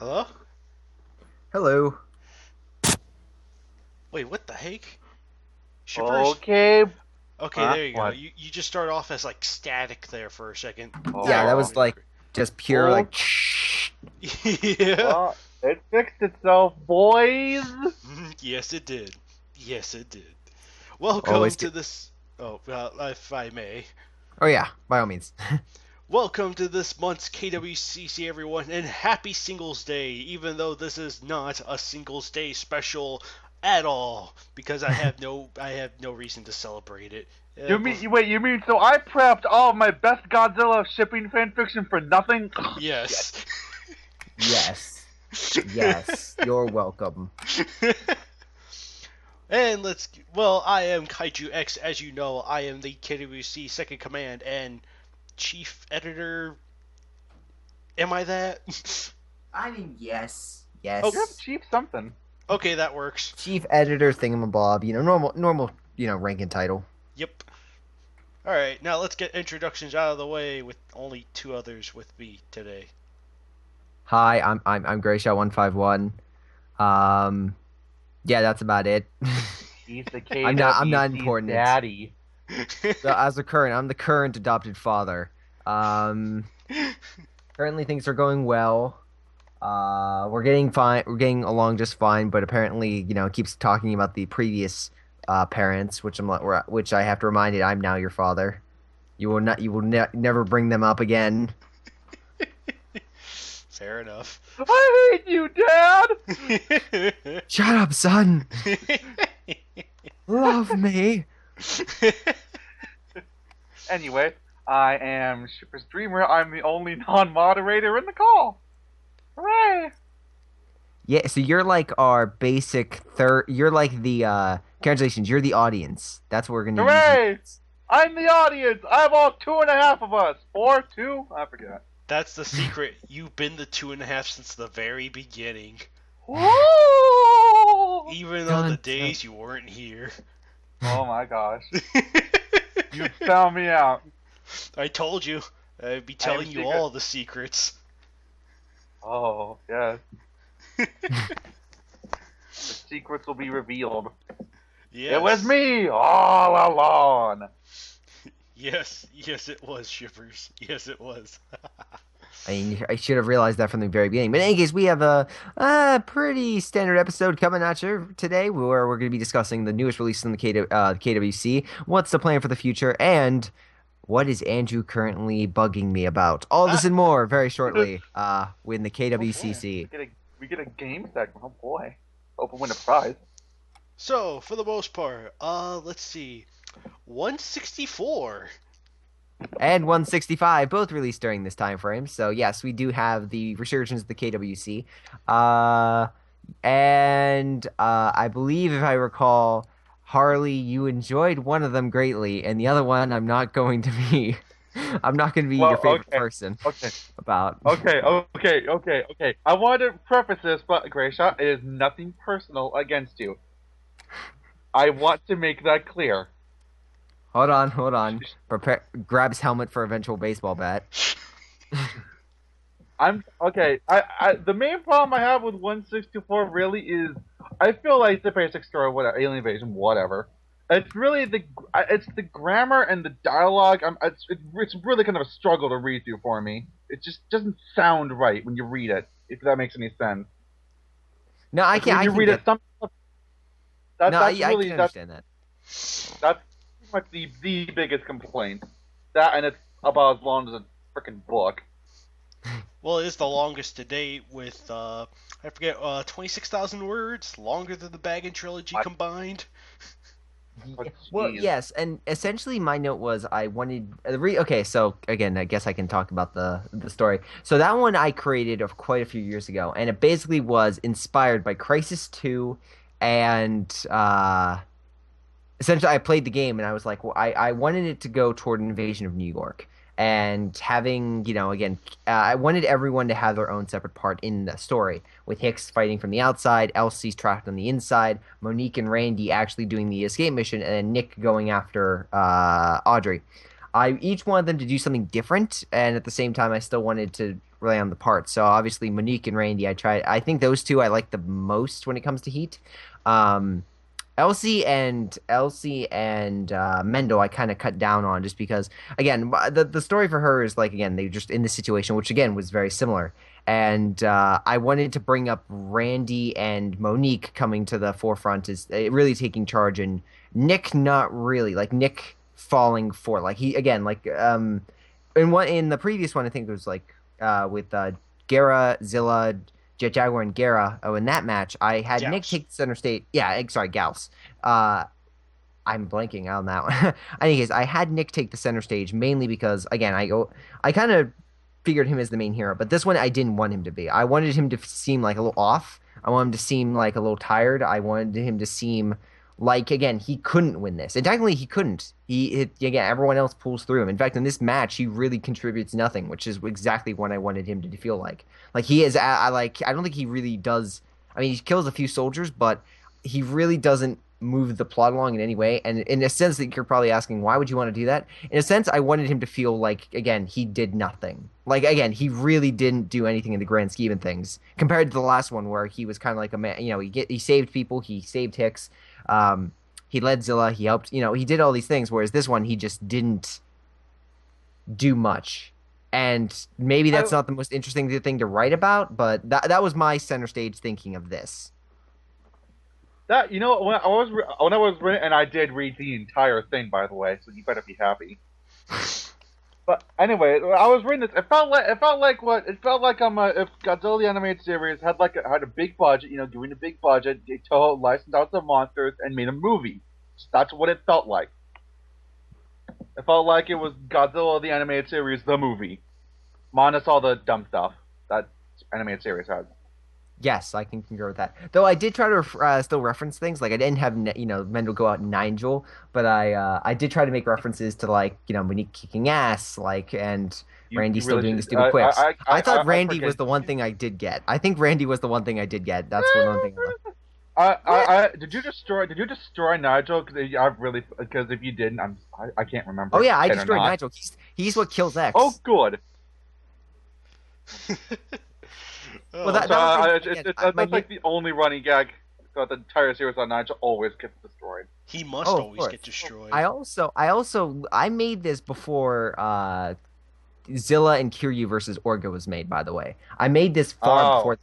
Hello? Hello. Wait, what the heck? Shippers? Okay. Okay, there you go. What? You just start off as like static there for a second. Yeah, that Oh. was like just pure Oh. like. Yeah. Well, it fixed itself, boys. Yes, it did. Yes, it did. Welcome Always to this. Oh, well, if I may. Oh yeah, by all means. Welcome to this month's KWCC, everyone, and happy Singles Day, even though this is not a Singles Day special at all, because I have no reason to celebrate it. You mean so I prepped all of my best Godzilla shipping fanfiction for nothing? Yes. Yes. Yes. You're welcome. And I am KaijuX, as you know. I am the KWC second command and chief editor. Am I that? I mean, yes. Yes. Oh. You have chief something. Okay, that works. Chief editor thingamabob. Normal. Rank and title. Yep. Alright, now let's get introductions out of the way with only two others with me today. Hi, I'm Grayshaw151. Yeah, that's about it. He's the KWC's I'm not important. daddy. So I'm the current adopted father. Currently things are going well. We're getting fine. We're getting along just fine. But apparently, it keeps talking about the previous parents, which which I have to remind it. I'm now your father. You will never bring them up again. Fair enough. I hate you, Dad. Shut up, son. Love me. Anyway, I am Shipper's Dreamer. I'm the only non-moderator in the call. Hooray! Yeah, so you're like our basic third. You're like the congratulations. You're the audience. That's what we're gonna Hooray! use. I'm the audience. I have all 2.5 of us. Or 2? I forget. That's the secret. You've been the 2.5 since the very beginning. Woo! Even on the Dun, days you weren't here. Oh my gosh. You found me out. I told you. I'd be telling you secret. all the secrets. Oh, yes. The secrets will be revealed. Yes. It was me all along. Yes, it was, Shippers. Yes, it was. I mean, I should have realized that from the very beginning. But in any case, we have a pretty standard episode coming at you today, where we're going to be discussing the newest release in the KWC, what's the plan for the future, and what is Andrew currently bugging me about. All this and more very shortly in the KWCC. Oh, we get a game segment. Oh boy. Hope we win a prize. So, for the most part, let's see. 164. And 165, both released during this time frame. So yes, we do have the resurgence of the KWC. And I believe, if I recall, Harley, you enjoyed one of them greatly, and the other one I'm not going to be. I'm not going to be your favorite person. Okay. About. Okay. I want to preface this, but Grayshaw, it is nothing personal against you. I want to make that clear. Hold on. Prepare. Grab his helmet for eventual baseball bat. I'm okay. The main problem I have with 164 really is I feel like it's the basic story, whatever, alien invasion, whatever. It's really the grammar and the dialogue. It's really kind of a struggle to read through for me. It just doesn't sound right when you read it. If that makes any sense. No, I can't. When you read it, I can understand that. That's much the biggest complaint. That, and it's about as long as a freaking book. Well, it is the longest to date with, I forget, 26,000 words, longer than the Baggin trilogy combined. Well, yes, and essentially my note was I wanted okay, so again, I guess I can talk about the story. So that one I created of quite a few years ago, and it basically was inspired by Crisis 2 and essentially I played the game and I was like, well, I wanted it to go toward an invasion of New York. And having, again, I wanted everyone to have their own separate part in the story, with Hicks fighting from the outside, Elsie's trapped on the inside, Monique and Randy actually doing the escape mission, and then Nick going after Audrey. I each wanted them to do something different, and at the same time, I still wanted to really on the parts. So obviously Monique and Randy, I think those two I like the most when it comes to heat. Um, Elsie and Mendel I kind of cut down on just because again the story for her is like again they were just in this situation which again was very similar and I wanted to bring up Randy and Monique coming to the forefront is really taking charge and Nick not really like Nick falling for like he again like in the previous one I think it was like with Gara Zilla Jet Jaguar and Gara. Oh, in that match, I had Nick take the center stage. Yeah, sorry, Gauss. I'm blanking on that one. In any case, I had Nick take the center stage mainly because, again, I kind of figured him as the main hero, but this one I didn't want him to be. I wanted him to seem like a little off. I wanted him to seem like a little tired. I wanted him to seem like again he couldn't win this, and technically he couldn't. Again everyone else pulls through him. In fact, in this match, he really contributes nothing, which is exactly what I wanted him to feel like. Like he is, I don't think he really does. I mean, he kills a few soldiers, but he really doesn't move the plot along in any way. And in a sense, that you're probably asking, why would you want to do that? In a sense, I wanted him to feel like again he did nothing. Like again, he really didn't do anything in the grand scheme of things compared to the last one where he was kind of like a man. You know, he saved people, he saved Hicks. He led Zilla, he helped, he did all these things, whereas this one, he just didn't do much. And maybe that's not the most interesting thing to write about, but that was my center stage thinking of this. That, when I was reading, and I did read the entire thing, by the way, so you better be happy. But anyway, I was reading this. It felt like if Godzilla the animated series had a big budget, doing a big budget, Toho licensed out the monsters and made a movie. So that's what it felt like. It felt like it was Godzilla the animated series, the movie, minus all the dumb stuff that animated series had. Yes, I can concur with that. Though I did try to still reference things. Like I didn't have Mendel go out and Nigel, but I did try to make references to like Monique kicking ass, like and Randy still doing the stupid quips. I thought Randy was the one thing I did get. I think Randy was the one thing I did get. That's one thing. Did you destroy Nigel? Because if you didn't, I can't remember. Oh yeah, I destroyed Nigel. He's what kills X. Oh good. Oh. Well, that's like the only running gag throughout the entire series on Nigel always gets destroyed. He must always get destroyed. I made this before Zilla and Kiryu versus Orga was made, by the way. I made this far before,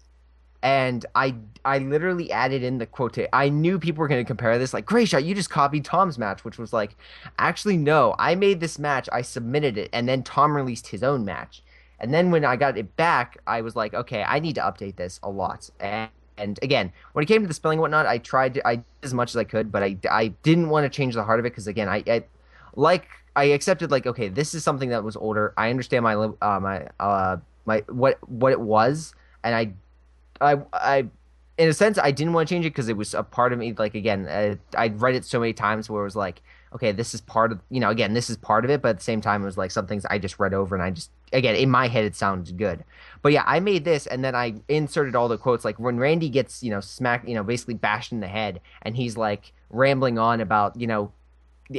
and I literally added in the quote. I knew people were going to compare this, like, Grayshot, you just copied Tom's match, which was like, actually, no, I made this match, I submitted it, and then Tom released his own match. And then when I got it back, I was like, okay, I need to update this a lot. And again, when it came to the spelling and whatnot, I did as much as I could, but I didn't want to change the heart of it because again, I accepted like, okay, this is something that was older. I understand my what it was, and I in a sense I didn't want to change it because it was a part of me. Like again, I'd read it so many times where it was like, okay, this is part of again, this is part of it, but at the same time, it was like some things I just read over and I just again in my head it sounds good. But yeah, I made this and then I inserted all the quotes like when Randy gets smacked, basically bashed in the head, and he's like rambling on about the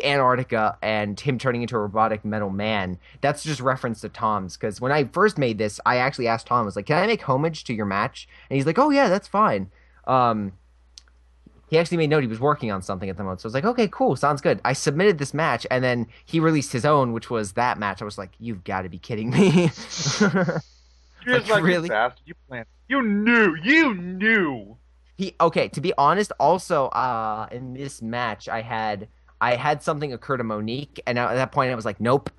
Antarctica and him turning into a robotic metal man. That's just reference to Tom's, because when I first made this, I actually asked Tom, I was like, can I make homage to your match? And he's like, oh yeah, that's fine. He actually made note he was working on something at the moment. So I was like, okay, cool, sounds good. I submitted this match, and then he released his own, which was that match. I was like, you've got to be kidding me. Like really? Fast. You planned. You knew. Okay, to be honest, also, in this match, I had something occur to Monique, and at that point I was like, nope,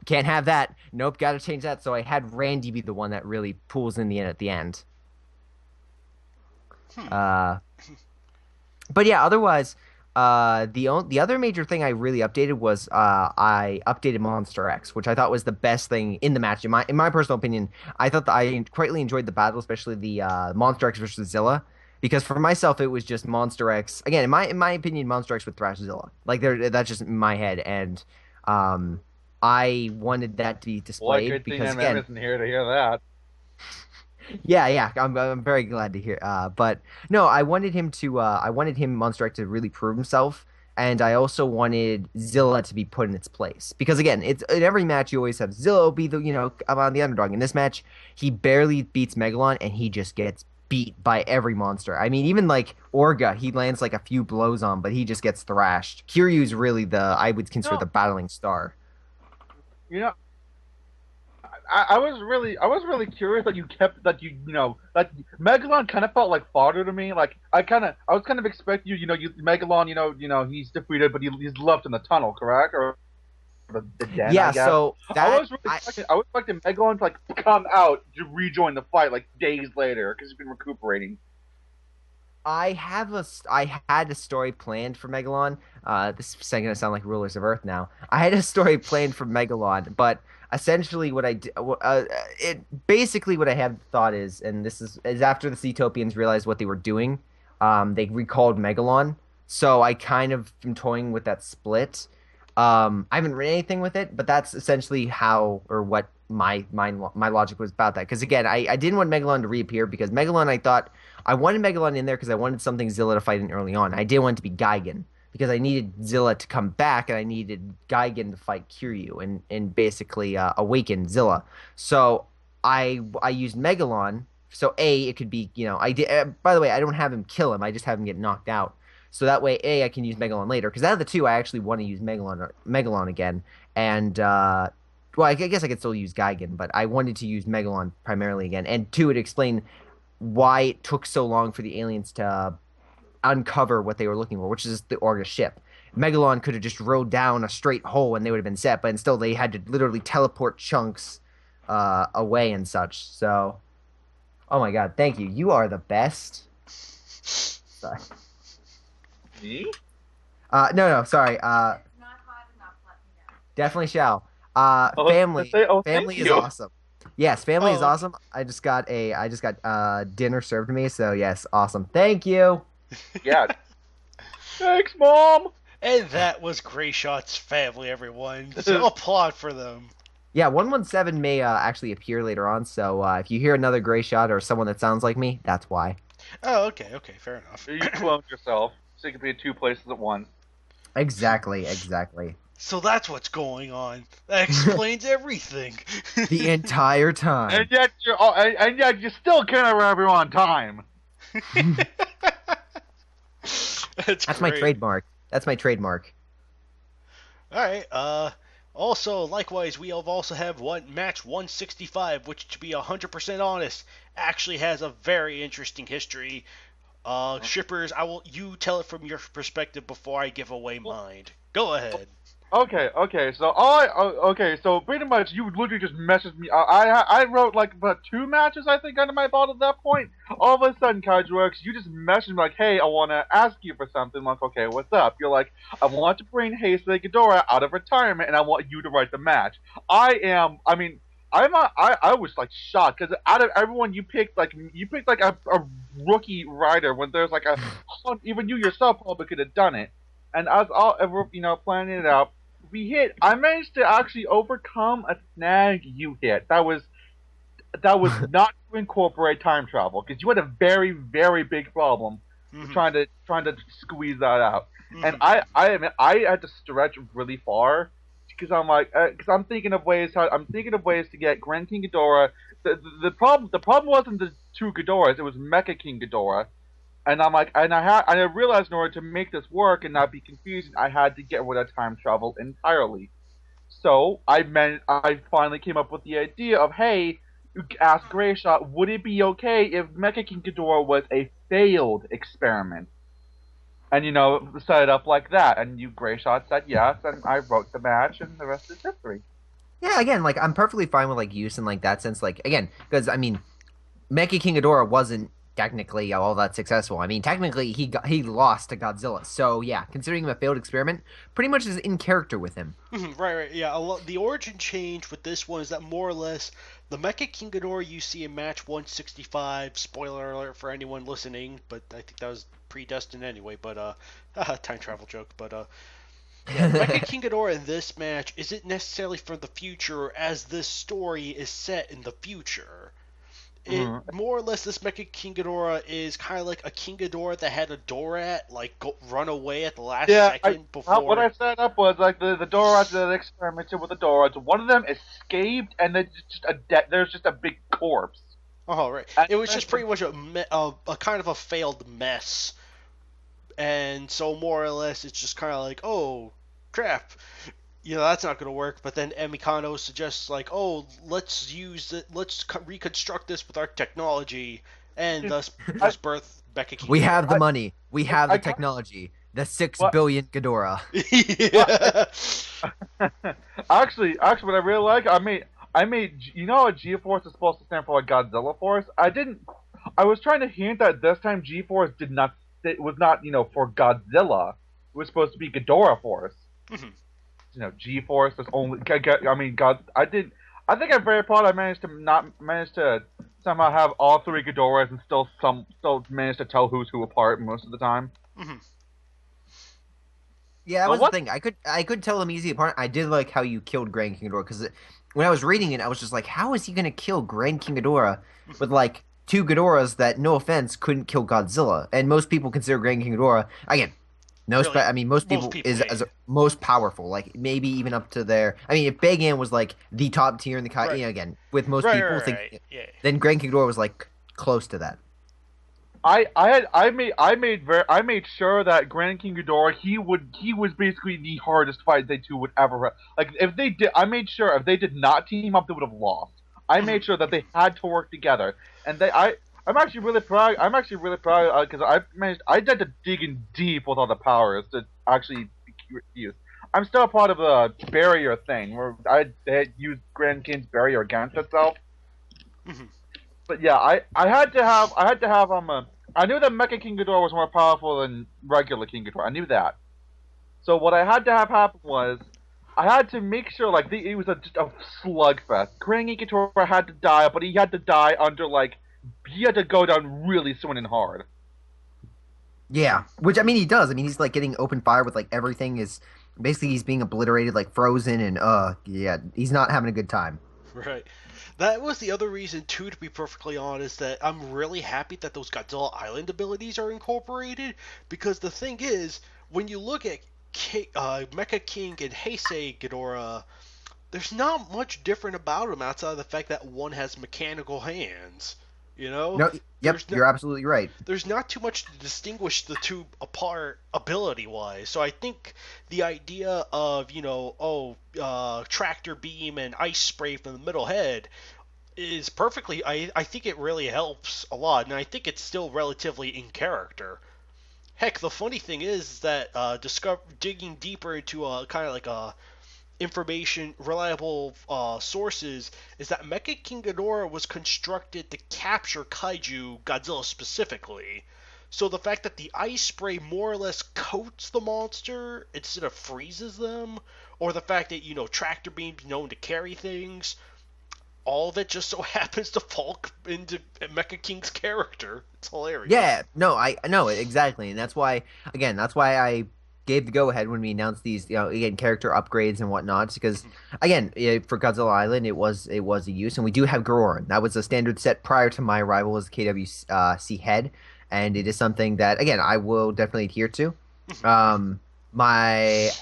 can't have that. Nope, got to change that. So I had Randy be the one that really pulls in at the end. But yeah, otherwise, the other major thing I really updated was I updated Monster X, which I thought was the best thing in the match. In my personal opinion, I thought that I greatly enjoyed the battle, especially the Monster X versus Zilla. Because for myself, it was just Monster X. Again, in my opinion, Monster X would thrash Zilla. Like that's just in my head, and I wanted that to be displayed. Well, good because thing isn't here to hear that. Yeah, I'm very glad to hear. But no, I wanted him Monster X to really prove himself. and I also wanted Zilla to be put in its place because again, it's in every match you always have Zilla be the I'm on the underdog. In this match, he barely beats Megalon, and he just gets beat by every monster. I mean, even like Orga, he lands like a few blows on, but he just gets thrashed. Kiryu's really I would consider the battling star. You know, I was really curious that that Megalon kind of felt like fodder to me. Like I was kind of expecting Megalon, he's defeated, but he's left in the tunnel, correct? Or the den, Yeah, I guess. so I was expecting Megalon to like come out to rejoin the fight like days later because he's been recuperating. I had a story planned for Megalon. This is going to sound like Rulers of Earth now. I had a story planned for Megalon, but essentially what I did, basically what I had thought is, and this is after the Seatopians realized what they were doing, they recalled Megalon. So I kind of am toying with that split. I haven't written anything with it, but that's essentially how or what my logic was about that. Because again, I didn't want Megalon to reappear because Megalon, I wanted Megalon in there because I wanted something Zilla to fight in early on. I didn't want it to be Gigan because I needed Zilla to come back and I needed Gigan to fight Kiryu and basically awaken Zilla. So I used Megalon. So it could be I did. By the way, I don't have him kill him. I just have him get knocked out. So that way, I can use Megalon later. Because out of the two, I actually want to use Megalon again. And, well, I guess I could still use Gigan, but I wanted to use Megalon primarily again. And two, it explained why it took so long for the aliens to uncover what they were looking for, which is the Orga ship. Megalon could have just rode down a straight hole and they would have been set, but instead they had to literally teleport chunks away and such. So, oh my god, thank you. You are the best. Sorry. Me? No, sorry. Definitely shall. Family is awesome. Yes, family is awesome. I just got dinner served to me, so yes, awesome. Thank you. Yeah. Thanks, Mom. And that was Greyshot's family, everyone. So applaud for them. Yeah, 117 may actually appear later on, so if you hear another Greyshot or someone that sounds like me, that's why. Oh, okay, fair enough. You cloned yourself, so you can be in two places at once. Exactly. So that's what's going on. That explains everything. The entire time. And yet you still can't remember on time. That's my trademark. All right. Also, likewise, we also have match 165, which, to be 100% honest, actually has a very interesting history. Shippers, you tell it from your perspective before I give away mine. Go ahead. Okay. So pretty much you literally just messaged me. I wrote like about 2 matches I think under my belt at that point. All of a sudden, KaijuX, you just messaged me like, "Hey, I want to ask you for something." I'm like, "Okay, what's up?" You're like, "I want to bring Heisei Ghidorah out of retirement, and I want you to write the match." I was like shocked because out of everyone you picked like a rookie writer when there's like even you yourself probably could have done it. And as all ever planning it out, I managed to actually overcome a snag you hit. That was not to incorporate time travel because you had a very, very big problem trying to squeeze that out. And I had to stretch really far because I'm thinking of ways to get Grand King Ghidorah. The problem wasn't the 2 Ghidorahs, it was Mecha King Ghidorah. And I realized in order to make this work and not be confusing, I had to get rid of time travel entirely. So I finally came up with the idea of, hey, ask Greyshot, would it be okay if Mecha King Ghidorah was a failed experiment? And set it up like that. And Greyshot said yes, and I wrote the match, and the rest is history. Yeah, again, like I'm perfectly fine with like use in like that sense, like again, because I mean, Mecha King Ghidorah wasn't technically all that successful. I mean, technically he lost to Godzilla. So yeah, considering him a failed experiment, pretty much is in character with him. Right. Yeah, the origin change with this one is that more or less the Mecha King Ghidorah you see in match 165. Spoiler alert for anyone listening, but I think that was predestined anyway. But time travel joke. But yeah, Mecha King Ghidorah in this match isn't necessarily from the future, as this story is set in the future. more or less, this Mecha King Ghidorah is kind of like a King Ghidorah that had a Dorat like run away at the last second before. What I set up was like the Dorats that experimented with the Dorats. One of them escaped, and then there's just a big corpse. Oh right, it was just pretty much a kind of a failed mess, and so more or less it's just kind of like, oh crap. That's not going to work. But then Emikano suggests, like, oh, let's reconstruct this with our technology, and thus birth Mecha King. We have the money. We have the technology. The 6 billion Ghidorah. Actually, what I really like, I made. How G-Force is supposed to stand for, like, Godzilla Force? I was trying to hint that this time G-Force was not, for Godzilla. It was supposed to be Ghidorah Force. Mm-hmm. G-Force was only. I think I'm very proud. I managed to somehow have all 3 Ghidorahs and still managed to tell who's who apart most of the time. Mm-hmm. Yeah, that was the thing. I could tell them easy apart. I did like how you killed Grand King Ghidorah, because when I was reading it, I was just like, how is he gonna kill Grand King Ghidorah with like 2 Ghidorahs that, no offense, couldn't kill Godzilla? And most people consider Grand King Ghidorah again. Most people is as most powerful, like maybe even up to their. If Bagan was like the top tier in the again with most people, then Grand King Ghidorah was like close to that. I made sure that Grand King Ghidorah he was basically the hardest fight they two would ever have. Like I made sure if they did not team up, they would have lost. I made sure that they had to work together, and I'm actually really proud. Because I did to dig in deep with all the powers to actually use. I'm still a part of the barrier thing where they had used Grand King's barrier against itself. Mm-hmm. But yeah, I had to have I knew that Mecha King Ghidorah was more powerful than regular King Ghidorah. I knew that. So what I had to have happen was I had to make sure it was just a slugfest. Grand King Ghidorah had to die, but he had to die under he had to go down really soon and hard. Yeah, which he does. He's like getting open fire with like everything is basically he's being obliterated, like frozen, and yeah, he's not having a good time. Right. That was the other reason too, to be perfectly honest, that I'm really happy that those Godzilla Island abilities are incorporated, because the thing is, when you look at Mecha King and Heisei Ghidorah, there's not much different about them outside of the fact that one has mechanical hands. No, you're absolutely right. There's not too much to distinguish the two apart ability-wise. So I think the idea of, tractor beam and ice spray from the middle head is perfectly... I think it really helps a lot, and I think it's still relatively in character. Heck, the funny thing is that digging deeper into kind of like a... reliable sources is that Mecha King Ghidorah was constructed to capture Kaiju Godzilla specifically. So the fact that the ice spray more or less coats the monster instead of freezes them, or the fact that, tractor beam's known to carry things, all of it just so happens to fall into Mecha King's character. It's hilarious. Yeah, no, I know exactly, and that's why I gave the go-ahead when we announced these, again, character upgrades and whatnot, because, again, for Godzilla Island, it was a use, and we do have Garoran. That was a standard set prior to my arrival as KWC head, and it is something that, again, I will definitely adhere to. I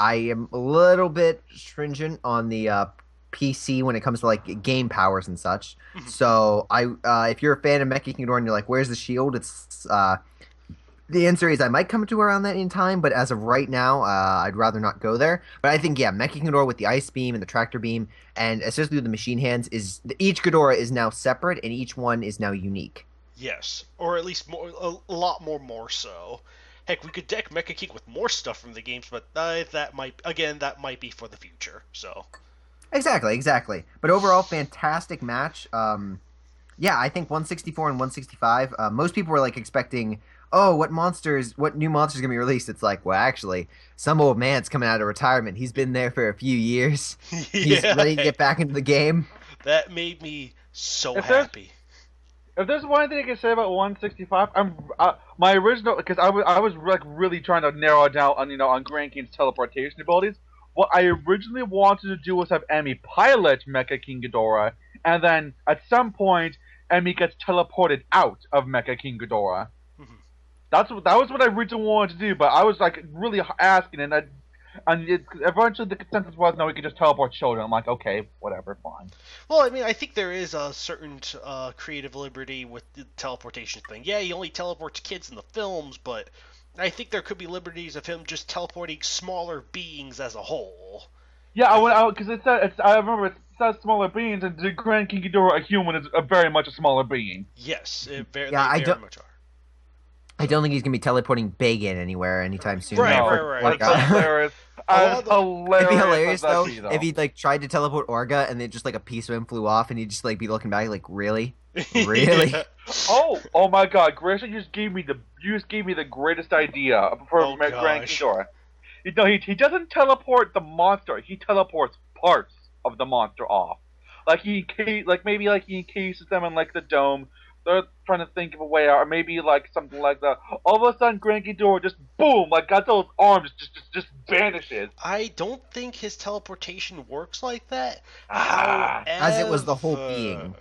am a little bit stringent on the PC when it comes to, like, game powers and such, so if you're a fan of Mecha King Ghidorah and you're like, where's the shield, it's... The answer is I might come to around that in time, but as of right now, I'd rather not go there. But I think, yeah, Mecha King Ghidorah with the ice beam and the tractor beam, and especially with the machine hands, each Ghidorah is now separate, and each one is now unique. Yes, or at least a lot more so. Heck, we could deck Mecha King with more stuff from the games, but that might be for the future. So. Exactly. But overall, fantastic match. Yeah, I think 164 and 165. Most people were like expecting, oh, what new monster's gonna be released? It's like, well, actually, some old man's coming out of retirement. He's been there for a few years. He's ready to get back into the game. That made me so happy. If there's one thing I can say about 165, my original, because I was like really trying to narrow it down on Grand King's teleportation abilities. What I originally wanted to do was have Emmy pilot Mecha King Ghidorah, and then at some point and he gets teleported out of Mecha King Ghidorah. Mhm. That was what I originally wanted to do, but I was like really asking, and eventually the consensus was no, we could just teleport children. I'm like, okay, whatever, fine. Well, I mean, I think there is a certain creative liberty with the teleportation thing. Yeah, he only teleports kids in the films, but I think there could be liberties of him just teleporting smaller beings as a whole. Yeah, because I remember it says smaller beings, and the Grand King Ghidorah, a human, is very much a smaller being. Yes, Yeah, they I very don't- much are. I don't think he's gonna be teleporting Bacon anywhere anytime soon. Right, though. right. Like, That's hilarious. That's hilarious. It'd be hilarious as that though be, if he like tried to teleport Orga and then just like a piece of him flew off and he'd just like be looking back like really, really. Yeah. Oh my God, Grayson, you just gave me the greatest idea for Oh, Grand gosh. Ghidorah. You know, he doesn't teleport the monster. He teleports parts of the monster off. Like he encases them in like the dome. They're trying to think of a way out, or maybe like something like that. All of a sudden, Grand Ghidorah just boom, like Godzilla's arms just vanishes. I don't think his teleportation works like that. As it was the whole being.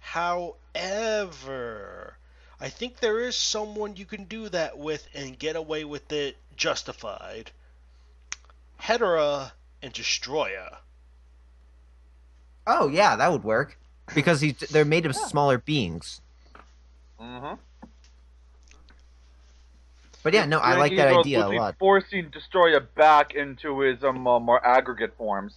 However, I think there is someone you can do that with and get away with it justified. Hedorah and Destroya. Oh yeah, that would work because they're made of smaller beings. Mm-hmm. But yeah, no, I like that idea a lot. Forcing Destroyer back into his more aggregate forms.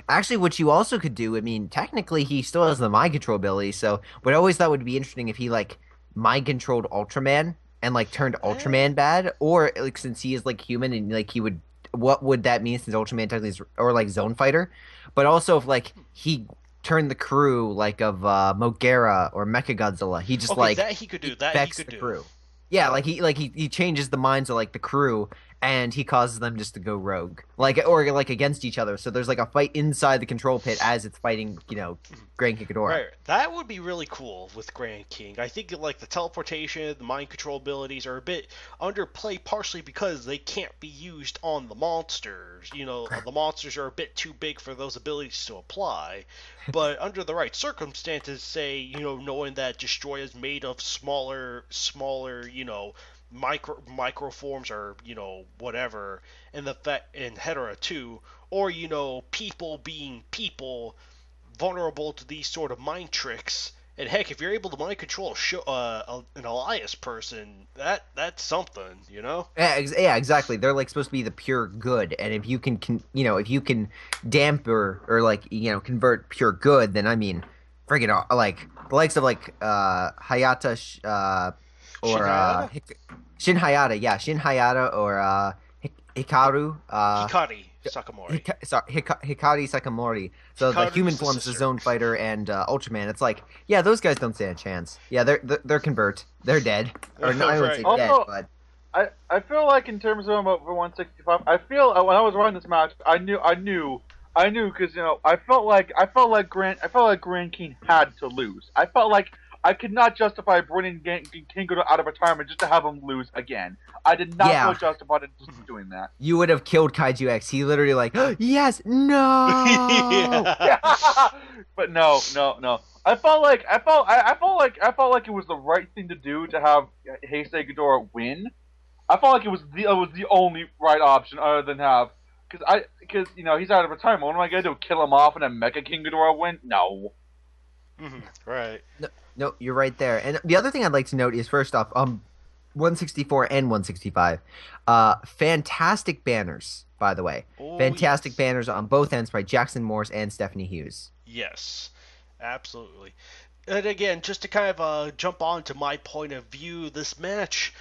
Actually, what you also could do, I mean, technically he still has the mind control ability, so what I always thought would be interesting if he like mind controlled Ultraman and like turned Ultraman bad, or like since he is like human and like he would, what would that mean since Ultraman technically is, or like Zone Fighter, but also if like he turned the crew like of Mogera or Mechagodzilla, he just Okay, like that he could do. That he affects could the do. crew. Yeah, he changes the minds of like the crew and he causes them just to go rogue. Like or like against each other. So there's like a fight inside the control pit as it's fighting, Grand King Ghidorah. Right, that would be really cool with Grand King. I think like the teleportation, the mind control abilities are a bit underplayed, partially because they can't be used on the monsters. The monsters are a bit too big for those abilities to apply. But under the right circumstances, say knowing that Destroy is made of smaller, microforms or whatever, and Hedorah too, or people being people vulnerable to these sort of mind tricks. And heck, if you're able to mind control an Elias person, that's something, Yeah, exactly. They're like supposed to be the pure good, and if you can if you can damper or like convert pure good, then I mean, friggin' like the likes of like Hayata or Shin Hayata, yeah, Shin Hayata or Hikaru. Hikari Sakamori. Hikari Sakamori. So the Hikaru's human the forms, the sister. Zone Fighter and Ultraman. It's like, yeah, those guys don't stand a chance. Yeah, they're convert. They're dead. Or no, I wouldn't say Right. dead, Also, but I feel like in terms of him over 165, I feel when I was running this match, I knew because I felt like Grand King had to lose. I felt like I could not justify bringing King Ghidorah out of retirement just to have him lose again. I did not Yeah. feel justified in just doing that. you would have killed KaijuX. He literally like, yes, no. Yeah. But no. I felt like it was the right thing to do to have Heisei Ghidorah win. I felt like it was the only right option other than have because he's out of retirement. What am I gonna do? Kill him off and then Mecha King Ghidorah win? No. Right. No, you're right there. And the other thing I'd like to note is first off, 164 and 165, fantastic banners, by the way. Oh, Fantastic yes. banners on both ends by Jackson Morse and Stephanie Hughes. Yes, absolutely. And again, just to kind of jump on to my point of view, this match,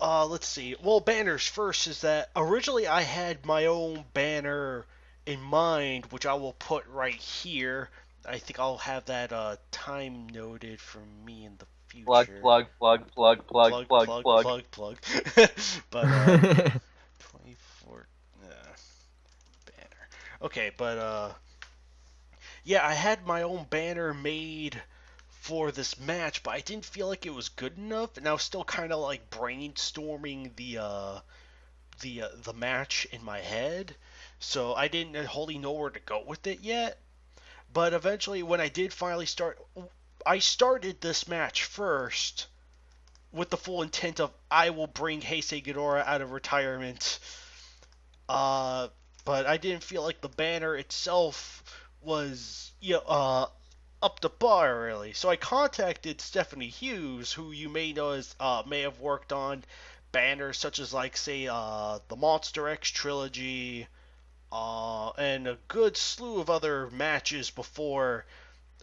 let's see. Well, banners first is that originally I had my own banner in mind, which I will put right here. I think I'll have that time noted for me in the future. Plug. Plug. But 24 banner. Okay, but yeah, I had my own banner made for this match, but I didn't feel like it was good enough, and I was still kind of like brainstorming the match in my head, so I didn't wholly know where to go with it yet. But eventually, when I did finally start, I started this match first with the full intent of I will bring Heisei Ghidorah out of retirement. But I didn't feel like the banner itself was up to par really. So I contacted Stephanie Hughes, who you may know as may have worked on banners such as like say the Monster X trilogy, and a good slew of other matches before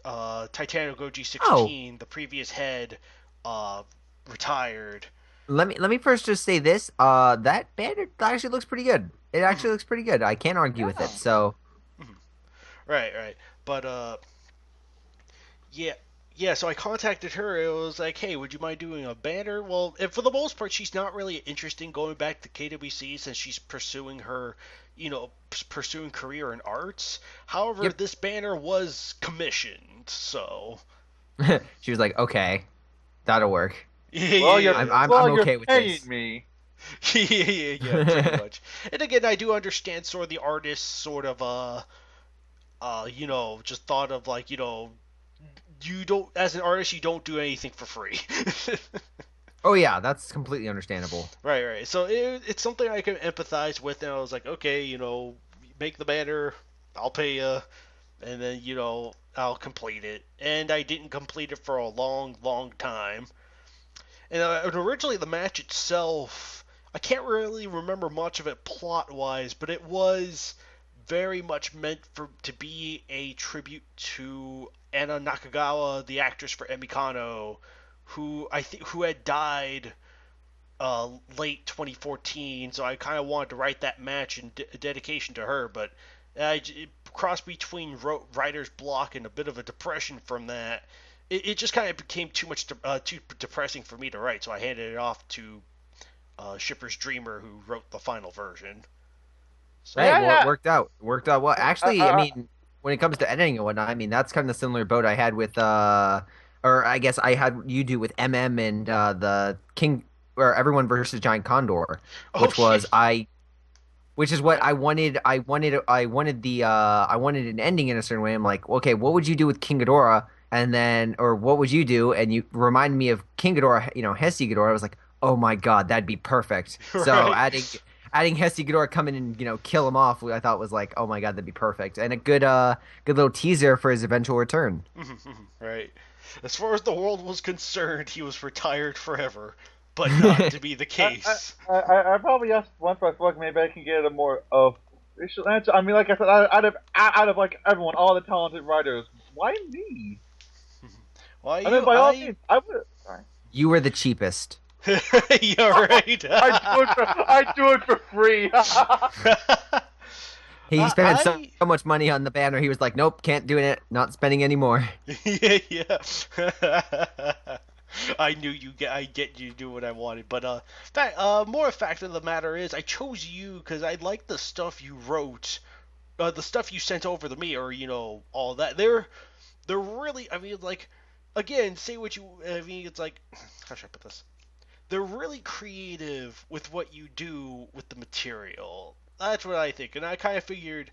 Titano Goji 16, the previous head, retired. Let me first just say this. That banner actually looks pretty good. It actually looks pretty good. I can't argue with it. So, right. But yeah. So I contacted her. It was like, hey, would you mind doing a banner? Well, and for the most part, she's not really interested in going back to KWC since she's pursuing her, pursuing career in arts. However, this banner was commissioned, so she was like, okay, that'll work. Well, I'm okay with this. Me. yeah, pretty much. And again, I do understand sort of the artist sort of just thought of like, you don't, as an artist, you don't do anything for free. Oh yeah, that's completely understandable. Right. So it's something I can empathize with, and I was like, okay, make the banner, I'll pay you, and then I'll complete it. And I didn't complete it for a long, long time. And originally the match itself, I can't really remember much of it plot-wise, but it was very much meant to be a tribute to Anna Nakagawa, the actress for Emikano, who had died late 2014. So I kind of wanted to write that match in dedication to her, but it crossed between writer's block and a bit of a depression from that. It just kind of became too depressing for me to write, so I handed it off to Shipper's Dreamer, who wrote the final version. So, it worked out. It worked out well. Actually, I mean, when it comes to editing and whatnot, I mean, that's kind of the similar boat I had with, or I guess I had you do with MM and the King, or Everyone versus Giant Condor, which is what I wanted. I wanted an ending in a certain way. I'm like, okay, what would you do with King Ghidorah? And then, or what would you do? And you remind me of King Ghidorah, Heisei Ghidorah. I was like, oh my god, that'd be perfect. Right. So adding Heisei Ghidorah coming and kill him off, I thought was like, oh my god, that'd be perfect, and a good little teaser for his eventual return. Right. As far as the world was concerned, he was retired forever, but not to be the case. I probably asked once, but I feel like maybe I can get a more official answer. I mean, like I said, out of like everyone, all the talented writers, why me? Why I mean, by all means, I would. Sorry. You were the cheapest. You're right. I do it for free. He spent so much money on the banner. He was like, "Nope, can't do it. Not spending any more." Yeah. I knew I get you to do what I wanted, but more fact of the matter is, I chose you because I like the stuff you wrote, the stuff you sent over to me, or all that. They're really, I mean, like, again, say what you, I mean, it's like, how should I put this? They're really creative with what you do with the material. That's what I think, and I kind of figured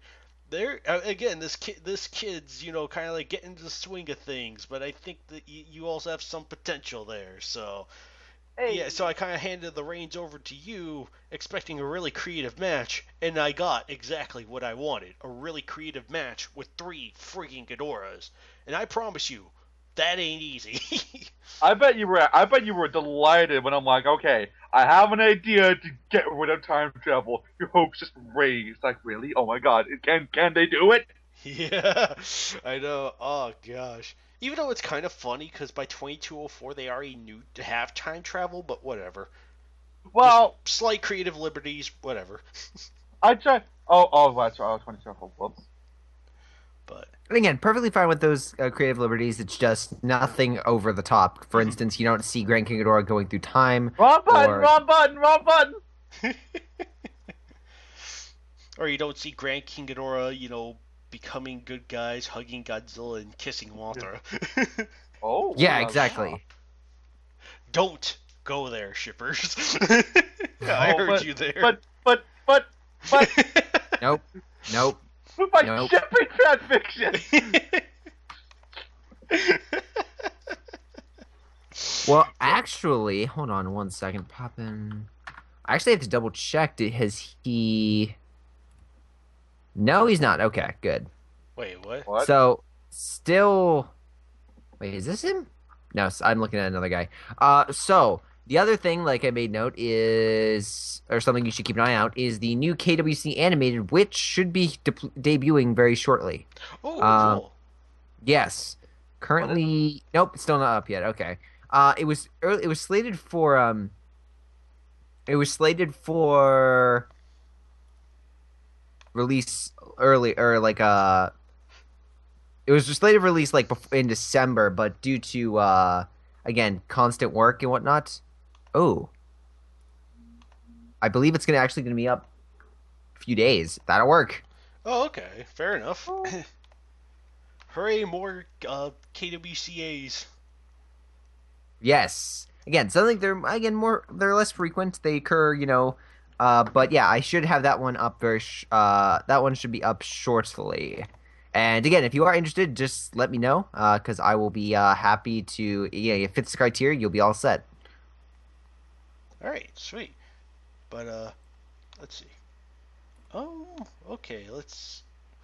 again, this kid's kind of like getting into the swing of things, but I think that you also have some potential there. So yeah, so I kind of handed the reins over to you, expecting a really creative match, and I got exactly what I wanted: a really creative match with 3 freaking Ghidorahs. And I promise you, that ain't easy. I bet you were delighted when I'm like, okay, I have an idea to get rid of time travel. Your hopes just raised. Like, really? Oh my god, can they do it? Yeah, I know. Oh gosh. Even though it's kind of funny because by 2204 they already knew to have time travel, but whatever. Well, just slight creative liberties, whatever. I try. Oh, that's right. 2204. Whoops. But and again, perfectly fine with those creative liberties. It's just nothing over the top. For instance, you don't see Grand King Ghidorah going through time. Wrong button. Or you don't see Grand King Ghidorah, becoming good guys, hugging Godzilla and kissing Mothra. Oh. Yeah, exactly. Don't go there, shippers. I heard you there. But. Nope. With my shipping fan fiction. Well, actually, hold on one second. Pop in. I actually have to double check. Has he? No, he's not. Okay, good. Wait, what? What? So, still. Wait, is this him? No, I'm looking at another guy. So the other thing, like I made note, is or something you should keep an eye out is the new KWC animated, which should be debuting very shortly. Oh, Um, cool. Yes. Currently, nope, it's still not up yet. Okay. It was early, it was slated for release early or like it was just slated for release like in December, but due to again constant work and whatnot. Oh, I believe it's gonna be up a few days. That'll work. Oh, okay. Fair enough. Hooray, more KWCAs. Yes. Again, something they're less frequent. They occur, but yeah, I should have that one up that one should be up shortly. And again, if you are interested, just let me know, because I will be happy to. Yeah, if it fits the criteria, you'll be all set. All right, sweet. But let's see. Oh, okay.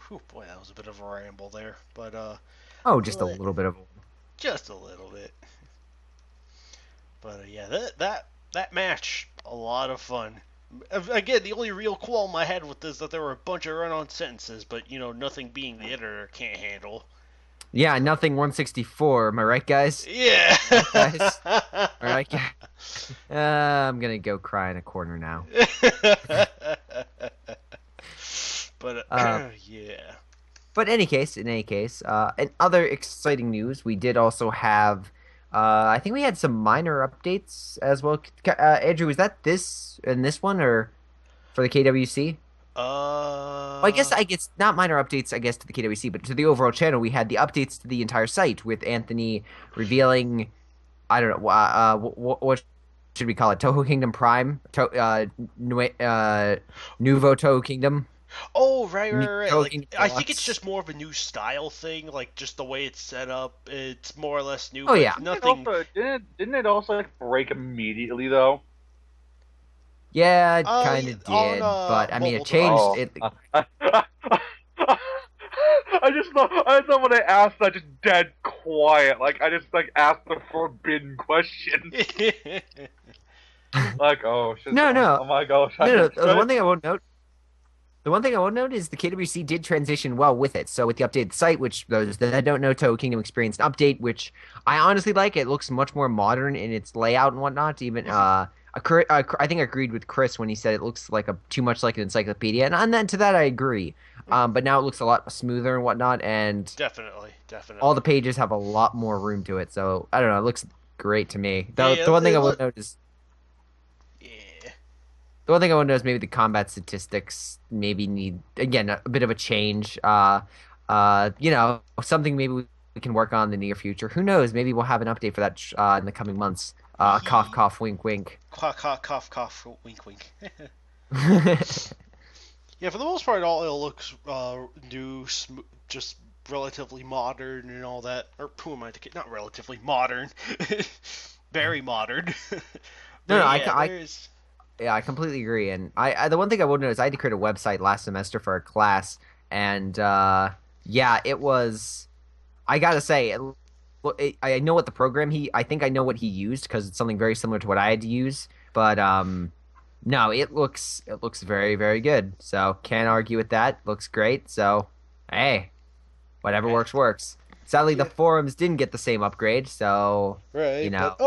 Whew, boy, that was a bit of a ramble there. But Oh, just a little bit of. just a little bit. But yeah, that match, a lot of fun. Again, the only real qualm I had with this is that there were a bunch of run-on sentences, but nothing being the editor can't handle. Yeah, nothing 164. Am I right, guys? Yeah. Guys? All right, guys. I'm gonna go cry in a corner now. But yeah. But in any case, in other exciting news, we did also have. I think we had some minor updates as well. Andrew, was that this one or for the KWC? Well, I guess not minor updates. I guess to the KWC, but to the overall channel, we had the updates to the entire site with Anthony revealing. I don't know. What should we call it? Toho Kingdom Prime. Nuevo Toho Kingdom. Oh, right. Like, I think it's Deluxe. just more of a new style thing, like just the way it's set up. It's more or less new. Oh, but yeah. nothing. Didn't it also like break immediately though? Yeah, it kind yeah, of on, did, but I mean, mobile it changed. It I thought when I asked that, just dead quiet. Like I just like asked the forbidden question. Like, oh shit. No. Oh my gosh. no. The one thing I won't note. The one thing I will note is the KWC did transition well with it. So with the updated site, which those that don't know, Toho Kingdom experienced an update, which I honestly like. It looks much more modern in its layout and whatnot. Even I think I agreed with Chris when he said it looks like too much like an encyclopedia, and then to that I agree. But now it looks a lot smoother and whatnot, and Definitely. all the pages have a lot more room to it. So I don't know, it looks great to me. Yeah, The one thing I will note is. Yeah. The one thing I want to know is maybe the combat statistics maybe need again a bit of a change. Something maybe we can work on in the near future. Who knows? Maybe we'll have an update for that in the coming months. Cough, cough, wink, wink. Cough, cough, cough, wink, wink. Yeah, for the most part, all it looks new, just relatively modern and all that. Or who am I to kid? Not relatively modern, very modern. No, Yeah, I completely agree. And I the one thing I would know is I had to create a website last semester for a class, and yeah, it was. I gotta say, I know what the program I think I know what he used because it's something very similar to what I had to use. But no, it looks very very good. So can't argue with that. Looks great. So hey, whatever works. Sadly, the forums didn't get the same upgrade, so right. But,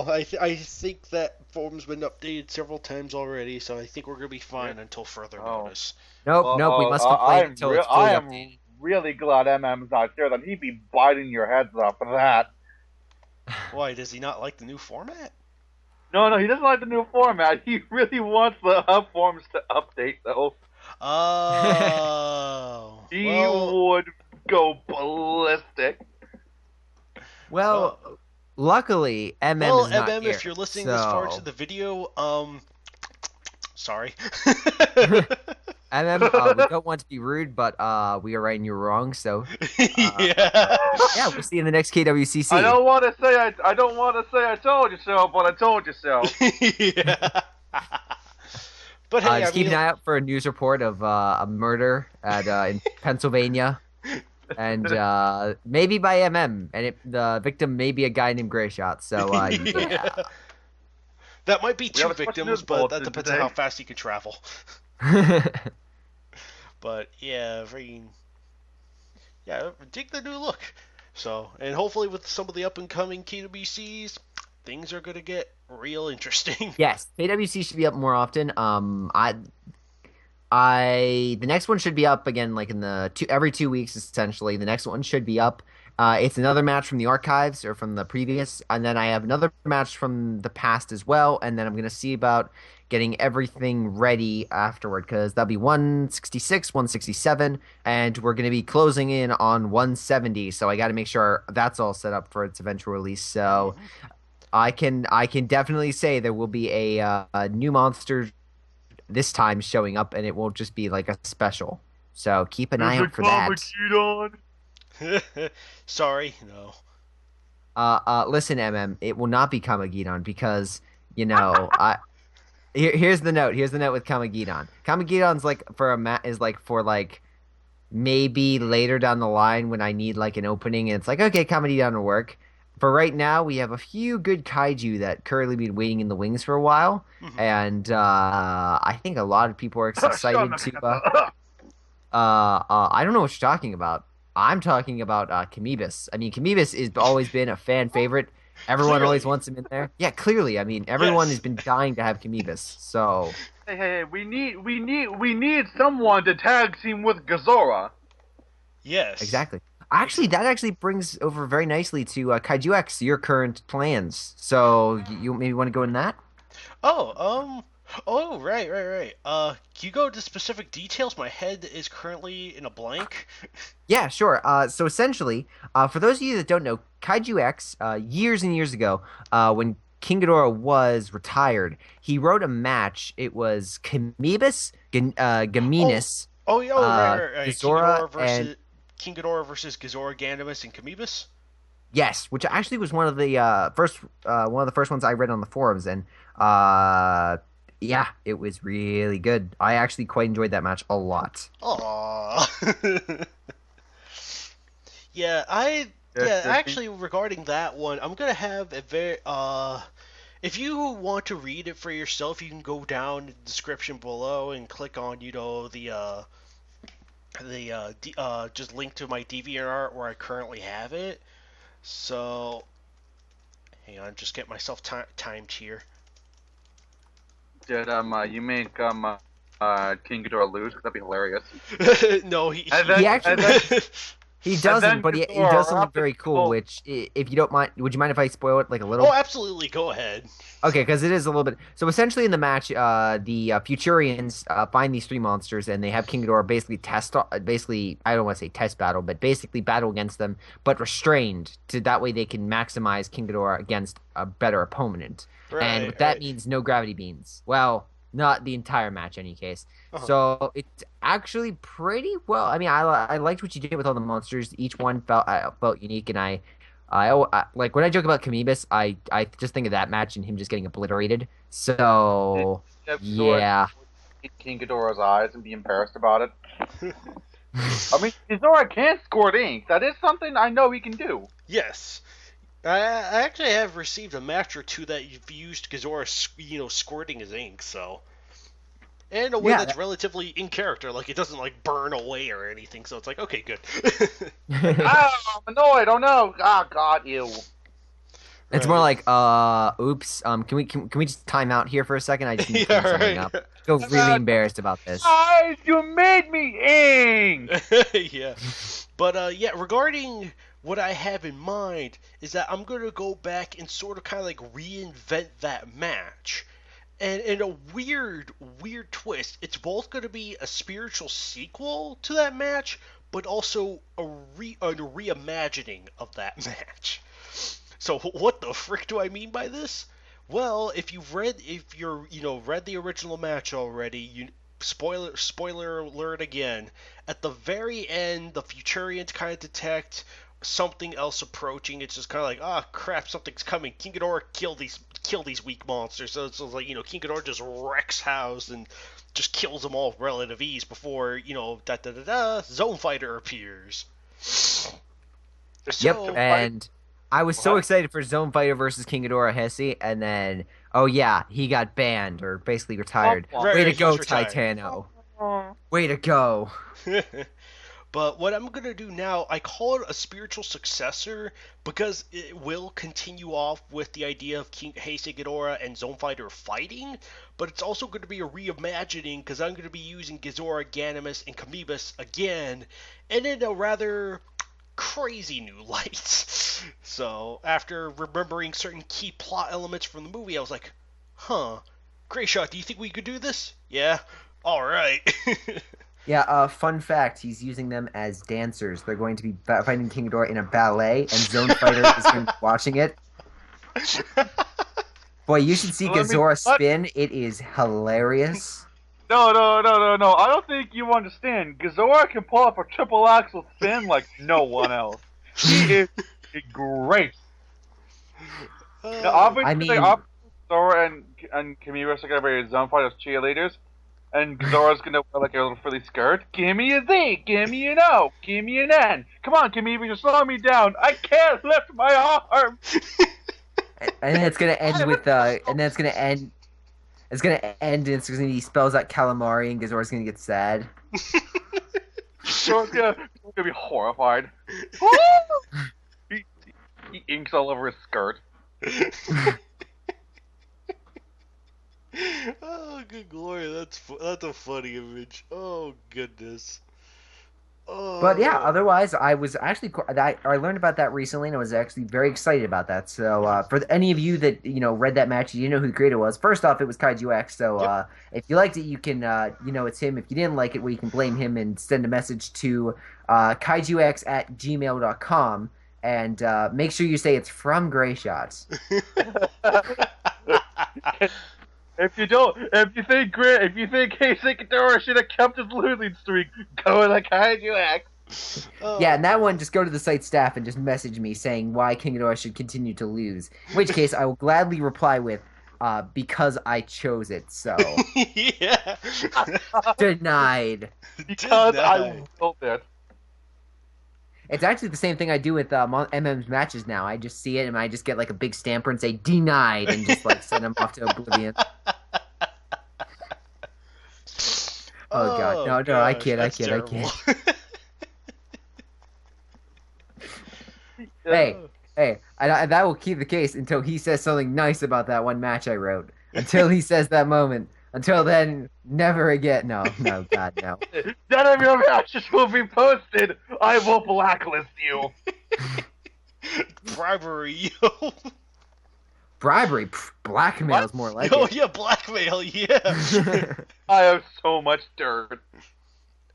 I think that forum's been updated several times already, so I think we're gonna be fine until further notice. Nope. We must complain until it's fully updated. I'm really glad MM's not here. Then he'd be biting your heads off for that. Why does he not like the new format? No, he doesn't like the new format. He really wants the forums to update, though. Oh. He would go ballistic. Well, luckily, MM is not MM, here, if you're listening this far into the video, sorry. We don't want to be rude, but we are right and you're wrong. So Yeah. yeah, we'll see you in the next KWCC. I don't want to say I told you so, but I told you so. Yeah. But hey, Just keep an eye out for a news report of a murder at in Pennsylvania, and maybe by MM, and the victim may be a guy named Grayshot. So yeah. That might be We 2 have a special victims, news but that bulletin depends on today. how fast he can travel. But yeah, dig the new look. So, and hopefully with some of the up and coming KWCs, things are gonna get real interesting. Yes, KWC should be up more often. The next one should be up again, like in the every 2 weeks essentially. The next one should be up. It's another match from the archives or from the previous, and then I have another match from the past as well. And then I'm gonna see about getting everything ready afterward because that'll be 166, 167, and we're gonna be closing in on 170. So I got to make sure that's all set up for its eventual release. So. I can definitely say there will be a new monster this time showing up, and it won't just be like a special. So keep an eye out for that. Sorry, no. Listen, MM, it will not be Kamagidon because here's the note. Here's the note with Kamagidon. Kamagidon's like for maybe later down the line when I need like an opening, and it's like okay, Kamagidon will work. For right now, we have a few good kaiju that currently been waiting in the wings for a while, and I think a lot of people are excited to. I don't know what you're talking about. I'm talking about Kamibus. I mean, Kamibus has always been a fan favorite. Everyone Clearly. always wants him in there. Yeah, clearly. I mean, everyone Yes. has been dying to have Kamibus. So Hey, we need someone to tag team with Gazora. Yes. exactly. Actually, that actually brings over very nicely to KaijuX, your current plans. So you maybe want to go in that? Oh, right. Can you go to specific details? My head is currently in a blank. Yeah, sure. So essentially, for those of you that don't know, KaijuX, years and years ago, when King Ghidorah was retired, he wrote a match. It was Kamibus, Gaminus, Right. Gazora, and King Ghidorah versus Gazora, Ganymus, and Kamibus. yes, which actually was one of the first ones I read on the forums, and yeah, it was really good. I actually quite enjoyed that match a lot. Aww. Actually, regarding that one, I'm gonna have a very if you want to read it for yourself, you can go down in the description below and click on just link to my DeviantArt where I currently have it. So, hang on, just get myself timed here. Did you make King Ghidorah lose? 'Cause that'd be hilarious. No, he actually- He doesn't, but he does something very cool. Well- Which, if you don't mind, would you mind if I spoil it like a little? Oh, absolutely, go ahead. Okay, because it is a little bit. So essentially, in the match, the Futurians find these three monsters, and they have King Ghidorah basically I don't want to say test battle, but basically battle against them, but restrained to that way they can maximize King Ghidorah against a better opponent. And what that means, no gravity beams. Well, not the entire match, in any case. Uh-huh. So it's actually pretty well. I mean, I liked what you did with all the monsters. Each one felt unique, and I like when I joke about Kamibus, I just think of that match and him just getting obliterated. So yeah. King Ghidorah's eyes and be embarrassed about it. I mean, Ghidorah can't squirt ink. That is something I know he can do. Yes. I actually have received a match or two that you've used Gazora, squirting his ink, so. And in a way that's relatively in character, like it doesn't like burn away or anything, so it's like, okay, good. Oh, I'm annoyed. Oh no. Oh god, ew. It's more like, oops. Can we just time out here for a second? I just need to clean something up. I feel really embarrassed about this. Guys, you made me ink. Yeah. But regarding what I have in mind is that I'm gonna go back and sort of kind of like reinvent that match. And in a weird twist, it's both going to be a spiritual sequel to that match, but also a reimagining of that match. So what the frick do I mean by this? Well, if you're read the original match already, spoiler alert again. At the very end, the Futurians kind of detect something else approaching. It's just kind of like, ah, crap, something's coming. King Ghidorah kill these weak monsters. So it's like, King Ghidorah just wrecks house and just kills them all with relative ease before, Zone Fighter appears. Yep, and I was so excited for Zone Fighter versus King Ghidorah Hesse, and then, oh yeah, he got banned, or basically retired. Way to go, Titano. Way to go. But what I'm going to do now, I call it a spiritual successor because it will continue off with the idea of King Heisei Ghidorah and Zone Fighter fighting, but it's also going to be a reimagining because I'm going to be using Ghidorah, Ganymus, and Kamibus again, and in a rather crazy new light. So, after remembering certain key plot elements from the movie, I was like, Greyshot, do you think we could do this? Yeah? Alright. Yeah, fun fact, he's using them as dancers. They're going to be fighting King Ghidorah in a ballet, and Zone Fighter is going to be watching it. Boy, you should see Ghidorah spin. It is hilarious. No. I don't think you understand. Ghidorah can pull off a triple axel spin like no one else. He is great. Obviously, Ghidorah and Kamibus are going to be Zone Fighter's cheerleaders. And Ghidorah's gonna wear like a little frilly skirt. Give me a Z, give me an O, give me an N. Come on, Kamibus, you're slowing me down. I can't lift my arm. And then it's gonna end with It's gonna be spells out calamari, and Ghidorah's gonna get sad. So it's gonna be horrified. He inks all over his skirt. Oh, good glory! That's a funny image. Oh goodness. Oh. But yeah, otherwise, I was actually I learned about that recently, and I was actually very excited about that. So for any of you that read that match, you know who the creator was. First off, it was KaijuX. So if you liked it, you can it's him. If you didn't like it, well, you can blame him and send a message to KaijuX@gmail.com and make sure you say it's from Greyshot. If you think Heisei Ghidorah should have kept his losing streak, go to KaijuX. Yeah, and that one, just go to the site staff and just message me saying why King Ghidorah should continue to lose. In which case, I will gladly reply with, because I chose it, so. Yeah. Denied. Because I willed it. It's actually the same thing I do with MM's matches now. I just see it and I just get like a big stamper and say denied and just like send them off to oblivion. Oh god, no, gosh, I kid. Hey, and that will keep the case until he says something nice about that one match I wrote. Until he says that moment. Until then, never again. No, God, no. None of your matches will be posted. I will blacklist you. Bribery, yo. Bribery? Blackmail is more like it. Oh, yeah, blackmail, yeah. I have so much dirt.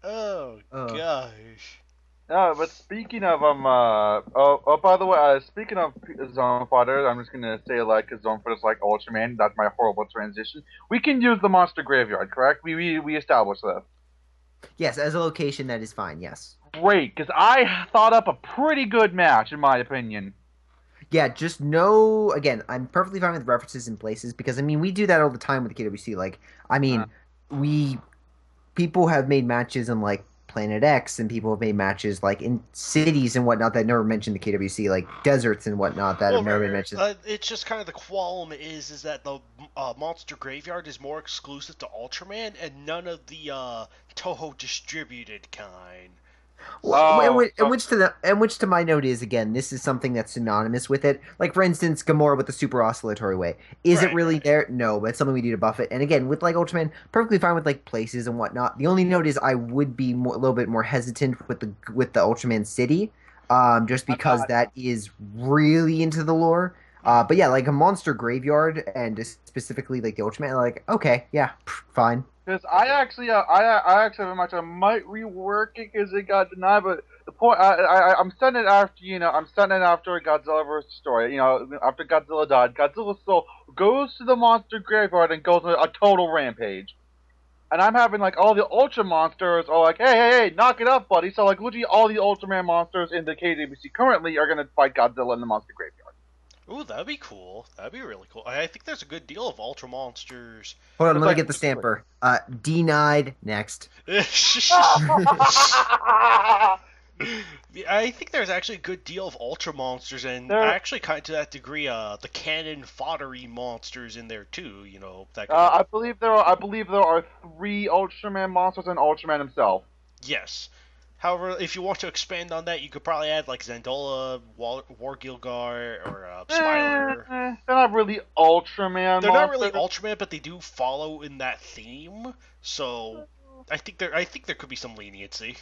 Oh, gosh. No, but speaking of by the way, speaking of Zone Fighter, I'm just gonna say like Zone Fighter's like Ultraman. That's my horrible transition. We can use the monster graveyard, correct? We established that. Yes, as a location, that is fine. Yes. Great, because I thought up a pretty good match, in my opinion. Yeah, just know, again, I'm perfectly fine with references and places, because, I mean, we do that all the time with the KWC. Like, I mean, people have made matches in, like, Planet X, and people have made matches, like, in cities and whatnot that never mentioned the KWC, like deserts and whatnot that have never been mentioned. It's just kind of the qualm is that the Monster Graveyard is more exclusive to Ultraman, and none of the Toho distributed kind. Well, and which to my note is, again, this is something that's synonymous with it. Like, for instance, Gamora with the super oscillatory way. Is it really there? No, but it's something we do to buff it. And again, with, like, Ultraman, perfectly fine with, like, places and whatnot. The only note is I would be a little bit more hesitant with the Ultraman City, just because that is really into the lore. But yeah, like, a monster graveyard, and just specifically, like, the Ultraman, like, okay, yeah, fine. Because I actually have a match. I might rework it because it got denied. But the point, I'm setting it after, I'm setting it after Godzilla vs. story. After Godzilla died, Godzilla's soul goes to the monster graveyard and goes on a total rampage. and I'm having like all the Ultra monsters are like, hey, knock it up, buddy. So like literally all the Ultraman monsters in the KWC currently are gonna fight Godzilla in the monster graveyard. Ooh, that'd be cool. That'd be really cool. I think there's a good deal of Ultra Monsters. Hold on, It's let me like- get the stamper. Denied. Next. I think there's actually a good deal of Ultra Monsters, and There- actually kind of to that degree, the cannon foddery monsters in there too. You know, that. I believe there are 3 Ultraman monsters and Ultraman himself. Yes. However, if you want to expand on that, you could probably add like Zandola, War Gilgar, or Spyler. They're not really Ultraman. They're not really monsters. Ultraman, but they do follow in that theme. So I think there could be some leniency.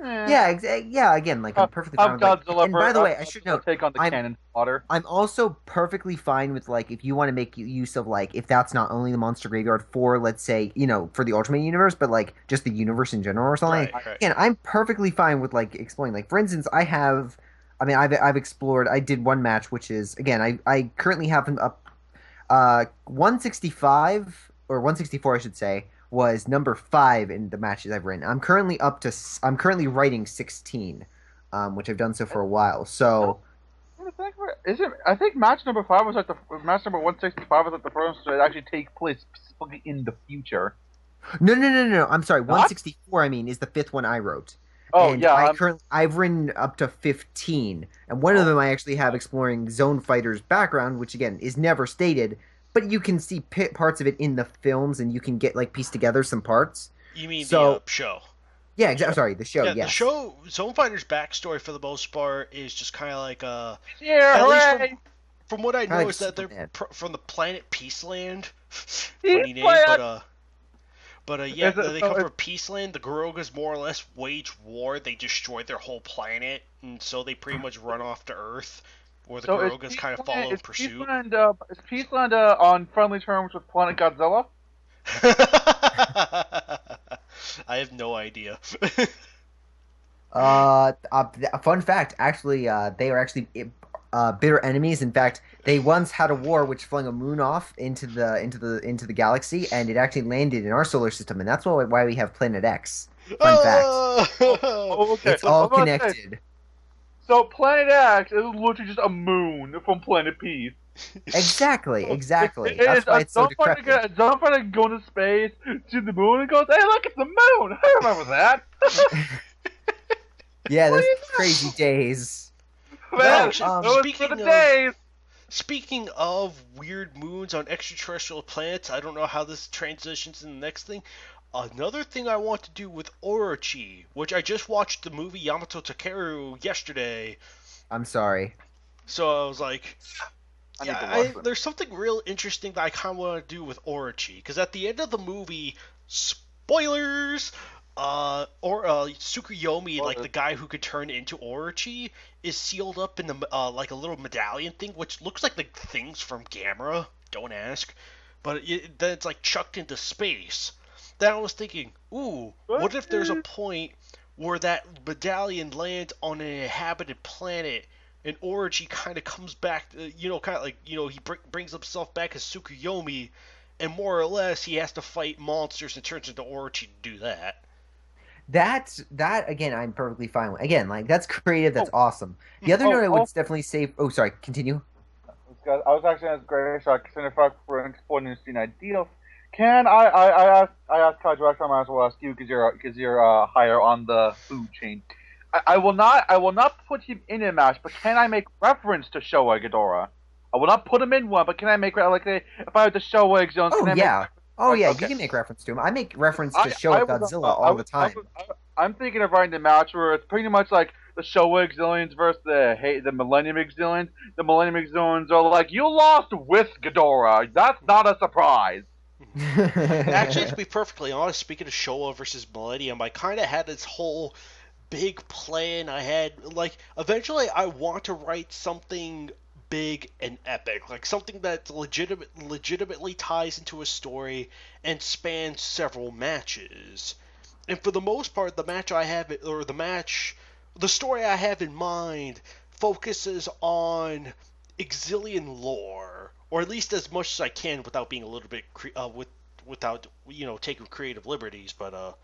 Yeah, yeah. Again, like I'm perfectly fine with like, Godzilla. and by the way, I should Godzilla note, take on the I'm- cannon fodder. I'm also perfectly fine with like if you want to make use of like if that's not only the monster graveyard for let's say for the Ultraman universe, but like just the universe in general or something. Right. Again, I'm perfectly fine with like exploring. Like for instance, I've explored. I did one match, which is again I currently have them up. 165 or 164, I should say, was number 5 in the matches I've written. I'm currently writing 16, which I've done so for a while. So. I think match number 5 was like match number 165 was like the first to actually take place specifically in the future. No. I'm sorry. What? 164. I mean, is the 5th one I wrote. Oh And yeah, I've written up to 15, and one of them I actually have exploring Zone Fighter's background, which again is never stated, but you can see parts of it in the films, and you can get like piece together some parts. You mean So- the show? Yeah, exactly. Sorry, the show. Yeah, yes. the show Zone Fighter's backstory for the most part is just kind of like yeah, at least hooray! from what I know Kinda is that they're Superman. from the planet Peaceland. Funny name, Peaceland! but yeah, Is it- they so come it- from Peaceland. The Garogas more or less wage war. They destroyed their whole planet, and so they pretty much run off to Earth, where the So is Garogas kind of Peaceland- follow is pursuit. Is Peaceland on friendly terms with Planet Godzilla? I have no idea. Fun fact. Actually, they are actually bitter enemies. In fact, they once had a war which flung a moon off into the galaxy, and it actually landed in our solar system, and that's why we have Planet X. Fun fact. Oh, okay. It's all I'm about to say, connected. So Planet X is literally just a moon from Planet Peace. Exactly. It That's is why a it's so Zone Fighter decrepit. Zone Fighter go to space, to the moon, and goes, "Hey, look, it's the moon." I remember that. Yeah, What those do you crazy days. Man, actually, those were speaking the of- days. Speaking of weird moons on extraterrestrial planets, I don't know how this transitions in the next thing. Another thing I want to do with Orochi, which I just watched the movie Yamato Takeru yesterday, I'm sorry. so I was like, I need to yeah, watch it. there's something real interesting that I kind of want to do with Orochi, because at the end of the movie, spoilers, Tsukuyomi, like the guy who could turn into Orochi, is sealed up in the like a little medallion thing, which looks like the things from Gamera. Don't ask, but then it's like chucked into space. Then I was thinking, ooh, what if there's a point where that medallion lands on an inhabited planet, and Orochi kind of comes back, kind of like, he brings himself back as Tsukuyomi, and more or less he has to fight monsters and turns into Orochi to do that. That again, I'm perfectly fine with. Again, like that's creative. That's awesome. The other note I would definitely say. Oh, sorry. Continue. I was actually as great as I consider for exploring this scene ideal. Can I asked KaijuX, I might as well ask you because you're higher on the food chain. I will not put him in a match, but can I make reference to Showa Ghidorah? I will not put him in one, but can I make if I have the Showa Zones? Oh yeah. Oh yeah. Okay. You can make reference to him. I make reference to Showa Godzilla all the time. I'm thinking of writing a match where it's pretty much like the Showa Exilians versus the Millennium Exilians. The Millennium Exilians are like, you lost with Ghidorah. That's not a surprise. Actually, to be perfectly honest, speaking of Showa versus Millennium, I kind of had this whole big plan. I had, like, eventually I want to write something big and epic, like something that legitimately ties into a story and spans several matches. And for the most part, the story I have in mind focuses on Exilian lore, or at least as much as I can without being a little bit without taking creative liberties, but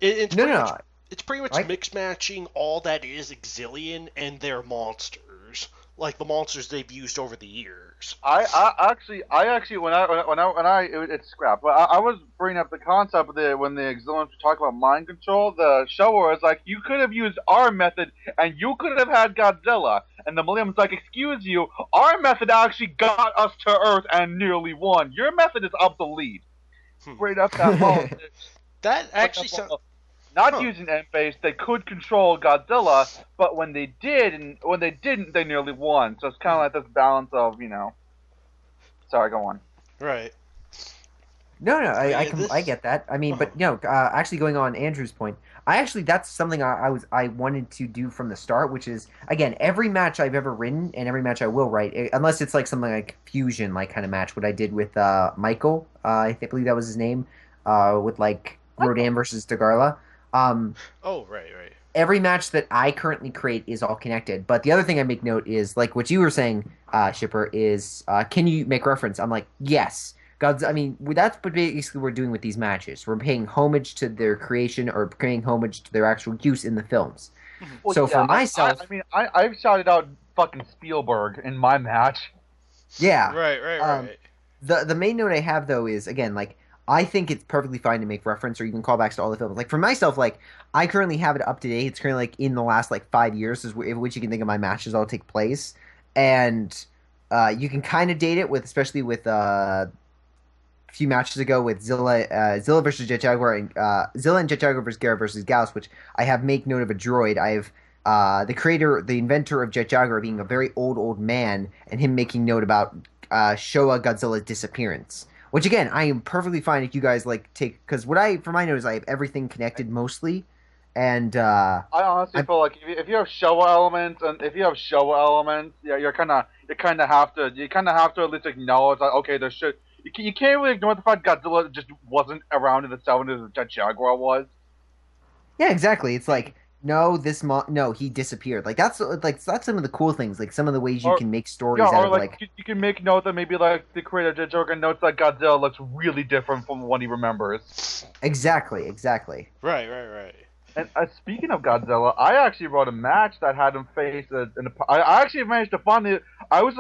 it's No, pretty no, much it's pretty much Like- mix matching all that is Exilian and their monsters, like the monsters they've used over the years. I actually it's scrap. But I was bringing up the concept of when the Exilians were talking about mind control. The shower was like, you could have used our method and you could have had Godzilla. And the Millennium's like, excuse you, our method actually got us to Earth and nearly won. Your method is obsolete. Straight up that politics. That actually sounds. Not using M-base, they could control Godzilla, but when they did and when they didn't, they nearly won. So it's kind of like this balance of, Sorry, go on. Right. No, Yeah, I get that. I mean, but no, actually going on Andrew's point, that's something I wanted to do from the start, which is, again, every match I've ever written and every match I will write, unless it's like something like fusion like kind of match, what I did with Michael, I believe that was his name, with like Rodan versus Tagarla. Right. Every match that I currently create is all connected. But the other thing I make note is, like what you were saying, Shipper, is can you make reference? I'm like, yes. That's what basically we're doing with these matches. We're paying homage to their creation or paying homage to their actual use in the films. Well, so for myself... I've shouted out fucking Spielberg in my match. Yeah. Right. The main note I have, though, is, again, like, I think it's perfectly fine to make reference or even callbacks to all the films. Like, for myself, like, I currently have it up to date. It's currently, like, in the last, 5 years, which you can think of my matches all take place. And you can kind of date it especially with a few matches ago with Zilla versus Jet Jaguar, and Zilla and Jet Jaguar versus Garrett versus Gauss, which I have make note of a droid. I have the inventor of Jet Jaguar being a very old man, and him making note about Showa Godzilla's disappearance. Which, again, I am perfectly fine if you guys, take... Because for my note is I have everything connected mostly, and... I honestly feel like if you have Showa elements, yeah, you kind of have to at least acknowledge that, okay, there should... You can't really ignore the fact Godzilla just wasn't around in the 70s as Jet Jaguar was. Yeah, exactly. It's like... No, he disappeared. That's some of the cool things. Like some of the ways you can make stories out of you can make note that maybe the creator of Jet Jaguar notes that Godzilla looks really different from what he remembers. Exactly. Right. And speaking of Godzilla, I actually wrote a match that had him face I actually managed to find it. I was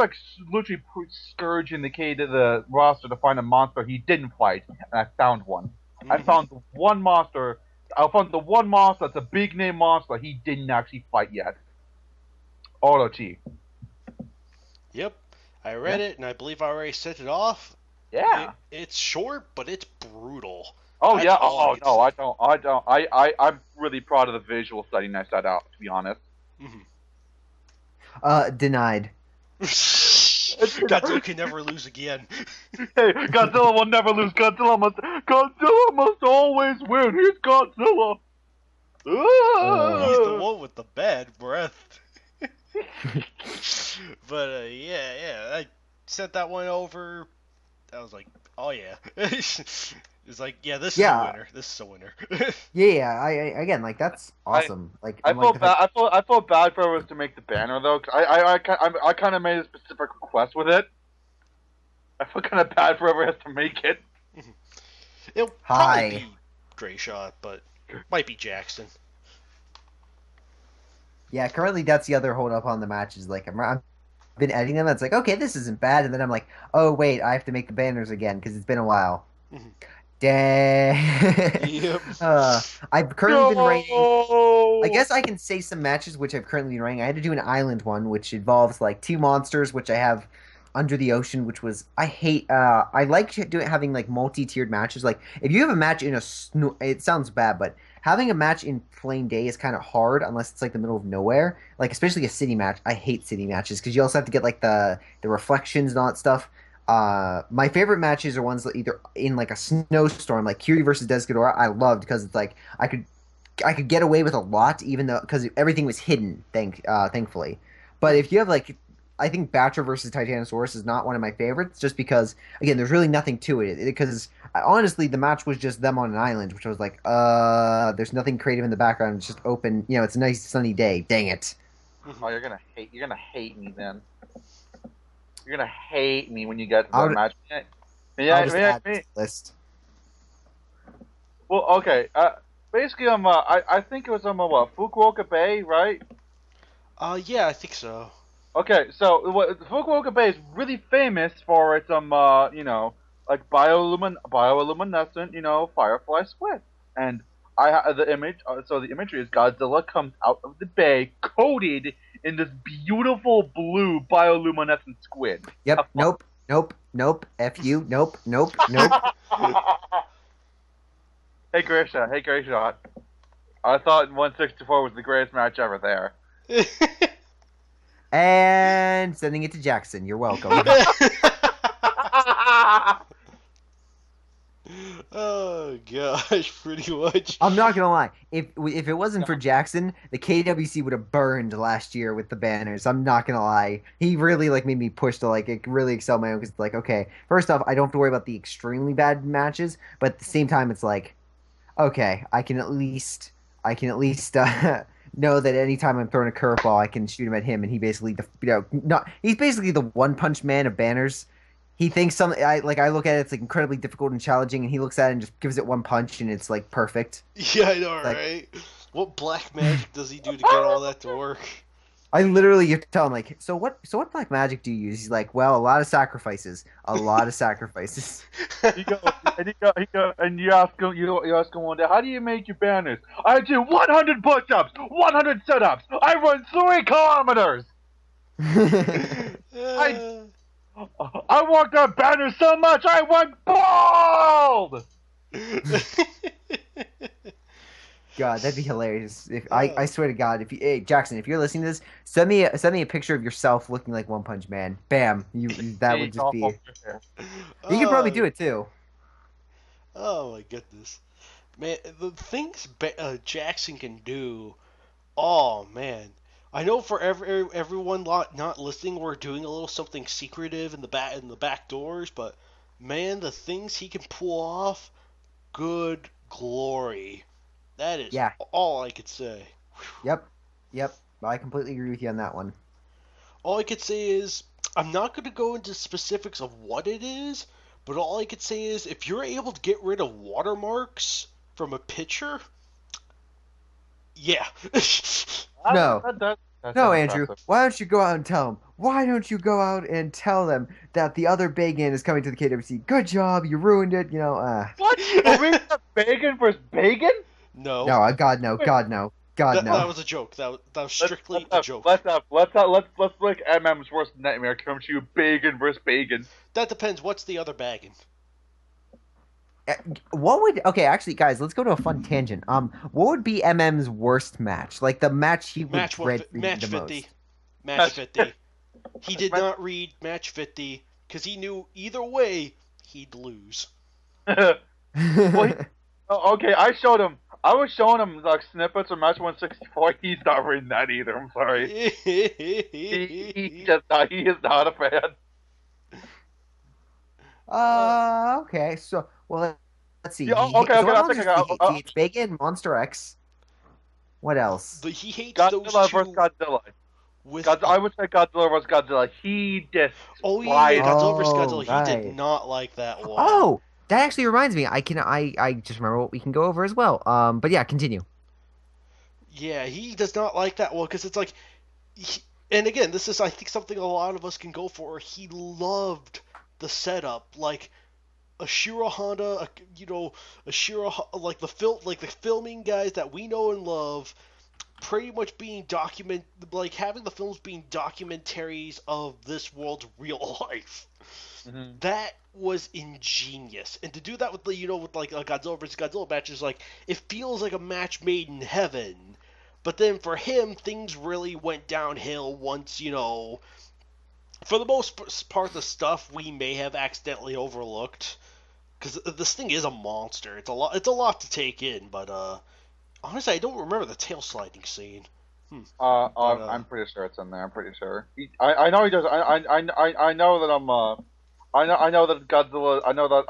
literally scourging the roster to find a monster he didn't fight, and I found one. Mm-hmm. I found the one monster that's a big name monster he didn't actually fight yet. Orochi. Yep. I read it, and I believe I already sent it off. Yeah. It's short, but it's brutal. Oh, yeah. Oh, no, I don't. I'm really proud of the visual setting I set out, to be honest. Mm-hmm. Denied. Godzilla can never lose again. Hey, Godzilla will never lose. Godzilla must always win. He's Godzilla. He's the one with the bad breath. But yeah, I sent that one over. I was like, oh yeah. It's like, yeah, this is a winner. This is a winner. Yeah. I again, that's awesome. I felt bad for us to make the banner though, cause I kind of made a specific request with it. I feel kind of bad for whoever has to make it. It'll probably be Grayshot, but might be Jackson. Yeah, currently that's the other hold up on the match is I've been editing them. It's like, okay, this isn't bad, and then I'm like, oh wait, I have to make the banners again because it's been a while. Mm-hmm. Dang. Yep. I've currently been writing. I guess I can say some matches which I've currently been writing. I had to do an island one, which involves 2 monsters, which I have under the ocean, which was I hate. I like having multi-tiered matches. If you have a match in it sounds bad, but having a match in plain day is kind of hard unless it's the middle of nowhere. Especially a city match. I hate city matches because you also have to get the reflections and all that stuff. My favorite matches are ones that either in a snowstorm, like Curie versus Desghidorah. I loved because it's I could get away with a lot even though because everything was hidden. Thankfully, but if you have I think Batra versus Titanosaurus is not one of my favorites just because again there's really nothing to it because honestly the match was just them on an island which I was there's nothing creative in the background. It's just open. It's a nice sunny day. Dang it. Oh, you're gonna hate me then. You're gonna hate me when you get to that match. I'll just add to the list. Well, okay. Basically, I think it was what, Fukuoka Bay, right? Yeah, I think so. Okay, so Fukuoka Bay is really famous for its like bioluminescent, firefly squid. And the image. So the imagery is Godzilla comes out of the bay coated in this beautiful blue bioluminescent squid. Yep. Nope. F you. Nope. Hey Graysha. I thought 164 was the greatest match ever there. And sending it to Jackson. You're welcome. Oh gosh, pretty much. I'm not gonna lie. If it wasn't for Jackson, the KWC would have burned last year with the banners. I'm not gonna lie. He really made me push to really excel my own because okay, first off, I don't have to worry about the extremely bad matches, but at the same time, it's okay, I can at least know that anytime I'm throwing a curveball, I can shoot him at him, and he basically he's basically the one punch man of banners. He thinks something. I look at it, it's incredibly difficult and challenging, and he looks at it and just gives it one punch, and it's perfect. Yeah, I know, right? What black magic does he do to get all that to work? I literally have to tell him so what black magic do you use? He's well, a lot of sacrifices. You ask him one day, how do you make your banners? I do 100 push-ups, 100 sit-ups. I run 3 kilometers. I walked on banners so much I went bald. God, that'd be hilarious. I swear to God, hey Jackson, if you're listening to this, send me a picture of yourself looking like One Punch Man. Bam, that would just be. You could probably do it too. Oh my goodness, man! The things Jackson can do. Oh man, I know for everyone not listening, we're doing a little something secretive in the back doors, but man, the things he can pull off, good glory. That is all I could say. Yep. I completely agree with you on that one. All I could say is, I'm not going to go into specifics of what it is, but all I could say is, if you're able to get rid of watermarks from a picture, yeah. No, Andrew. Impressive. Why don't you go out and tell them? Why don't you go out and tell them that the other Bagan is coming to the KWC? Good job, you ruined it. What? Are we Bagan versus Bagan? No. No, God no. No. That was a joke. That was strictly a joke. Let's make MM's worst nightmare come to you, Bagan versus Bagan. That depends. What's the other bagging? Actually, guys, let's go to a fun tangent. What would be MM's worst match? The match he would dread match the 50. most. Match 50. He did not read match 50 because he knew either way he'd lose. Okay, I was showing him snippets of match 164. He's not reading that either. I'm sorry. he is not a fan. Okay. So, let's see. Yeah, okay. It's Bagan, Monster X. What else? He hates Godzilla those two. versus Godzilla. I would say Godzilla versus Godzilla. He despises. Oh yeah, Godzilla versus Godzilla. Right. He did not like that one. Oh, that actually reminds me. I just remember what we can go over as well. But yeah, continue. Yeah, he does not like that one because it's and again, this is I think something a lot of us can go for. He loved the setup, Ashura Honda, the filming guys that we know and love, pretty much being having the films being documentaries of this world's real life. Mm-hmm. That was ingenious, and to do that with a Godzilla versus Godzilla match is it feels like a match made in heaven. But then for him, things really went downhill once for the most part, the stuff we may have accidentally overlooked, because this thing is a monster. It's a lot to take in. But honestly, I don't remember the tail sliding scene. I'm pretty sure it's in there. I'm pretty sure. I know he does. I know that I know that Godzilla. I know that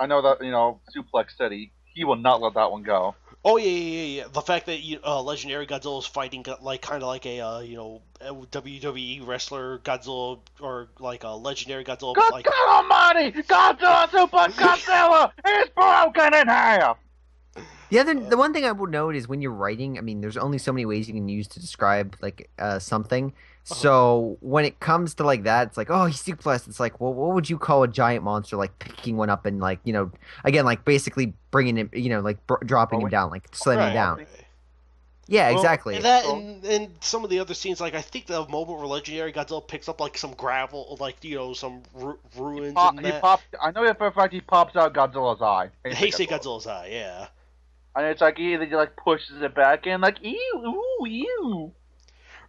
Suplex City. He will not let that one go. Oh yeah. The fact that Legendary Godzilla is fighting kind of like a WWE wrestler Godzilla, or a Legendary Godzilla. God Almighty! Godzilla Suplex Godzilla is broken in half. The one thing I will note is when you're writing, I mean, there's only so many ways you can use to describe like something. So when it comes to like that, it's like, oh, he's dupless. It's like, well, what would you call a giant monster? Like picking one up and like, again, like basically bringing him, like dropping him down, like slamming him down. Right. Yeah, Well, exactly. And that and some of the other scenes, like I think the moment where Legendary Godzilla picks up like some gravel, like some ruins. I know for a fact he pops out Godzilla's eye. Heisei Godzilla's eye, yeah. And it's like either he like pushes it back in, like ew, ooh, ew.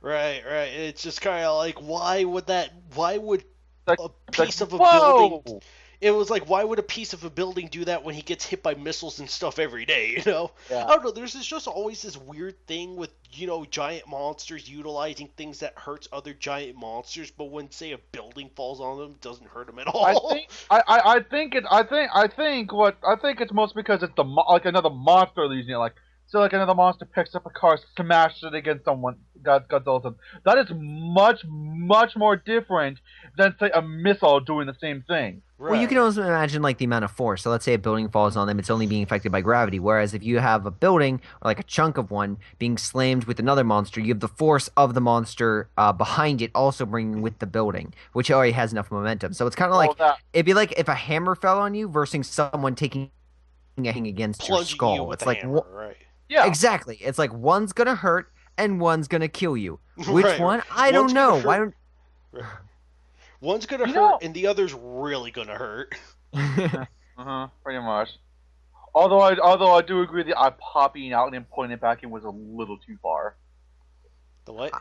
Right. And it's just kind of like, why would Like, a piece of a whoa! building? It was like, why would a piece of a building do that when he gets hit by missiles and stuff every day, Yeah. I don't know, there's just always this weird thing with, giant monsters utilizing things that hurts other giant monsters, but when, say, a building falls on them, it doesn't hurt them at all. I think it's mostly because it's like another monster using it. Like, so like another monster picks up a car, smashes it against someone, Godzilla. That is much more different than say a missile doing the same thing. Right. Well, you can also imagine like the amount of force. So let's say a building falls on them, it's only being affected by gravity. Whereas if you have a building or like a chunk of one being slammed with another monster, you have the force of the monster behind it also bringing with the building, which already has enough momentum. So it's kind of like it'd be like if a hammer fell on you versus someone taking a hang against your Plunging skull. you with It's a like hammer, right. Yeah, exactly. It's like one's gonna hurt and one's gonna kill you. Which Right. one? I don't One's know. gonna Why hurt- don't? One's gonna hurt, and the other's really gonna hurt. Pretty much. Although I do agree that I popping out and then pointing it back in was a little too far. The what?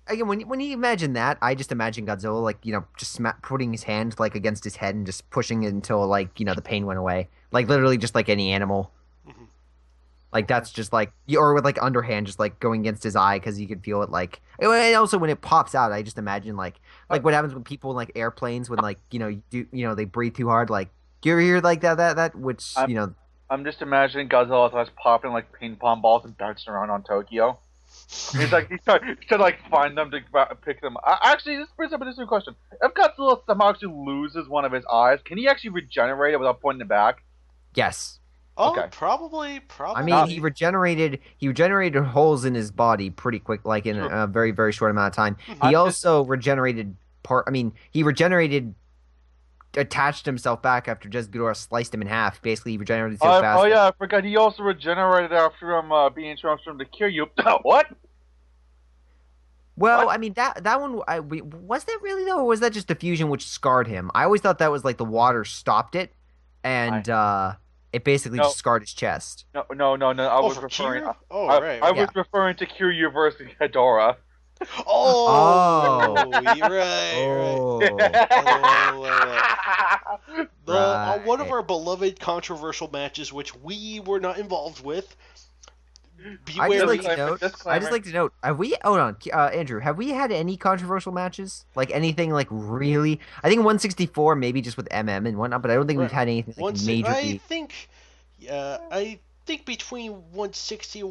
Again, when you imagine that, I just imagine Godzilla like just putting his hand like against his head and just pushing it until like the pain went away, like literally just like any animal. Mhm. Like that's just like or with like underhand just like going against his eye because you could feel it like. And also when it pops out, I just imagine like what happens when people in like airplanes when like they breathe too hard. Like do you ever hear like that which I'm just imagining Godzilla starts popping like ping pong balls and bouncing around on Tokyo. He's trying to like find them to pick them. Actually, this brings up an interesting question. If Godzilla somehow actually loses one of his eyes, can he actually regenerate it without pointing it back? Yes. Oh, Okay. probably. I mean, he regenerated holes in his body pretty quick, like in a very, very short amount of time. He also regenerated attached himself back after just Ghidorah sliced him in half. Basically, he regenerated so fast. Oh yeah, I forgot. He also regenerated after being transformed to Kiryu. What? Well, What? I mean that one was that really though, or was that just the fusion which scarred him? I always thought that was like the water stopped it, and it basically just scarred his chest. No. I was referring. Kiryu? I was referring to Kiryu versus Ghidorah. Oh, you're right. One of our beloved controversial matches, which we were not involved with. I just like to note. Have we? Hold on, Andrew. Have we had any controversial matches? Like anything like really? I think 164 maybe just with MM and whatnot, but I don't think we've had anything like majorly. I think between 160,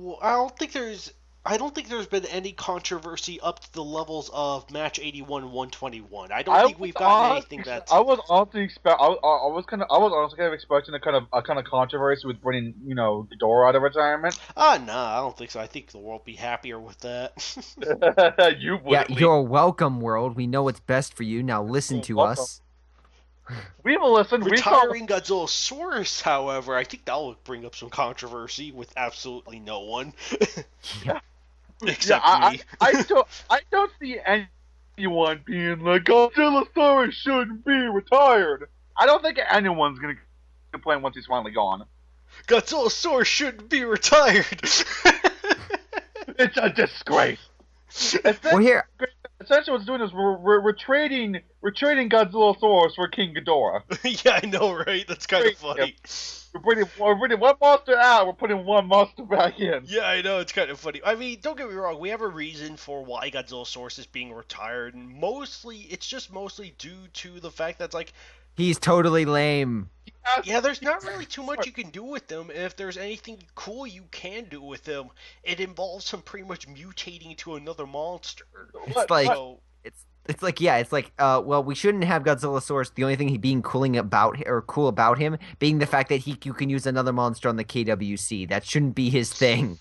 I don't think there's been any controversy up to the levels of match 81 121. I don't think we've gotten anything that's. I was honestly kind of expecting a kind of controversy with bringing Ghidorah out of retirement. No, I don't think so. I think the world be happier with that. You would. Yeah, you're welcome, world. We know what's best for you. Now listen to us. We will listen. Retiring Godzillasaurus, however, I think that will bring up some controversy with absolutely no one. Yeah. Except me. I don't see anyone being like Godzillasaurus shouldn't be retired. I don't think anyone's gonna complain once he's finally gone. Godzillasaurus shouldn't be retired. It's a disgrace. Well, here. Essentially, what's doing is we're trading Godzillasaurus for King Ghidorah. Yeah, I know, right? That's kind of funny. We're bringing one monster out. We're putting one monster back in. Yeah, I know. It's kind of funny. I mean, don't get me wrong. We have a reason for why Godzillasaurus is being retired, and it's just mostly due to the fact that it's like he's totally lame. Yeah, there's not really too much you can do with them. If there's anything cool you can do with them, it involves him pretty much mutating to another monster. It's like It's like, yeah, it's like, well, we shouldn't have Godzillasaurus. The only thing he being cool about him being the fact that you can use another monster on the KWC. That shouldn't be his thing.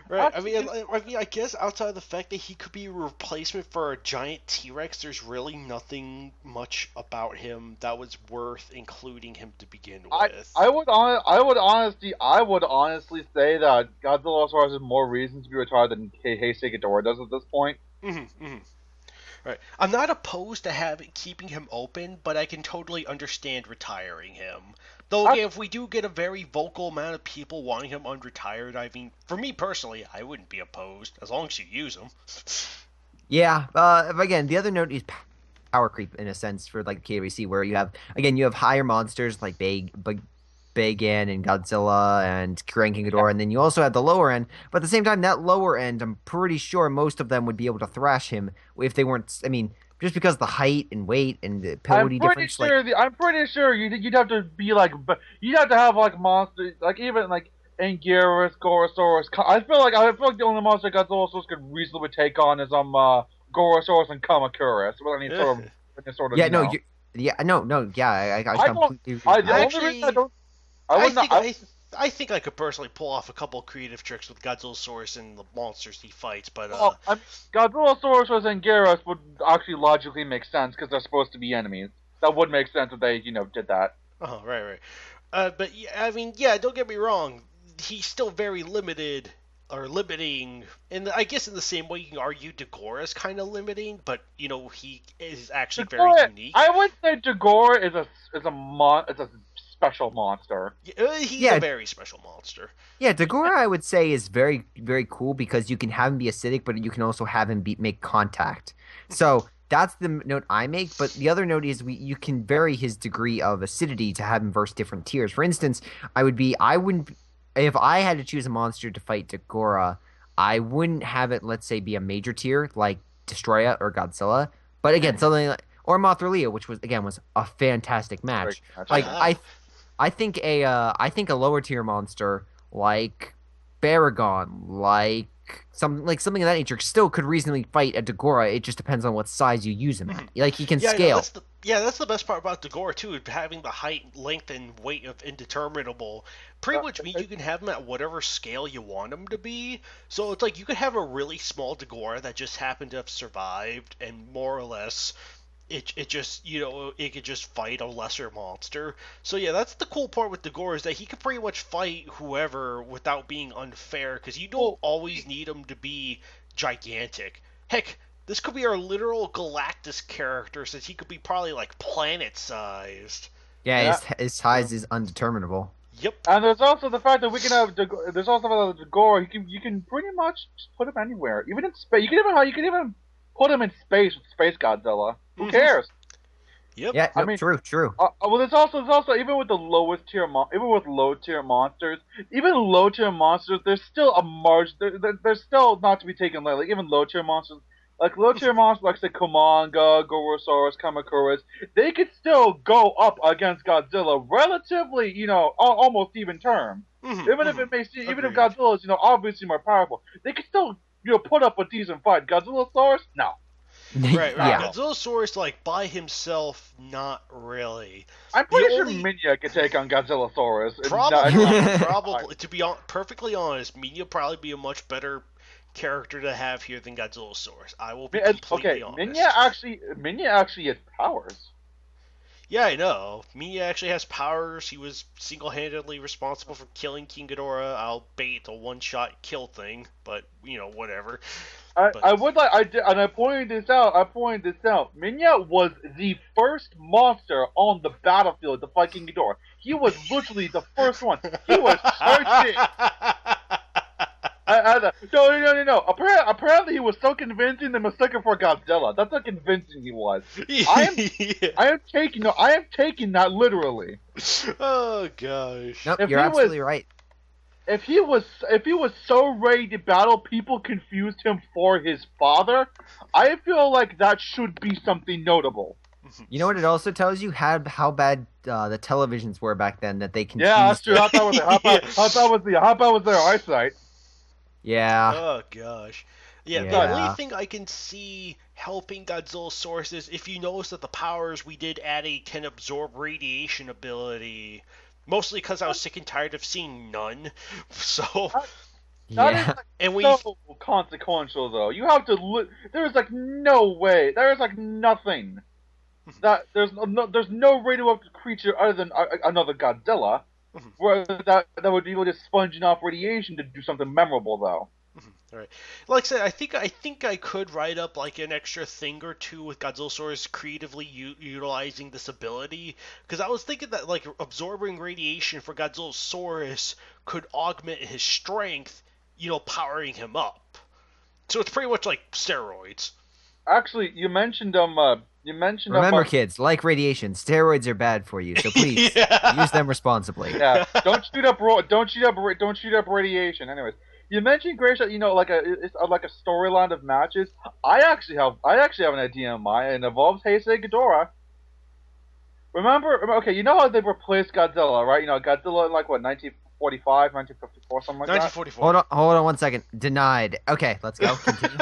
Right. Actually, I guess outside of the fact that he could be a replacement for a giant T-Rex, there's really nothing much about him that was worth including him to begin with. I would honestly say that Godzillasaurus has more reason to be retired than Heisei Ghidorah does at this point. Right. I'm not opposed to keeping him open, but I can totally understand retiring him. Though, again, if we do get a very vocal amount of people wanting him unretired, I mean, for me personally, I wouldn't be opposed, as long as you use him. Yeah. Again, the other note is power creep in a sense for like KWC, where you have higher monsters like Bagan and Godzilla and Ranking Ghidorah, and then you also have the lower end. But at the same time, that lower end, I'm pretty sure most of them would be able to thrash him if they weren't. I mean, just because of the height and weight and the ability difference. I'm pretty sure you'd have to be like, you'd have to have like monsters, like even like Anguirus, Gorosaurus. I feel like the only monster Godzillasaurus could reasonably take on is Gorosaurus and Kamacuras. With any sort of yeah, you no, know. I completely agree. The only reason I don't. I think I could personally pull off a couple creative tricks with Godzillasaurus and the monsters he fights, but Godzillasaurus and Anguirus would actually logically make sense because they're supposed to be enemies. That would make sense if they, did that. Oh, right. But yeah, I mean, yeah, don't get me wrong. He's still very limited or limiting, and I guess in the same way you can argue Dagora is kind of limiting, but he is actually very unique. I would say Dagora is a special monster. He's a very special monster. Yeah, Dagora I would say is very, very cool because you can have him be acidic, but you can also have him make contact. So that's the note I make. But the other note is you can vary his degree of acidity to have him verse different tiers. For instance, if I had to choose a monster to fight Dagora, I wouldn't have it, let's say, be a major tier like Destroya or Godzilla. But again, something like or Mothra, which was a fantastic match. Like I think a lower tier monster like Baragon, like something of that nature, still could reasonably fight a Dagora. It just depends on what size you use him at. Like he can scale. That's the best part about Dagora too, having the height, length, and weight of indeterminable. Pretty much means you can have him at whatever scale you want him to be. So it's like you could have a really small Dagora that just happened to have survived, and more or less it just it could just fight a lesser monster. So yeah, that's the cool part with Dagora, is that he could pretty much fight whoever without being unfair, because you don't always need him to be gigantic. Heck, this could be our literal Galactus character, since he could be probably like planet-sized. Yeah, his size is undeterminable. Yep. And there's also the fact that we can have there's also Dagora. You can pretty much just put him anywhere, even in space. You can even put him in space with Space Godzilla. Who cares? Yep. Yeah. No, true. Well, there's also even with the lowest tier even with low tier monsters, there's still a margin. There's still not to be taken lightly. Even low tier monsters. Like say Komanga, Gorosaurus, Kamacuras, they could still go up against Godzilla relatively, almost even term. Even if Godzilla is, obviously more powerful, they could still, put up a decent fight. Godzillasaurus, no. Right. Yeah. Godzillasaurus, like, by himself, not really. I'm pretty sure Minya could take on Godzillasaurus. Probably. To be perfectly honest, Minya probably be a much better character to have here than Godzillasaurus. I will be completely honest. Minya actually has powers. Yeah, I know. Minya actually has powers. He was single-handedly responsible for killing King Ghidorah, albeit a one-shot kill thing, but, whatever. I pointed this out. Minya was the first monster on the battlefield to fight King Ghidorah. He was literally the first one. He was searching. No. Apparently, he was so convincing they mistook for Godzilla. That's how convincing he was. I am taking that literally. Oh gosh. Nope, you're absolutely right. If he was so ready to battle, people confused him for his father. I feel like that should be something notable. You know what it also tells you? How bad the televisions were back then, that they confused. Yeah, that's true. How bad was their eyesight? Yeah. Oh gosh. Yeah, the only thing I can see helping Godzillasaurus is if you notice that the powers we did add a can absorb radiation ability. Mostly because I was sick and tired of seeing none. So, That is Yeah. and we so consequential, though. You have to look. There's like no way. There is like nothing. That there's no radioactive creature other than another Godzilla, where that would be able to sponging off radiation to do something memorable, though. Right. Like I said, I think I could write up like an extra thing or two with Godzillasaurus creatively utilizing this ability, because I was thinking that like absorbing radiation for Godzillasaurus could augment his strength, powering him up. So it's pretty much like steroids. Actually, you mentioned Remember, kids, like radiation, steroids are bad for you, so please Yeah. use them responsibly. Yeah, don't shoot up radiation. Anyways, you mentioned Grace, like a storyline of matches. I actually have an idea in mind. It involves Heisei Ghidorah. Remember, okay, you know how they replaced Godzilla, right? Godzilla in like what 1945, 1954, something like that. 1944. Hold on 1 second. Denied. Okay, let's go. Continue.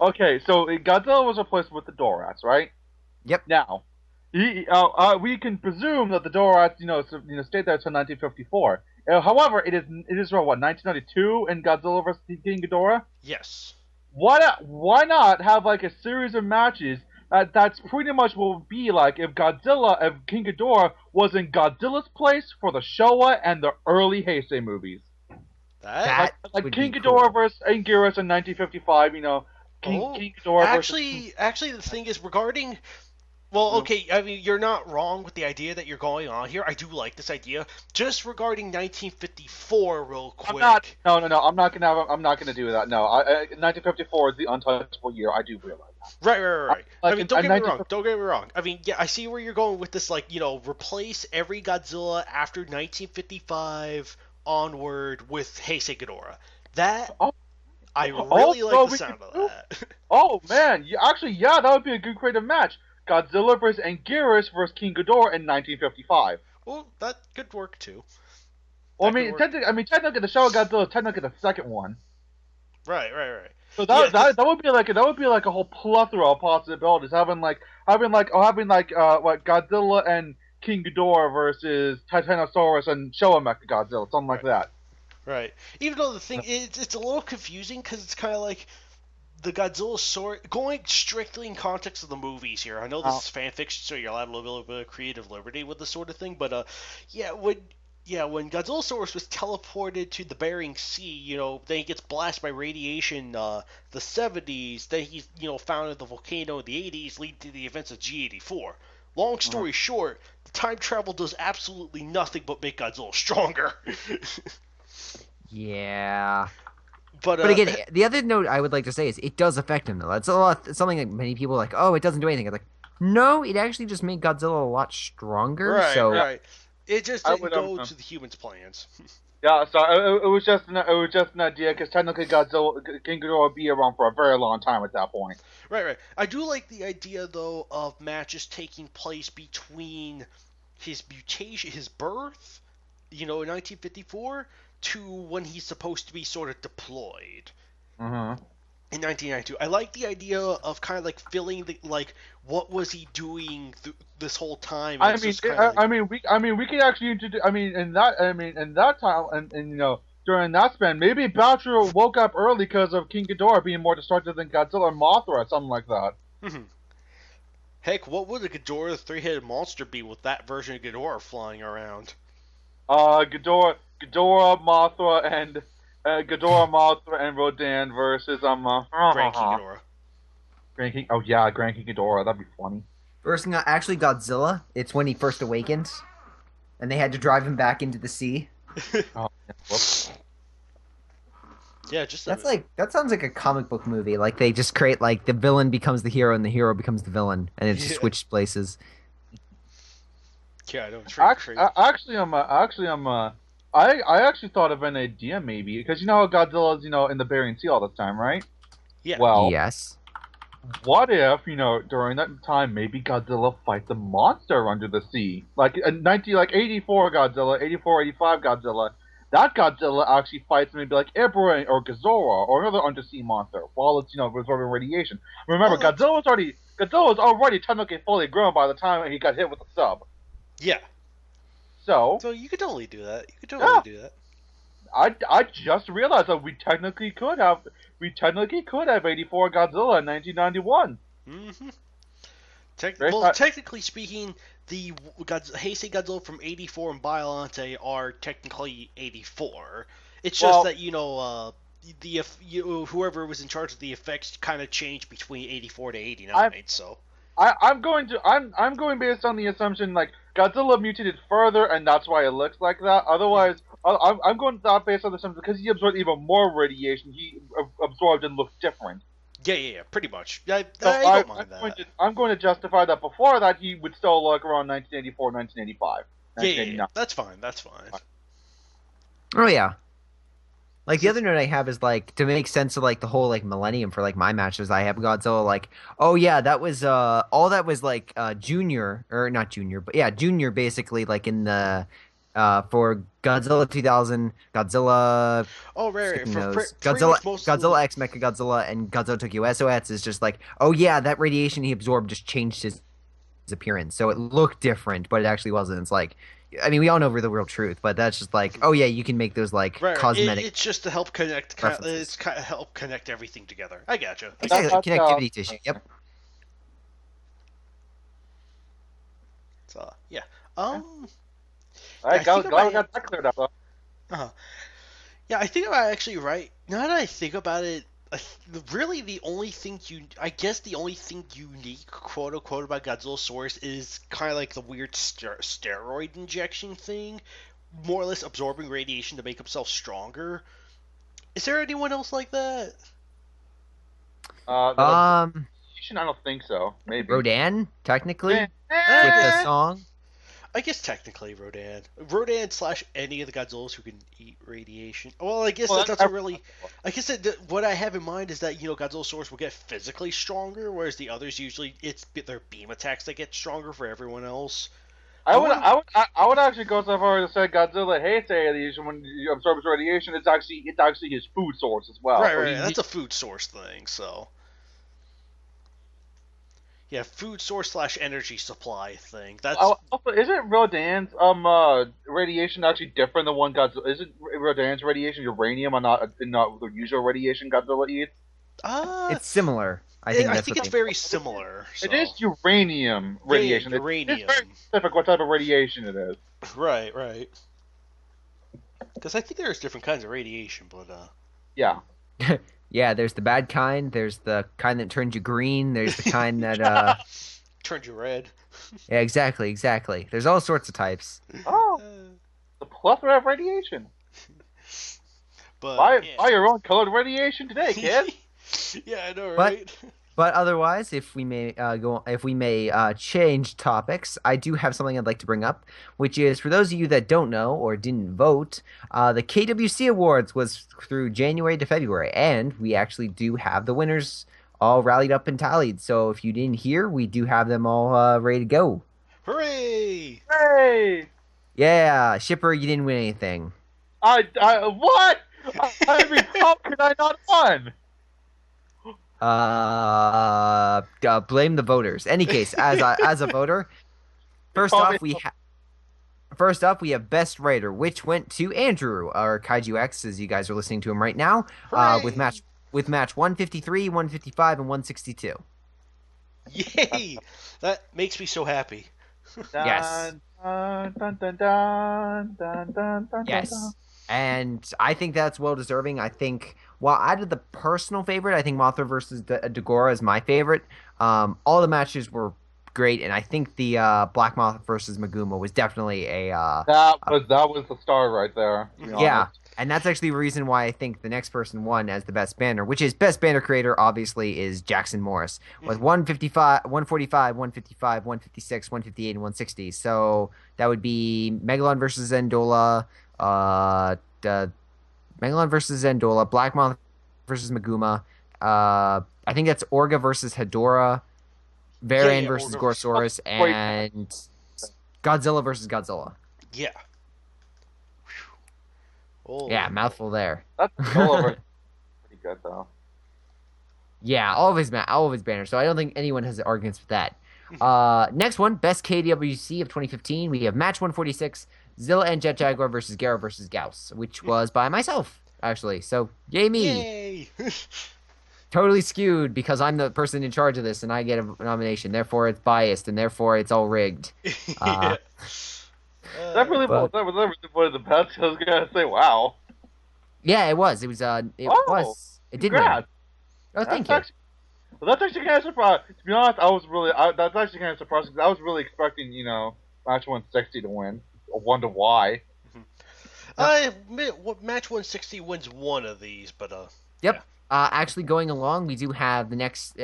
Okay, so Godzilla was replaced with the Dorats, right? Yep. Now, we can presume that the Dorats, stayed there until 1954. However, it is what 1992 in Godzilla vs. King Ghidorah. Yes. Why not have like a series of matches that's pretty much what would be like if King Ghidorah was in Godzilla's place for the Showa and the early Heisei movies. That Like would King be Ghidorah cool. versus Anguirus in 1955. King Ghidorah versus... Actually, the thing is regarding. Well, okay, I mean, you're not wrong with the idea that you're going on here. I do like this idea. Just regarding 1954, real quick. No. I'm not gonna do that. No, 1954 is the untouchable year. I do realize that. Right. Like, I mean, don't get me wrong. 1950 Don't get me wrong. I mean, yeah, I see where you're going with this. Like, replace every Godzilla after 1955 onward with Heisei Ghidorah. That I really like the sound of that. Oh man, that would be a good creative match. Godzilla versus Anguirus versus King Ghidorah in 1955. Well, that could work too. Well, That could work. technically, the Showa Godzilla technically the second one. Right. So Yeah, that would be like a whole plethora of possibilities. Having Godzilla and King Ghidorah versus Titanosaurus and Showa Mechagodzilla, something like that. Right. Even though the thing it's a little confusing because it's kind of like the Godzilla story going strictly in context of the movies here. I know this is fan fiction, so you're allowed a little bit of creative liberty with this sort of thing. But when Godzillasaurus was teleported to the Bering Sea, then he gets blasted by radiation. The 70s, then he's founded the volcano in the 80s, leading to the events of G84. Long story short, the time travel does absolutely nothing but make Godzilla stronger. Yeah. But But again, the other note I would like to say is it does affect him, though. That's something that many people are like, oh, it doesn't do anything. It's like, no, it actually just made Godzilla a lot stronger. Right. It just didn't would, go to the humans' plans. Yeah, so it was just an idea because technically King Ghidorah would be around for a very long time at that point. Right. I do like the idea though of matches taking place between his mutation, his birth, in 1954, to when he's supposed to be sort of deployed. Mm-hmm. In 1992, I like the idea of kind of like filling the what was he doing this whole time? We could actually introduce. In that time, and during that span, maybe Boucher woke up early because of King Ghidorah being more destructive than Godzilla and Mothra or something like that. Heck, what would a Ghidorah three-headed monster be with that version of Ghidorah flying around? Ghidorah, Mothra, and Mothra and Rodan versus Grand King Ghidorah. Grand King Ghidorah. That'd be funny. Versus actually Godzilla, it's when he first awakens, and they had to drive him back into the sea. Oh, whoops. Yeah, just that sounds like a comic book movie. Like they just create the villain becomes the hero and the hero becomes the villain, and it just switched places. Yeah, I know. It's I actually thought of an idea maybe because you know how Godzilla's in the Bering Sea all the time, right? Yeah. Well, Yes. what if during that time maybe Godzilla fights a monster under the sea, like 84 Godzilla, 84, 85 Godzilla. that Godzilla actually fights him and be like Ibra or Gazora or another undersea monster while it's absorbing radiation. Remember, Well, Godzilla was already technically fully grown by the time he got hit with the sub. yeah. So you could totally do that. You could totally do that. I just realized that we technically could have 84 Godzilla in 1991. Mm-hmm. Very Technically speaking, the Heisei Godzilla from 84 and Biollante are technically 84. It's just that whoever was in charge of the effects kind of changed between 84 to 89. I'm going based on the assumption like Godzilla mutated further and that's why it looks like that. Otherwise, I'm going based on the assumption because he absorbed even more radiation. He absorbed and looked different. Yeah, pretty much. I don't mind that. I'm going to justify that before that he would still look around 1984, 1985. Yeah, that's fine. Oh yeah. Like the other note I have is like to make sense of like the whole like millennium for like my matches. I have Godzilla like, oh yeah, that was all that was like junior or not junior, but yeah, junior basically like in the for Godzilla 2000, Godzilla. Oh right, Godzilla X Mechagodzilla and Godzilla Tokyo SOS is just like, oh yeah, that radiation he absorbed just changed his appearance, so it looked different, but it actually wasn't. It's like, I mean, we all know the real truth, but that's just like, oh yeah, you can make those like cosmetic. It's just to help connect. It's kind of help connect everything together. I gotcha. Exactly, connectivity tissue. Yep. So yeah. Alright, got that cleared up. Yeah, I think I'm actually right. Now that I think about it, really the only thing unique, quote unquote, about Godzillasaurus is kind of like the weird steroid injection thing, more or less absorbing radiation to make himself stronger. Is there anyone else like that? I don't think so. Maybe Rodan, technically, with the song. I guess technically Rodan / any of the Godzillas who can eat radiation. Well, I guess that doesn't really. I guess what I have in mind is that Godzillasaurus will get physically stronger, whereas the others usually it's their beam attacks that get stronger for everyone else. I would actually go so far as to say Godzilla hates radiation when he absorbs radiation. It's actually his food source as well. Right. That's a food source thing. So. Yeah, food source / energy supply thing. That's. Also, isn't Rodan's radiation actually different than one Godzilla? Isn't Rodan's radiation uranium and not the usual radiation Godzilla eats? It's similar. I think it's very similar. So. It is uranium radiation. Yeah, uranium. It's very specific what type of radiation it is. Right. Because I think there's different kinds of radiation, but yeah. Yeah, there's the bad kind. There's the kind that turns you green. There's the kind that turns you red. Yeah, exactly. There's all sorts of types. Oh, the plethora of radiation. But buy your own colored radiation today, kid. Yeah, I know, right? But otherwise, if we may change topics, I do have something I'd like to bring up, which is for those of you that don't know or didn't vote, the KWC Awards was through January to February, and we actually do have the winners all rallied up and tallied. So if you didn't hear, we do have them all ready to go. Hooray! Hooray! Yeah, Shipper, you didn't win anything. What? I mean, how could I not win? Blame the voters. Any case, as a voter, first off we have best writer, which went to Andrew, or KaijuX, as you guys are listening to him right now, with match 153, 155, and 162. Yay! That makes me so happy. Yes. Yes. And I think that's well deserving. I think, while I did the personal favorite, I think Mothra versus Dagora is my favorite. All the matches were great, and I think the Black Moth versus Maguma was definitely that was the star right there. Yeah, and that's actually the reason why I think the next person won as the best banner, which is best banner creator. Obviously, is Jackson Morris with 155, 145, 155, 156, 158, and 160. So that would be Megalon versus Zendola. Megalon versus Zendola, Black Moth versus Maguma. I think that's Orga versus Hedora, Varan versus Gorosaurus, and Godzilla versus Godzilla. Yeah. Oh. Yeah, mouthful there. That's all over. Pretty good though. Yeah, all of his banners. So I don't think anyone has arguments with that. Next one, best KWC of 2015. We have match 146, Zilla and Jet Jaguar versus Garo versus Gauss, which was by myself actually. So yay me! Yay! Totally skewed because I'm the person in charge of this and I get a nomination. Therefore, it's biased and therefore it's all rigged. Yeah. That really but- that was one of the best. I was gonna say, wow. Yeah, it was. It was. It did win. Congrats. Oh, thank you. That's actually kind of surprising. To be honest, that's actually kind of surprising because I was really expecting, match 160 to win. I wonder why. Match 160 wins one of these, but Yep. Yeah. Actually, going along, we do have the next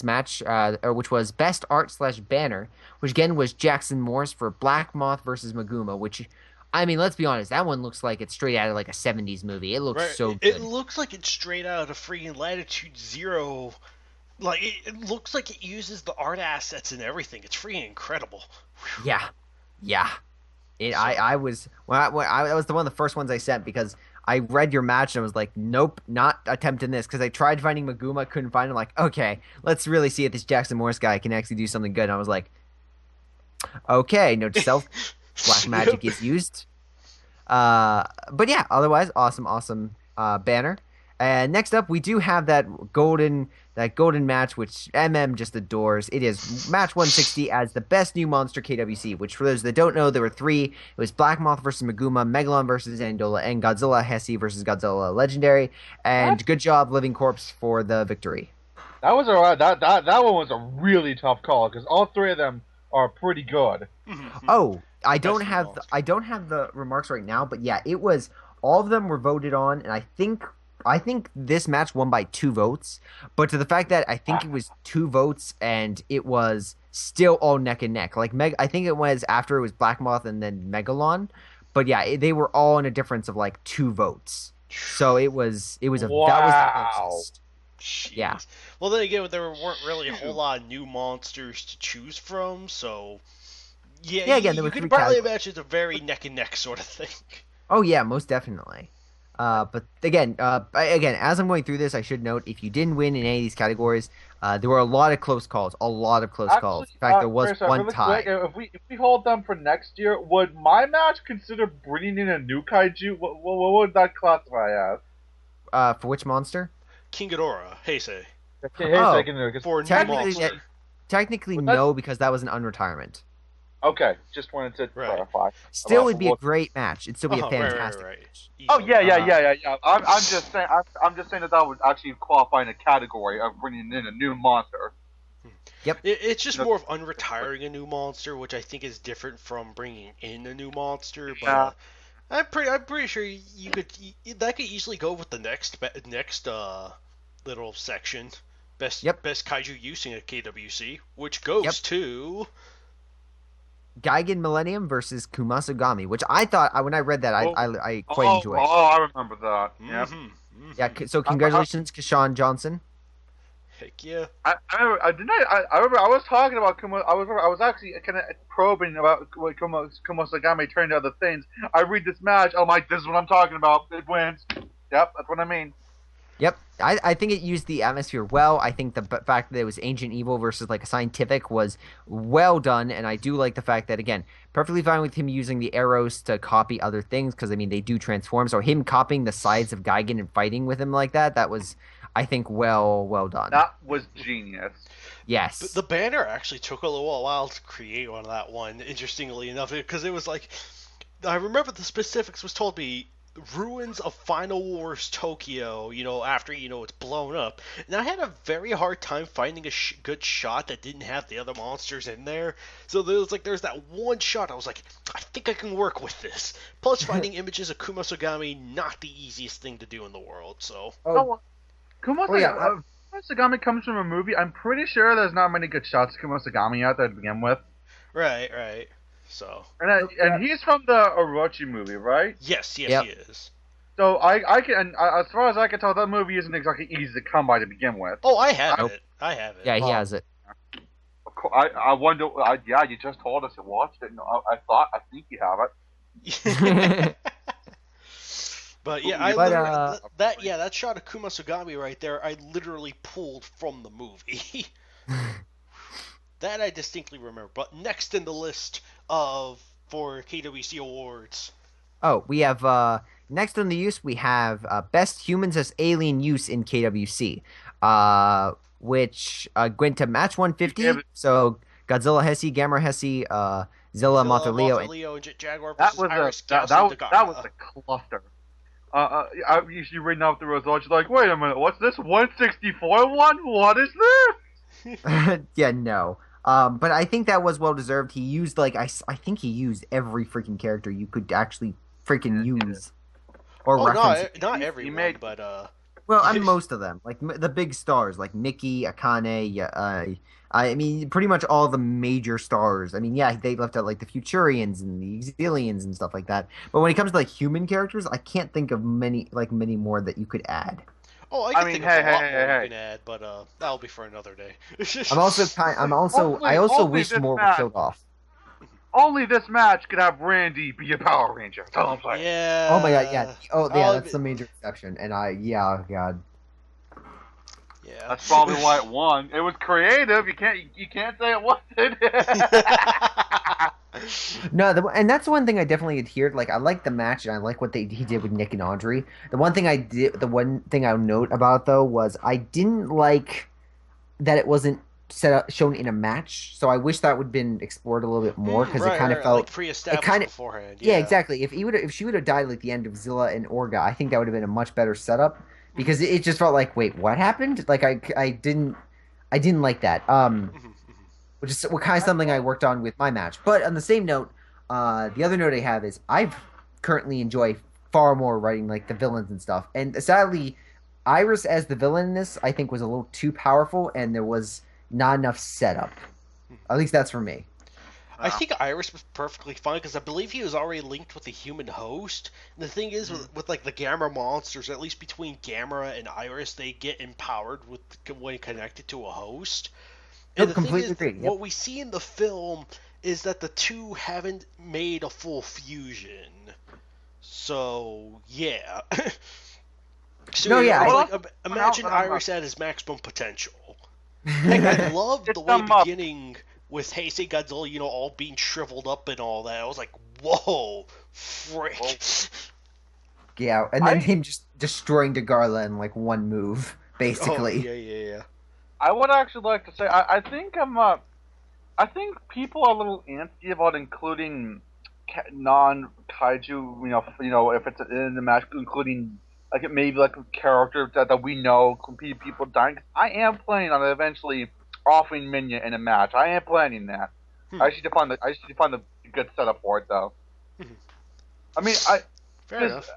match, which was best art / banner, which again was Jackson Morse for Black Moth versus Maguma. Which, I mean, let's be honest, that one looks like it's straight out of like a '70s movie. It looks so good. It looks like it's straight out of freaking Latitude Zero. Like it looks like it uses the art assets and everything. It's freaking incredible. Yeah. That was one of the first ones I sent because I read your match and I was like, nope, not attempting this because I tried finding Maguma, couldn't find him. Like, okay, let's really see if this Jackson Morris guy can actually do something good. And I was like, okay, note to self, black magic is used. But yeah, otherwise, awesome banner. And next up, we do have that golden match, which MM just adores. It is match 160 as the best new monster KWC, which for those that don't know, there were three. It was Black Moth versus Maguma, Megalon versus Andola, and Godzilla Hesse versus Godzilla Legendary. And What? good job, Living Corpse, for the victory. That was that one was a really tough call because all three of them are pretty good. Oh, I don't Best have new I don't have the remarks right now, but yeah, it was all of them were voted on, and I think this match won by 2 votes. But to the fact that I think it was 2 votes and it was still all neck and neck. Like I think it was after it was Black Moth and then Megalon, but yeah, they were all in a difference of like 2 votes. So that was the closest. Jeez. Yeah. Well, then again, there weren't really a whole lot of new monsters to choose from, so yeah. Again, there you were could 3 probably categories. imagine it's a very neck and neck sort of thing. Oh yeah, most definitely. But again, as I'm going through this, I should note if you didn't win in any of these categories, there were a lot of close calls. calls. In fact, there was Chris, one really tie. quick, if we hold them for next year, would my match consider bringing in a new kaiju? What would that classify as? For which monster? King Ghidorah, Heisei. Okay, Oh. second there, 'cause For new Technically, monster. technically But that's- no, because that was an unretirement. okay, just wanted to Right. clarify. Still, Well, would be a well- great match. It'd still be a Right, fantastic right. match. Oh Easily. yeah. I'm just saying. I'm just saying that would actually qualify in a category of bringing in a new monster. It's just more of unretiring a new monster, which I think is different from bringing in a new monster. But Yeah. I'm pretty sure that could easily go with the next little section, best kaiju using a KWC, which goes to Gigan Millennium versus Kumasugami, which I thought when I read that I quite enjoyed. Oh, I remember that. Yeah. Yeah, so congratulations, Kashawn Johnson. Heck yeah. I remember I was talking about I was actually kind of probing about what Kumasagami turned to other things. I read this match. I'm like, this is what I'm talking about. It wins. Yep, that's what I mean. Yep, I think it used the atmosphere well. I think the fact that it was Ancient Evil versus like a scientific was well done, and I do like the fact that, again, perfectly fine with him using the arrows to copy other things, because I mean they do transform. So him copying the sides of Gigan and fighting with him like that was, I think, well done. That was genius. Yes. The banner actually took a little while to create on that one, interestingly enough, because it was like, I remember the specifics was told me, ruins of Final Wars Tokyo, after, it's blown up. And I had a very hard time finding a good shot that didn't have the other monsters in there. So there's that one shot I was like, I think I can work with this. Plus, finding images of Kumasugami, not the easiest thing to do in the world, so. Kumasagami comes from a movie. I'm pretty sure there's not many good shots of Kumasagami out there to begin with. Right. So. And he's from the Orochi movie, right? Yes, Yep. he is. So I can, as far as I can tell, that movie isn't exactly easy to come by to begin with. Oh, I have Nope. it. I have it. Yeah, he has it. Of course, I wonder. Yeah, you just told us you watched it. No, I think you have it. But yeah, that shot of Kumasugami right there, I literally pulled from the movie. That I distinctly remember. But next in the list for KWC awards. Oh, we have next on the use we have best humans as alien use in KWC, which went to match 150. So Godzilla Hesse, Gamera Hesse, Zilla Montoleo, and Jet Jaguar That versus Iris that was a cluster. You reading out the results, you're like, wait a minute, what's this 164 one? What is this? yeah, no. But I think that was well deserved. He used I think he used every freaking character you could actually freaking use or reference. Not everyone, but well, I mean most of them, like the big stars, like Mickey, Akane. I mean, pretty much all the major stars. I mean, yeah, they left out like the Futurians and the Exilians and stuff like that. But when it comes to like human characters, I can't think of many more that you could add. Oh, I think of a lot more you can add, but that'll be for another day. I also wish more were killed off. Only this match could have Randy be a Power Ranger. That's all I'm saying. Yeah. Oh my god, yeah. Oh yeah, that's the major exception. And god. Yeah. That's probably why it won. It was creative. You can't say it wasn't. No, and that's one thing I definitely adhered. Like I like the match, and I like what he did with Nick and Audrey. The one thing I'll note about though was I didn't like that it wasn't shown in a match. So I wish that would have been explored a little bit more because it kind of felt like pre-established beforehand. Yeah, exactly. If she would have died like the end of Zilla and Orga, I think that would have been a much better setup because it just felt like, wait, what happened? Like I didn't like that. Which is kind of something I worked on with my match. But on the same note, the other note I have is I currently enjoy far more writing like the villains and stuff. And sadly, Iris as the villain in this I think was a little too powerful, and there was not enough setup. At least that's for me. I think Iris was perfectly fine because I believe he was already linked with the human host. And the thing is, with like the Gamera monsters, at least between Gamera and Iris, they get empowered when connected to a host. And the thing is, what we see in the film is that the two haven't made a full fusion. So yeah. Imagine Iris at his maximum potential. Heck, I loved the way beginning with Heisei Godzilla, all being shriveled up and all that. I was like, whoa, frick. Yeah, and then him just destroying Degarla in like one move, basically. Oh, yeah. I would actually like to say I think people are a little antsy about including non-kaiju, if it's in the match, including like it maybe like a character that we know, people dying. I am planning on eventually offering Minya in a match. I am planning that. I just need to find the good setup for it though. I mean, fair enough.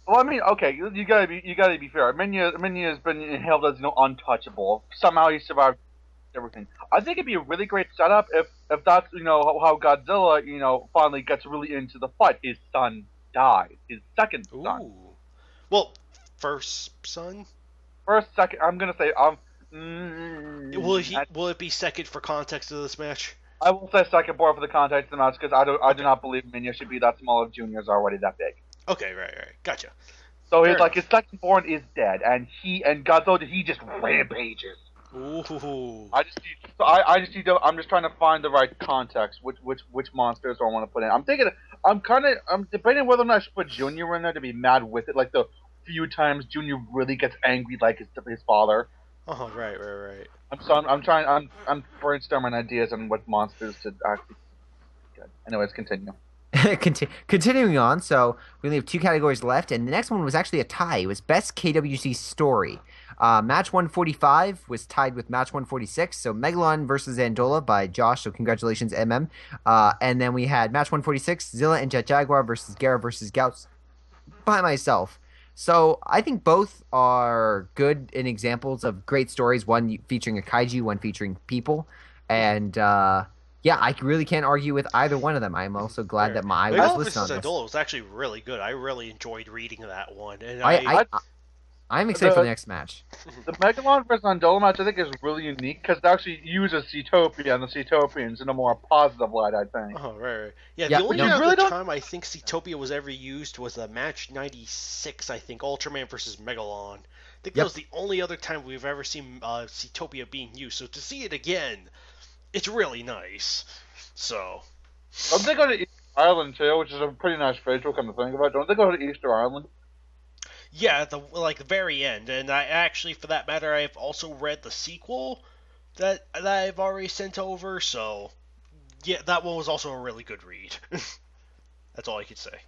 Well, I mean, okay, you gotta be fair. Minya has been hailed as untouchable. Somehow he survived everything. I think it'd be a really great setup if that's how Godzilla finally gets really into the fight. His son died. His second son. Ooh. Well, first son. Second. I'm gonna say Will it be second for context of this match? I will say second for the context of the match because I do not believe Minya should be that small if Junior's already that big. Okay, right, gotcha. So his second born is dead, and Godzilla just rampages. Ooh. I'm just trying to find the right context, which monsters I want to put in. I'm debating whether or not I should put Junior in there to be mad with it, like the few times Junior really gets angry like his father. Oh, right. I'm brainstorming ideas on what monsters to actually. Good. Anyways, continue. Continuing on, so we only have two categories left, and the next one was actually a tie. It was Best KWC Story. Match 145 was tied with Match 146, so Megalon versus Zandola by Josh, so congratulations, MM. And then we had Match 146, Zilla and Jet Jaguar versus Gara versus Gauts by myself. So I think both are good in examples of great stories, one featuring a kaiju, one featuring people, and yeah, I really can't argue with either one of them. I'm also glad that my eye was listed on this. Zandola was actually really good. I really enjoyed reading that one. And I'm excited for the next match. The Megalon versus Undola match, I think, is really unique because it actually uses Cetopia and the Cetopians in a more positive light, I think. Oh, right. Yeah, Yeah, the only no, other really don't- time I think Cetopia was ever used was the match 96, I think, Ultraman versus Megalon. I think that Yep. was the only other time we've ever seen Cetopia being used. So to see it again, it's really nice. So, Don't they go to Easter Island too, which is a pretty nice visual, come to think about it? Don't they go to Easter Island? yeah, the very end. And I actually, for that matter, I've also read the sequel that I've already sent over. So, yeah, that one was also a really good read. That's all I could say.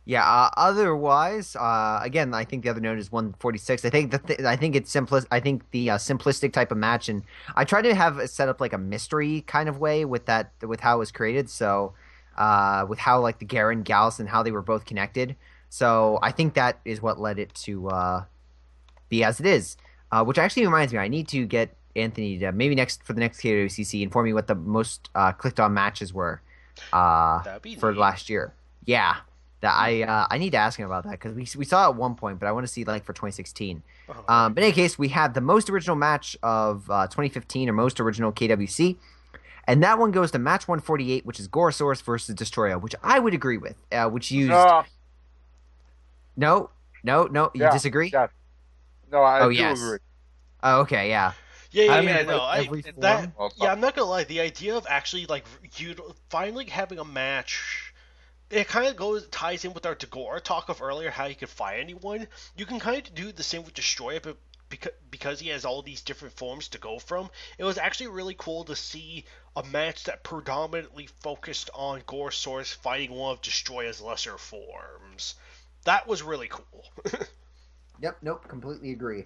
Yeah. Otherwise, again, I think the other note is 146. I think I think it's simplest. I think the simplistic type of match, and I tried to have it set up like a mystery kind of way with how it was created. So, with how like the Garen, Gallus, and how they were both connected. So I think that is what led it to be as it is. Which actually reminds me, I need to get Anthony to maybe for the next KWCC inform me what the most clicked on matches were That'd be for neat. last year. Yeah, that I need to ask him about that because we saw it at one point, but I want to see like for 2016. Oh, But in any case, we had the most original match of 2015 or most original KWC, and that one goes to match 148, which is Gorosaurus versus Destroyer, which I would agree with. Which used no, you Yeah, disagree? Yeah. No, I Oh, do yes. agree. Oh, okay, yeah. Yeah, I yeah, mean, no, like, every that. form. Yeah, I'm not gonna lie. The idea of actually like finally having a match, it kind of ties in with our Dagor talk of earlier, how you could fight anyone. You can kind of do the same with Destroyer, but because he has all these different forms to go from, it was actually really cool to see a match that predominantly focused on Gorosaurus fighting one of Destroyer's lesser forms. That was really cool. Yep, nope, completely agree.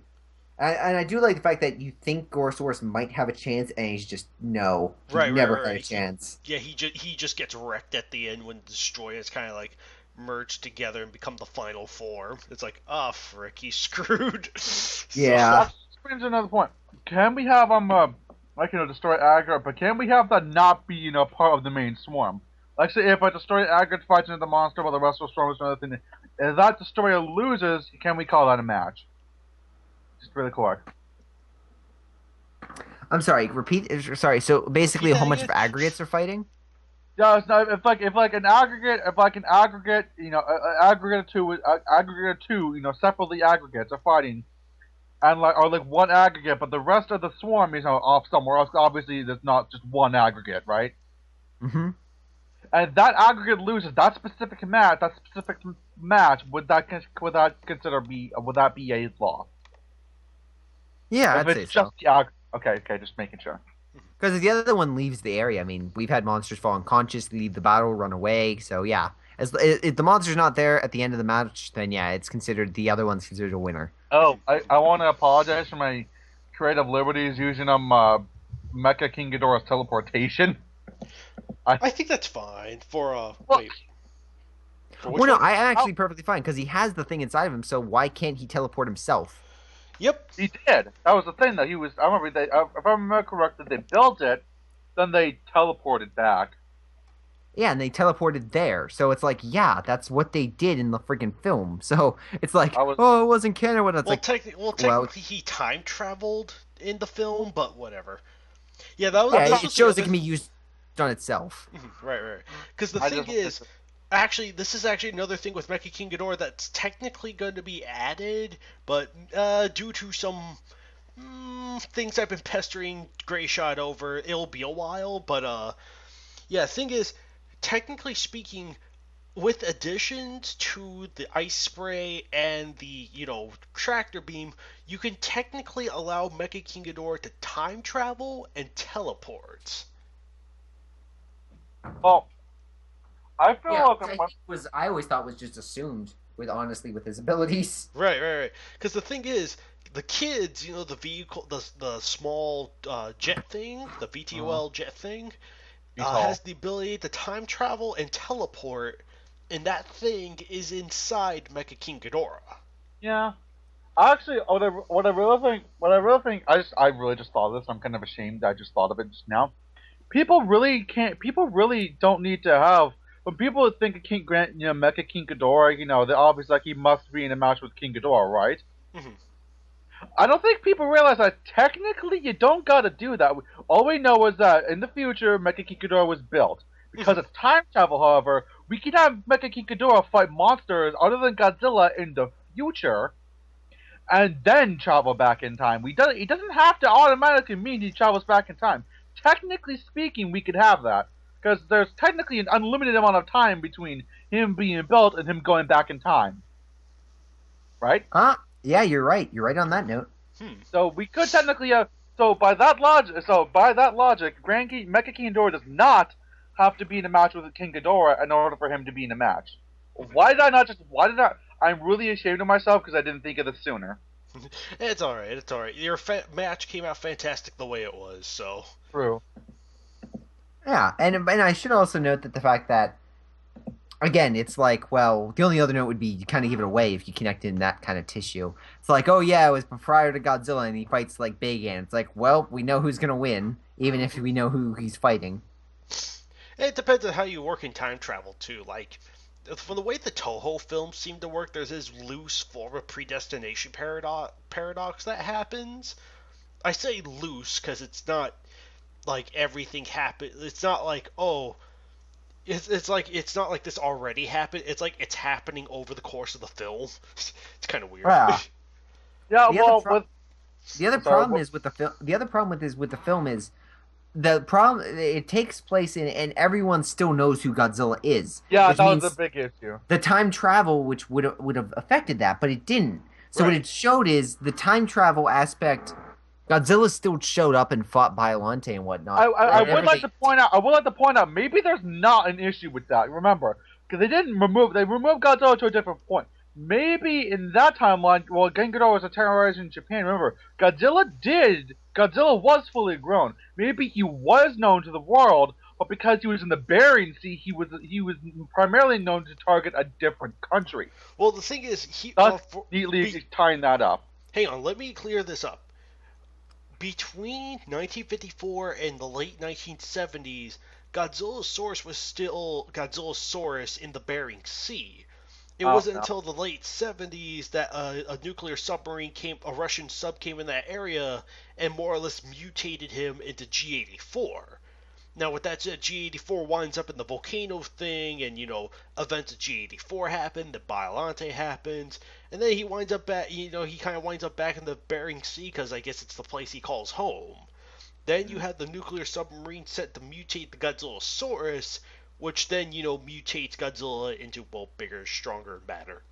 And I do like the fact that you think Gorosaurus might have a chance, and he's just no, he Right, never right, had a right. chance. Yeah, he just gets wrecked at the end when the Destroyers kind of like merge together and become the final form. It's like, ah, frick, he's screwed. Yeah. That brings another point. Can we have like destroy aggregate, but can we have that not be part of the main swarm? Like say if a destroyer aggregate fights into the monster while the rest of the swarm is another thing, if that destroyer loses, can we call that a match? Just really quick. I'm sorry, repeat. Sorry, so basically Repeat a that whole bunch of again? aggregates are fighting? Yeah, it's not, if an aggregate, aggregate two, separately aggregates are fighting, and or one aggregate, but the rest of the swarm is off somewhere else. Obviously, there's not just one aggregate, right? Mm-hmm. And that aggregate loses that specific match. Would that be a loss? Yeah, If I'd say it's so. just the okay, just making sure. Because if the other one leaves the area, I mean, we've had monsters fall unconscious, leave the battle, run away. So yeah, if the monster's not there at the end of the match, then yeah, it's considered the other one's considered a winner. Oh, I want to apologize for my creative liberties using Mecha King Ghidorah's teleportation. I think that's fine for Well- wait. For which Well, no, one? I'm actually perfectly fine because he has the thing inside of him. So why can't he teleport himself? Yep. He did. That was the thing that he was. I remember if I remember correctly, they built it, then they teleported back. Yeah, and they teleported there. So it's like, yeah, that's what they did in the freaking film. So it's like, oh, it wasn't canon. What? It's Well, like, technically, he time traveled in the film, but whatever. Yeah, that was. yeah, this it was the shows it other- can be used on itself. Right. Because the I thing just- is, actually, this is actually another thing with Mecha King Ghidorah that's technically going to be added, but due to some things I've been pestering Grayshot over, it'll be a while. But yeah, thing is, technically speaking, with additions to the ice spray and the tractor beam, you can technically allow Mecha King Ghidorah to time travel and teleport. Well, I feel I always thought was just assumed with his abilities. Right. Because the thing is, the kids, the vehicle, the small jet thing, the VTOL jet thing, has the ability to time travel and teleport, and that thing is inside Mecha King Ghidorah. Yeah. Actually, what I really think, I really just thought of this. I'm kind of ashamed. I just thought of it just now. People really don't need to have when people think of Mecha King Ghidorah, they're obviously like he must be in a match with King Ghidorah, right? Mhm. I don't think people realize that technically you don't gotta do that. All we know is that in the future, Mecha King Ghidorah was built. Because it's time travel, however, we can have Mecha King Ghidorah fight monsters other than Godzilla in the future, and then travel back in time. It doesn't have to automatically mean he travels back in time. Technically speaking, we could have that. Because there's technically an unlimited amount of time between him being built and him going back in time. Right? Yeah, you're right. You're right on that note. So we could technically have. So by that logic, Mecha King Ghidorah does not have to be in a match with King Ghidorah in order for him to be in a match. Why did I not just? Why did I? I'm really ashamed of myself because I didn't think of this sooner. It's all right. It's all right. Your match came out fantastic the way it was. So True. Yeah, and I should also note that the fact that, again, it's like, well, the only other note would be you kind of give it away if you connect in that kind of tissue. It's like, oh yeah, it was prior to Godzilla and he fights like Big Ant. It's like, well, we know who's gonna win, even if we know who he's fighting. it depends on how you work in time travel too. Like, from the way the Toho films seem to work, there's this loose form of predestination paradox that happens. I say loose because it's not like everything happen. It's not like, oh, it's like it's not like this already happened. It's like it's happening over the course of the film. It's kind of weird. Yeah. Yeah. The other problem with the film is the problem. It takes place and everyone still knows who Godzilla is. Yeah, that was a big issue. The time travel, which would have affected that, but it didn't. So Right. what it showed is the time travel aspect. Godzilla still showed up and fought Biollante and whatnot. I would like to point out. Maybe there's not an issue with that. Remember, because they removed Godzilla to a different point. Maybe in that timeline, while King Ghidorah was terrorizing Japan, remember, Godzilla was fully grown. Maybe he was known to the world, but because he was in the Bering Sea, he was primarily known to target a different country. Well, the thing is, neatly tying that up. Hang on, let me clear this up. Between 1954 and the late 1970s, Godzillasaurus was still Godzillasaurus in the Bering Sea. It wasn't until the late 70s that a nuclear submarine a Russian sub came in that area and more or less mutated him into G-84. Now, with that said, G-84 winds up in the volcano thing, and, events of G-84 happen, the Biollante happens, and then he winds up back, he kind of winds up back in the Bering Sea, because I guess it's the place he calls home. Then you have the nuclear submarine set to mutate the Godzillasaurus, which then, mutates Godzilla into, well, bigger, stronger, badder.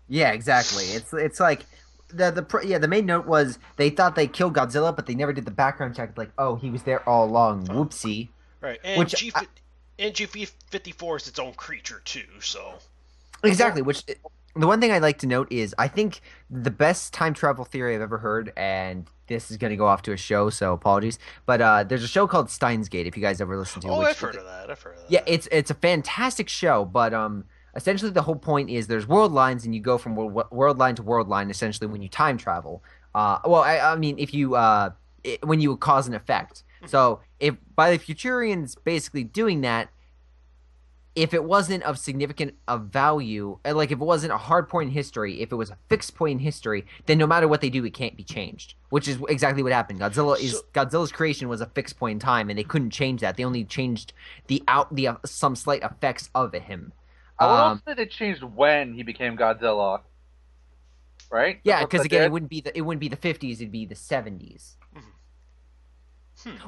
Yeah, exactly. It's like... The main note was they thought they killed Godzilla, but they never did the background check. Like, oh, he was there all along. Whoopsie. Right, and G54 is its own creature too. So exactly. Which the one thing I'd like to note is I think the best time travel theory I've ever heard, and this is going to go off to a show, so apologies. But there's a show called Steins Gate. If you guys ever listen to it. I've heard of that. Yeah, it's a fantastic show, but essentially, the whole point is there's world lines, and you go from world line to world line. Essentially, when you time travel, I mean, if you when you cause an effect. So, if by the Futurians basically doing that, if it wasn't of significant value, like if it wasn't a hard point in history, if it was a fixed point in history, then no matter what they do, it can't be changed. Which is exactly what happened. Godzilla's creation was a fixed point in time, and they couldn't change that. They only changed some slight effects of him. I would also say they changed when he became Godzilla, right? Yeah, because again, it wouldn't be the 50s; it'd be the 70s.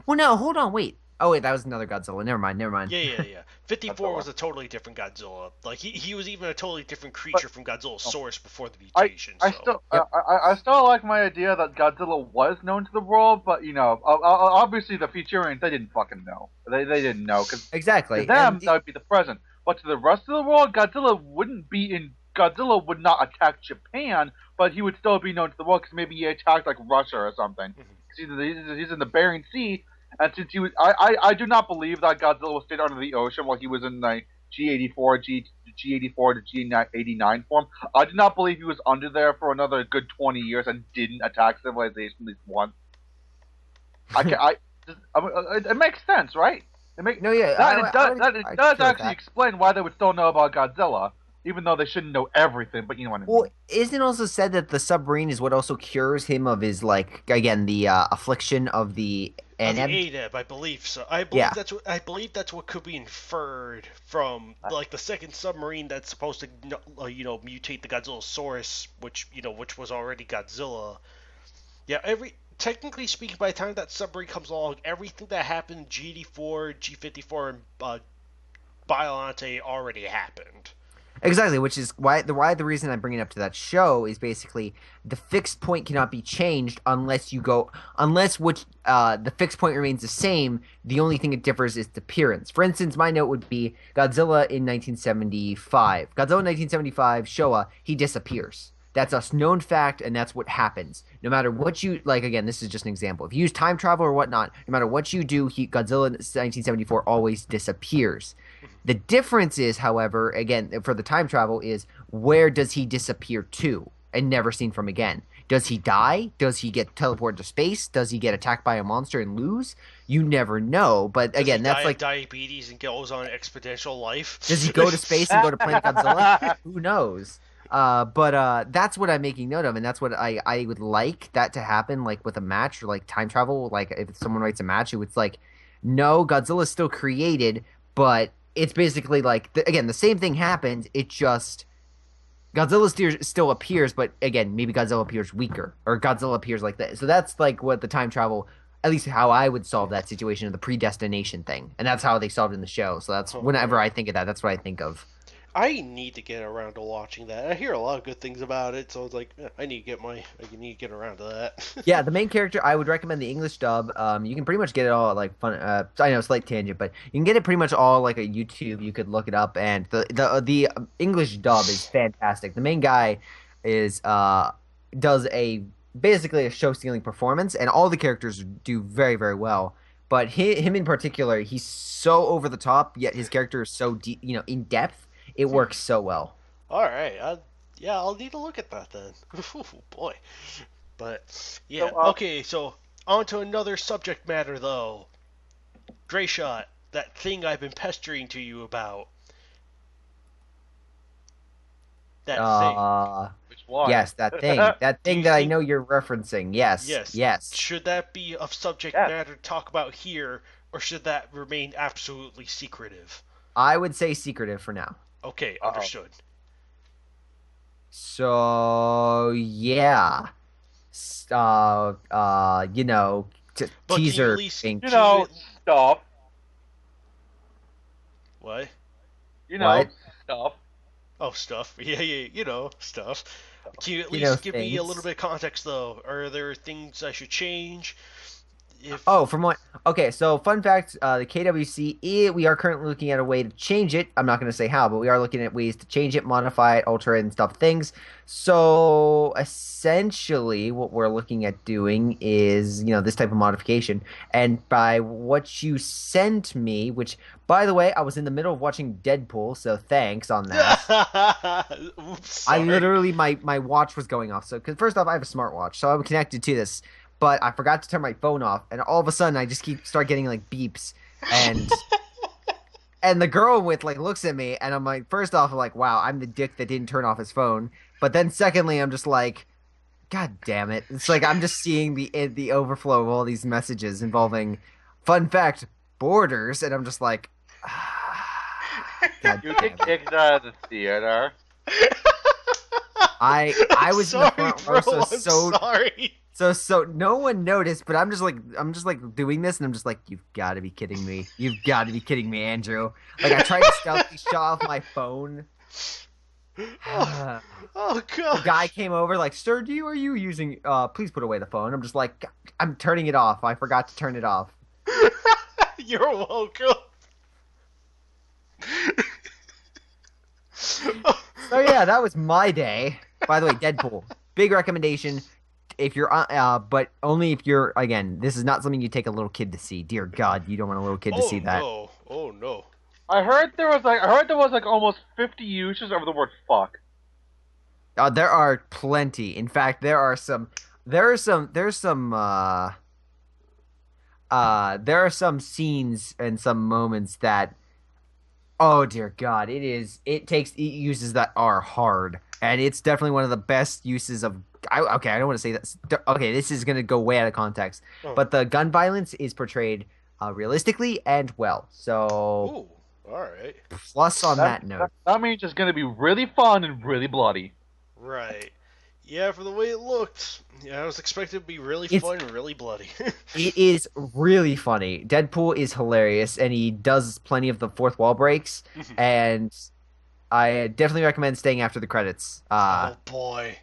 Well, no, hold on, wait. Oh wait, that was another Godzilla. Never mind. Yeah. 54 was a totally different Godzilla. Like he was even a totally different creature from Godzillasaurus before the mutation. I still like my idea that Godzilla was known to the world, but obviously the Futurians they didn't fucking know. They didn't know because exactly to them that would be the present. But to the rest of the world, Godzilla would not attack Japan, but he would still be known to the world because maybe he attacked like Russia or something. Because he's in the Bering Sea, and since I do not believe that Godzilla stayed under the ocean while he was in the G-84 to G-89 form. I do not believe he was under there for another good 20 years and didn't attack civilization at least once. It makes sense, right? No, yeah, It does sure actually explain why they would still know about Godzilla, even though they shouldn't know everything. But you know what I mean. Well, isn't it also said that the submarine is what also cures him of his again the affliction of the The Aneb? ANEB, I believe so. Yeah. I believe that's what could be inferred from like the second submarine that's supposed to mutate the Godzillasaurus, which was already Godzilla. Yeah, technically speaking, by the time that submarine comes along, everything that happened GD4, G54, and Biollante already happened. Exactly, which is why the reason I'm bringing it up to that show is basically the fixed point cannot be changed unless the fixed point remains the same. The only thing it differs is the appearance. For instance, my note would be Godzilla in 1975. Godzilla in 1975, Showa, he disappears. That's a known fact, and that's what happens. No matter what you again, this is just an example. If you use time travel or whatnot, no matter what you do, Godzilla in 1974 always disappears. The difference is, however, again, for the time travel, is where does he disappear to and never seen from again? Does he die? Does he get teleported to space? Does he get attacked by a monster and lose? You never know. But again, does he that's die like of diabetes and goes on exponential life. Does he go to space and go to Planet Godzilla? Who knows? But that's what I'm making note of, and that's what I would like that to happen, like with a match or like time travel. Like if someone writes a match, it's like, no, Godzilla's still created, but it's basically like again the same thing happens. It just Godzilla still appears, but again maybe Godzilla appears weaker or Godzilla appears like that. So that's like what the time travel, at least how I would solve that situation of the predestination thing, and that's how they solved it in the show. So that's whenever I think of that, that's what I think of. I need to get around to watching that. I hear a lot of good things about it, so it's like I need to get around to that. Yeah, the main character, I would recommend the English dub. You can pretty much get it all like fun. I know, slight tangent, but you can get it pretty much all like a YouTube. You could look it up, and the English dub is fantastic. The main guy is does basically a show stealing performance, and all the characters do very very well. But him in particular, he's so over the top, yet his character is so deep, in depth. It works so well. All right, I'll need to look at that then. Ooh, boy, but yeah, okay. So on to another subject matter though. Gray Shot, that thing I've been pestering to you about. That thing. Which one? Yes, that thing. That thing that I know you're referencing. Yes. Yes. Should that be of subject matter to talk about here, or should that remain absolutely secretive? I would say secretive for now. Okay, understood. So yeah, teaser. Stuff. What? What? Stuff. Oh, stuff. Yeah, stuff. Can you at least give me a little bit of context, though? Are there things I should change? Okay, so fun fact, the KWC, we are currently looking at a way to change it. I'm not going to say how, but we are looking at ways to change it, modify it, alter it, and stuff things. So essentially what we're looking at doing is, this type of modification. And by what you sent me, which, by the way, I was in the middle of watching Deadpool, so thanks on that. Oops, I literally, my watch was going off. So, cause first off, I have a smartwatch, so I'm connected to this. But I forgot to turn my phone off, and all of a sudden I just start getting like beeps, and and the girl looks at me, and I'm like, first off, I'm like, wow, I'm the dick that didn't turn off his phone. But then secondly, I'm just like, God damn it! It's like I'm just seeing the overflow of all these messages involving, fun fact, borders, and I'm just like, God You get kicked out of the theater. I was sorry, in the front row, so sorry. So no one noticed, but I'm just doing this, and I'm just like, you've got to be kidding me. You've got to be kidding me, Andrew. Like, I tried to stealthily shut off my phone. Oh God! The guy came over, like, sir, are you using? Please put away the phone. I'm just like, I'm turning it off. I forgot to turn it off. You're welcome. So yeah, that was my day. By the way, Deadpool, big recommendation. If you're, but only if you're. Again, this is not something you take a little kid to see. Dear God, you don't want a little kid to see that. No. Oh no! I heard there was almost 50 uses of the word fuck. There are plenty. In fact, there's some. there are some scenes and some moments that, oh dear God, it uses that R hard, and it's definitely one of the best uses of. Okay, I don't want to say that. Okay, this is gonna go way out of context, Oh. but the gun violence is portrayed realistically and well. So Ooh, all right. plus on that note. That means it's going to be really fun and really bloody. Right. Yeah, for the way it looked, yeah, I was expecting it to be really fun and really bloody. It is really funny. Deadpool is hilarious, and he does plenty of the fourth wall breaks. And I definitely recommend staying after the credits. Oh boy.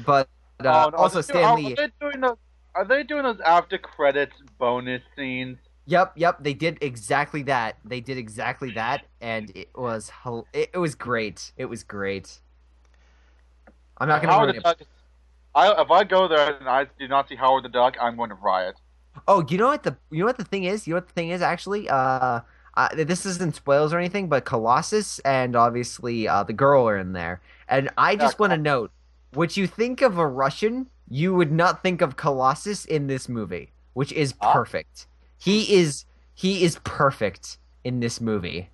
But also Stanley. Are they doing those after credits bonus scenes? Yep. They did exactly that. And it was great. It was great. I'm not gonna ruin it. If I go there and I do not see Howard the Duck, I'm going to riot. Oh, you know what the thing is? Actually? This isn't spoils or anything, but Colossus and obviously the girl are in there. And I just want to note, what you think of a Russian, you would not think of Colossus in this movie, which is perfect. He is perfect in this movie.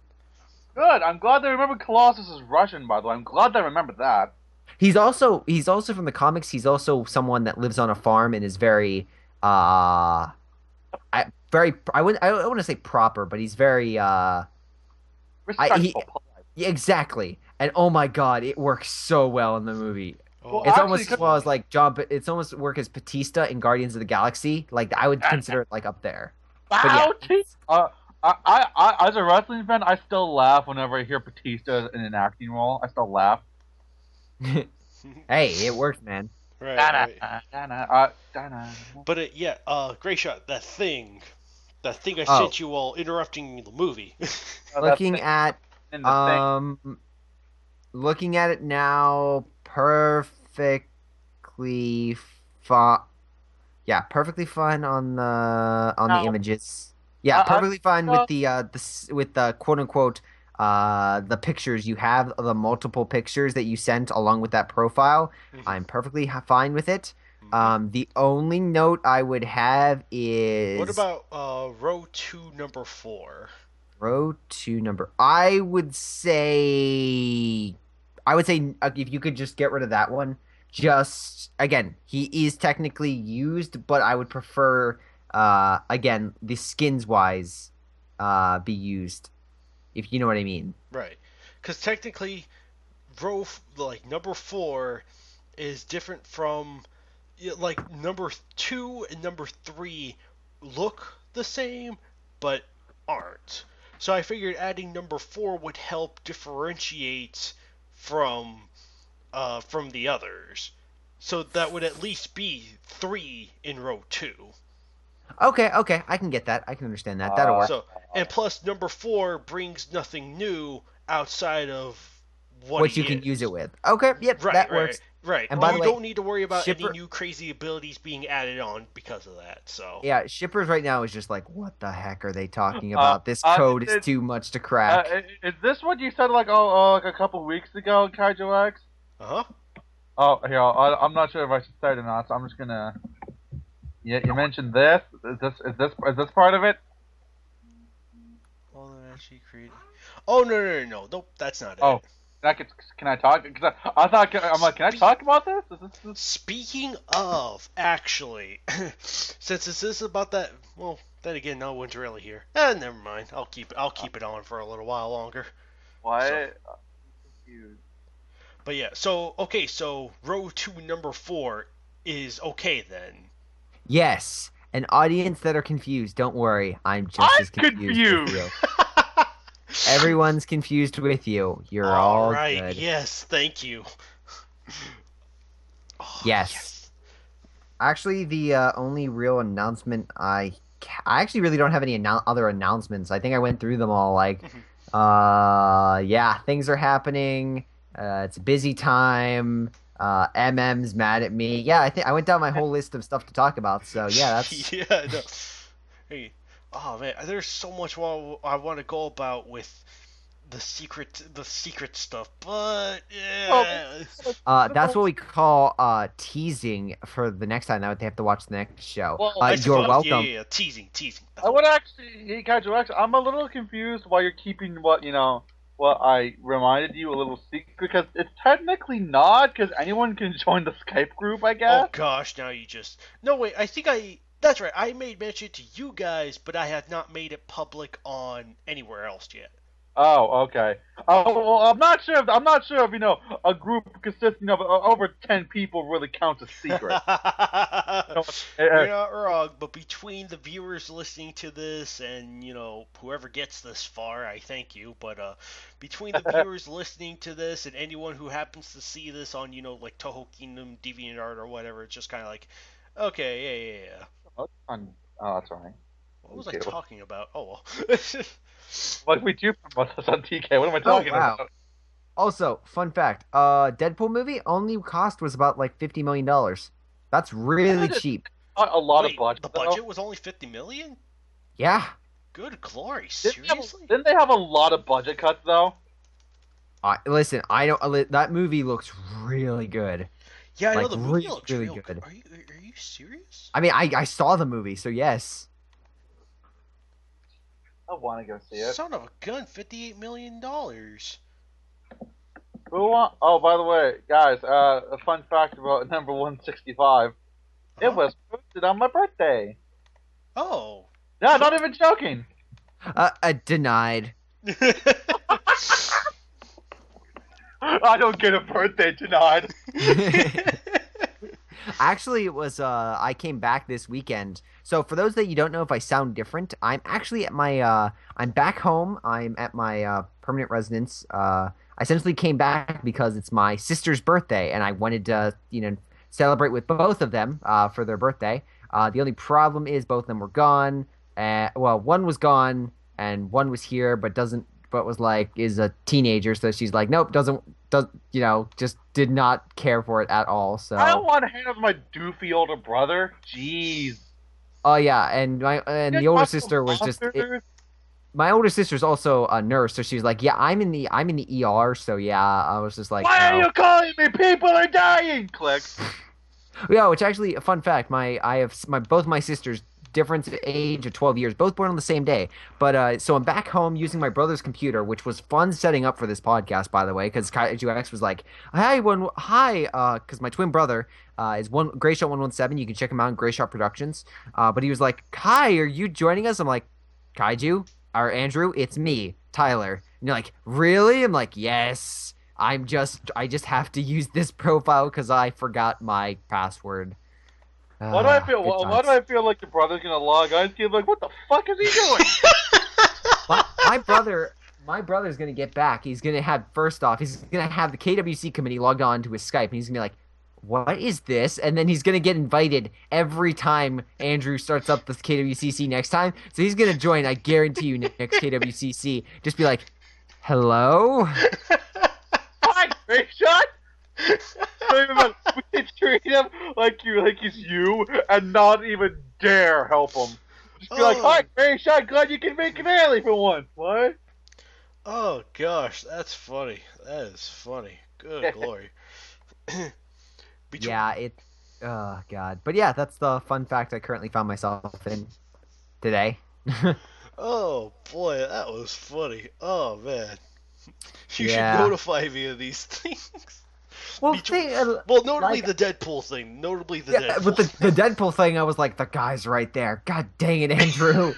Good. I'm glad they remember Colossus is Russian, by the way. I'm glad they remembered that. He's also from the comics. He's also someone that lives on a farm and is very I wouldn't want to say proper, but he's very Respectful. exactly. And oh my God, it works so well in the movie. Oh, It's almost as well as like It's almost work as Batista in Guardians of the Galaxy. Like I would consider it like up there. But yeah. I as a wrestling fan, I still laugh whenever I hear Batista in an acting role. I still laugh. Hey, it worked, man. Right. But great shot. That thing I sent you while interrupting the movie. Looking at it now, perfectly fine. Yeah, perfectly fine on the images. Yeah, perfectly fine with the quote unquote the pictures you have, the multiple pictures that you sent along with that profile. I'm perfectly fine with it. The only note I would have is, what about row 2 number 4? Row 2 number. I would say if you could just get rid of that one. Just again, he is technically used, but I would prefer again the skins wise be used. If you know what I mean. Right. Because technically, number 4 is different from, like, number 2 and number 3 look the same, but aren't. So I figured adding number 4 would help differentiate from the others. So that would at least be 3 in row 2. Okay, I can get that. I can understand that. That'll work. So, and plus, number 4 brings nothing new outside of what you can use it with. Okay, yep, that works. Right. And by the way, don't need to worry about any new crazy abilities being added on because of that. So yeah, shippers right now is just like, what the heck are they talking about? This code is too much to crack. Is this what you said like a couple weeks ago, KaijuX? Uh-huh. Oh, here, I'm not sure if I should say it or not, so I'm just gonna. Yeah, you mentioned this. Is this part of it? Well, then actually created. Oh no! Nope, that's not it. Oh, can I talk? Cause I thought can I talk about this? Speaking of, actually, since this is about that, well, then again, no one's really here. Never mind. I'll keep it on for a little while longer. What? But yeah, so row 2 number 4 is okay then. Yes, an audience that are confused. Don't worry, I'm just as confused. With you. Everyone's confused with you. You're all right. Good. Yes, thank you. Yes. Actually, the only real announcement I actually really don't have any other announcements. I think I went through them all. Like, yeah, things are happening. It's a busy time. MM's mad at me. Yeah, I think I went down my whole list of stuff to talk about. So yeah, that's yeah. No. Hey, oh man, there's so much I want to go about with secret stuff, but Well, yeah. That's what we call teasing for the next time that they have to watch the next show. Well, I You're suppose, welcome. Yeah, teasing. I would actually, hey, KaijuX, I'm a little confused why you're keeping what I reminded you a little secret, because it's technically not, because anyone can join the Skype group, I guess. Oh gosh, now you just no wait. That's right. I made mention to you guys, but I have not made it public on anywhere else yet. Oh, okay. Oh, well, I'm not sure if a group consisting of over 10 people really counts as secret. You're not wrong, but between the viewers listening to this and whoever gets this far, I thank you. But between the viewers listening to this and anyone who happens to see this on like Toho Kingdom, DeviantArt, or whatever, it's just kind of like, okay, yeah. Oh, that's right. What was I talking about? Oh well. Like we do promote this on TK. What am I talking about? Also, fun fact: Deadpool movie only cost was about like $50 million. That's really cheap. Not a lot Wait, of budget. The budget was only $50 million? Yeah. Good glory, seriously? Didn't they have a lot of budget cuts though? Listen, I don't. That movie looks really good. Yeah, I know Like, the movie looks really real good. good. Are you serious? I mean, I saw the movie, so yes. I want to go see it. Son of a gun, $58 million. Oh, by the way, guys, a fun fact about number 165. It was posted on my birthday. Oh. Yeah, not even joking. Denied. I don't get a birthday denied. Actually, it was I came back this weekend. So for those that you don't know, if I sound different, I'm actually at my I'm back home. I'm at my permanent residence. I essentially came back because it's my sister's birthday, and I wanted to celebrate with both of them for their birthday. The only problem is both of them were gone. Well, one was gone and one was here, but is a teenager, so she's like, nope, just did not care for it at all. So I don't want to hang out with my doofy older brother. Jeez. Oh yeah, and the older sister was just. My older sister's also a nurse, so she was like, "Yeah, I'm in the ER." So yeah, I was just like, "Why are you calling me? People are dying." Click. Yeah, which actually a fun fact. Both my sisters difference of age of 12 years, both born on the same day. But so I'm back home using my brother's computer, which was fun setting up for this podcast, by the way, because KaijuX was like, "Hi, because my twin brother is Grayshot117. You can check him out in Grayshot Productions. But he was like, "Hi, are you joining us?" I'm like, "Kaiju." Or Andrew, it's me, Tyler. And you're like, really? I'm like, yes. I just have to use this profile because I forgot my password. Why do I feel like your brother's gonna log on? He's like, what the fuck is he doing? My brother's gonna get back. He's gonna have the KWC committee logged on to his Skype, and he's gonna be like, what is this? And then he's going to get invited every time Andrew starts up the KWCC next time. So he's going to join, I guarantee you, next KWCC. Just be like, hello? Hi, Great Shot! We can treat him like he's you and not even dare help him. Just be like, hi, Great Shot, glad you can make it early for once. What? Oh, gosh, that's funny. That is funny. Good glory. Oh god. But yeah, that's the fun fact I currently found myself in today. Oh boy, that was funny. Oh man. You should notify me of these things. Well, notably the Deadpool thing. Deadpool. With the Deadpool thing, I was like, the guy's right there. God dang it, Andrew.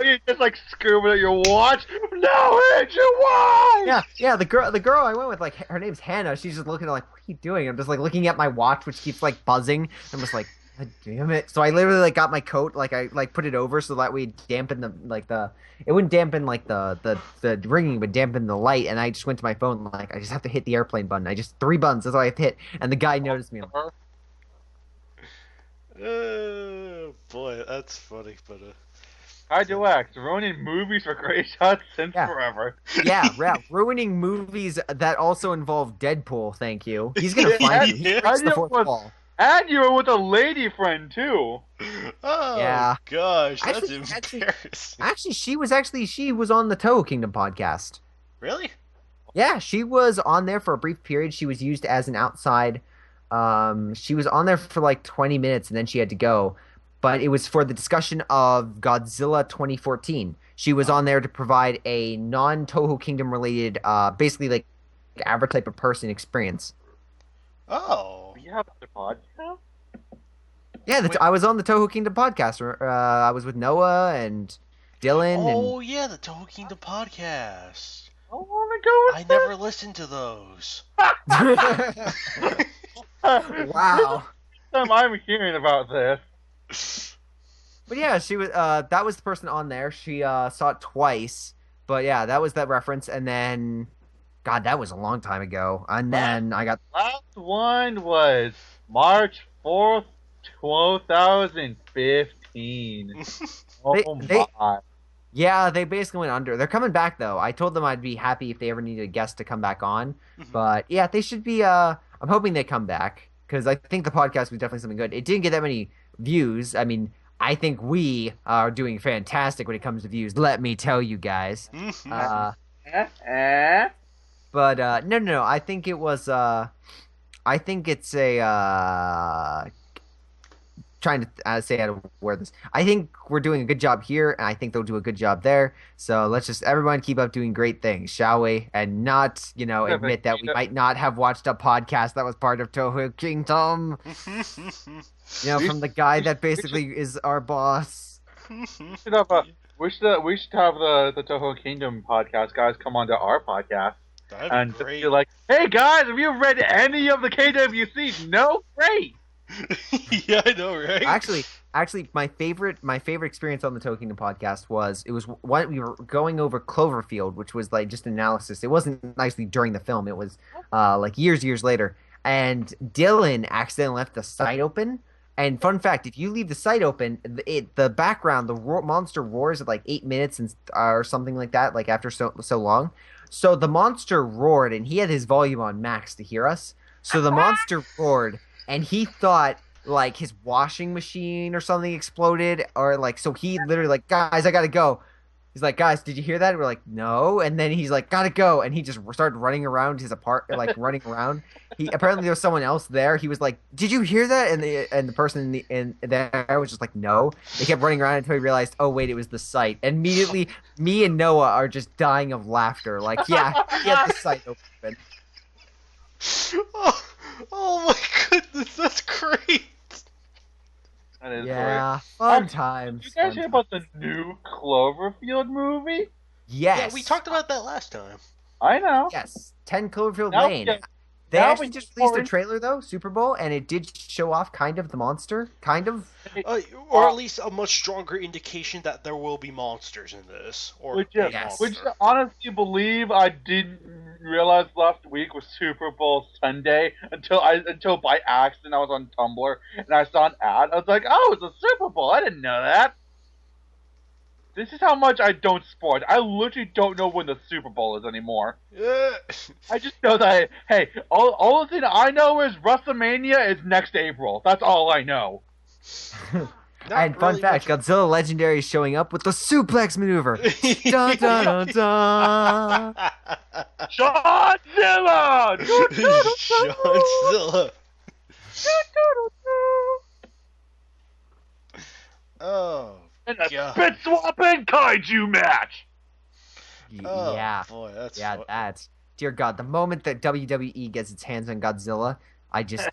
You're just like screaming at your watch. No, Andrew, why? Yeah. The girl I went with, like, her name's Hannah. She's just looking at like, what are you doing? I'm just like looking at my watch, which keeps like buzzing. I'm just like, God damn it. So I literally like got my coat, like I like put it over so that way it dampen it wouldn't dampen like the ringing, but dampen the light. And I just went to my phone, like, I just have to hit the airplane button. 3 buttons. That's all I have to hit. And the guy noticed me. Oh boy, that's funny, but KaijuX, ruining movies for Great Shots since forever. Yeah, ruining movies that also involve Deadpool, thank you. He's gonna find you. He breaks the fourth wall. And you were with a lady friend too. Oh Yeah. gosh, that's Actually- embarrassing. She was on the Toho Kingdom podcast. Really? Yeah, she was on there for a brief period. She was used as an outside. She was on there for like 20 minutes and then she had to go. But it was for the discussion of Godzilla 2014. She was on there to provide a non-Toho Kingdom related, basically like average type of person experience. Oh. You have a podcast? Yeah, I was on the Toho Kingdom podcast. I was with Noah and Dylan. Oh yeah, the Toho Kingdom podcast. I want to go I with never listened to those. Wow. Time I'm hearing about this. But yeah, she was. That was the person on there. She saw it twice. But yeah, that was that reference. And then, God, that was a long time ago. And then I got. Last one was March 4th, 2015. Oh my. Yeah, they basically went under. They're coming back though. I told them I'd be happy if they ever needed a guest to come back on. But yeah, they should be. I'm hoping they come back because I think the podcast was definitely something good. It didn't get that many views. I mean, I think we are doing fantastic when it comes to views. Let me tell you guys. But no. I think it was. I think it's a. Trying to say how to word this. I think we're doing a good job here, and I think they'll do a good job there. So let's just everyone keep up doing great things, shall we? And not, admit that we might not have watched a podcast that was part of Toho Kingdom. From the guy that basically is our boss. We should have the Toho Kingdom podcast guys come onto our podcast. That'd be great. Be like, hey guys, have you read any of the KWCs? No? Great! Yeah, I know, right? Actually, my favorite experience on the Toho Kingdom podcast was when we were going over Cloverfield, which was like just analysis. It wasn't nicely during the film. It was like years later. And Dylan accidentally left the site open. And fun fact, if you leave the site open, the background, the monster roars at like 8 minutes or something like that, like after so long. So the monster roared, and he had his volume on max to hear us. So the monster roared. And he thought, like, his washing machine or something exploded. Or, like, so he literally, like, guys, I gotta go. He's like, guys, did you hear that? And we're like, no. And then he's like, gotta go. And he just started running around his apartment, like, running around. Apparently there was someone else there. He was like, did you hear that? And the person in there was just like, no. They kept running around until he realized, oh, wait, it was the site. And immediately, me and Noah are just dying of laughter. Like, yeah, he had the site open. Oh my goodness, that's great! That is Yeah, great. fun times. Did you guys hear about the new Cloverfield movie? Yes. Yeah, we talked about that last time. I know. Yes, 10 Cloverfield Now Lane. we They now actually we just get released more a trailer, though, Super Bowl, and it did show off kind of the monster. Kind of. Or at least a much stronger indication that there will be monsters in this. Or Which, a yes. which monster. honestly believe I didn't realize last week was Super Bowl Sunday until by accident I was on Tumblr and I saw an ad. I was like, oh, it's a Super Bowl. I didn't know that. This is how much I don't sport. I literally don't know when the Super Bowl is anymore. I just know that, hey, all the thing I know is WrestleMania is next April. That's all I know. And fun fact, Godzilla Legendary is showing up with the suplex maneuver. Dun, dun, dun, dun. Godzilla! Godzilla. Oh. And a God. spit swapping kaiju match. Oh, Yeah. boy, that's Yeah, fun. that's. Dear God, the moment that WWE gets its hands on Godzilla, I just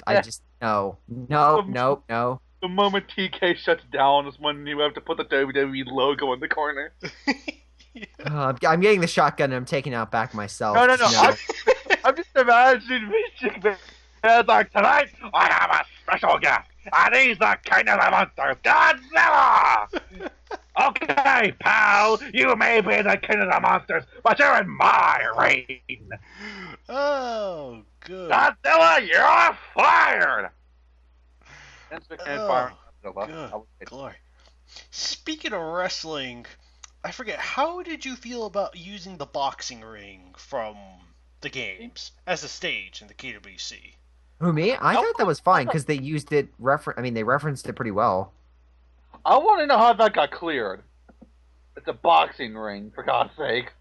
no. The moment TK shuts down is when you have to put the WWE logo in the corner. I'm getting the shotgun and I'm taking out back myself. No. I'm just imagining reaching the head like, tonight I have a special guest, and he's the king of the monsters, Godzilla! Okay, pal, you may be the king of the monsters, but you're in my reign. Oh, good. Godzilla, you're fired! Oh, good glory. Speaking of wrestling, I forget, how did you feel about using the boxing ring from the games as a stage in the KWC? Who, me? I thought that was fine because they used it. I mean, they referenced it pretty well. I want to know how that got cleared. It's a boxing ring, for God's sake.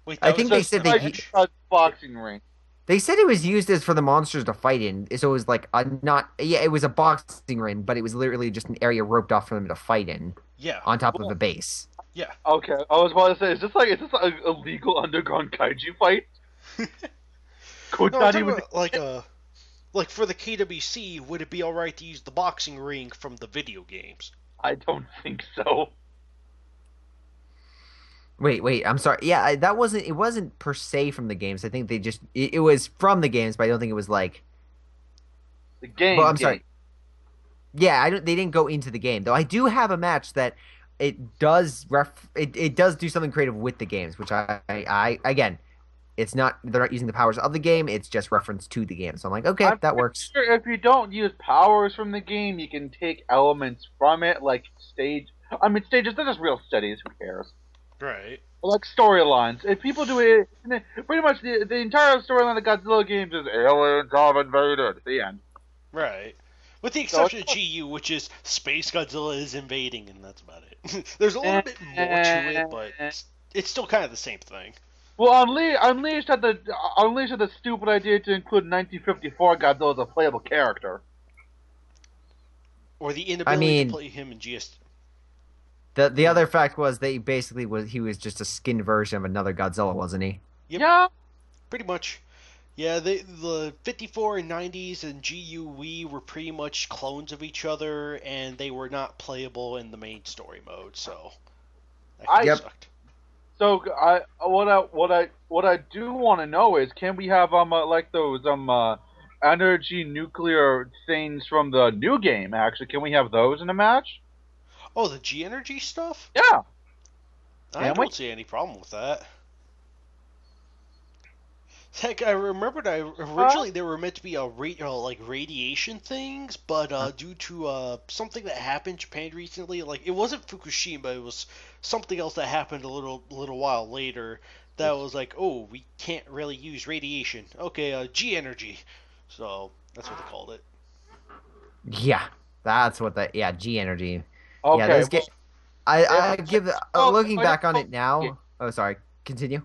Wait, I that think was they said A boxing ring. they said it was used as for the monsters to fight in. So it was like a not. Yeah, it was a boxing ring, but it was literally just an area roped off for them to fight in Yeah. on top of a base. Yeah. Okay, I was about to say, is this like a legal underground kaiju fight? Could No, not I'm even. talking about, like for the KWC, would it be alright to use the boxing ring from the video games? I don't think so. Wait. I'm sorry. Yeah, that wasn't. It wasn't per se from the games. I think they just. It was from the games, but I don't think it was like. The game. Well, I'm sorry. Yeah, I don't. They didn't go into the game though. I do have a match that it does it does do something creative with the games, which I again, it's not they're not using the powers of the game. It's just reference to the game. So I'm like, okay, I'm that works. sure if you don't use powers from the game, you can take elements from it, like stage. I mean, stages. They're just real studies. Who cares? Right. Like storylines. If people do it, pretty much the entire storyline of the Godzilla games is aliens have invaded. The end. Right. With the exception of GU, which is Space Godzilla is invading, and that's about it. There's a little bit more to it, but it's still kind of the same thing. Well, Unleashed had the stupid idea to include 1954 Godzilla as a playable character. Or the inability to play him in GS. The other fact was he was just a skinned version of another Godzilla, wasn't he? Yep. Yeah. Pretty much. Yeah, the 54 and 90s and GUE were pretty much clones of each other, and they were not playable in the main story mode, so that kind of sucked. So what I do want to know is, can we have like those energy nuclear things from the new game? Actually, can we have those in a match? Oh, the G energy stuff? Yeah. I don't see any problem with that. Heck, I remembered originally they were meant to be like radiation things, but due to something that happened in Japan recently, like it wasn't Fukushima, it was something else that happened a little while later. That was like, oh, we can't really use radiation. Okay, G energy. So that's what they called it. Yeah, that's what G energy. Okay. Yeah, I give looking back on it now. Oh, sorry. Continue.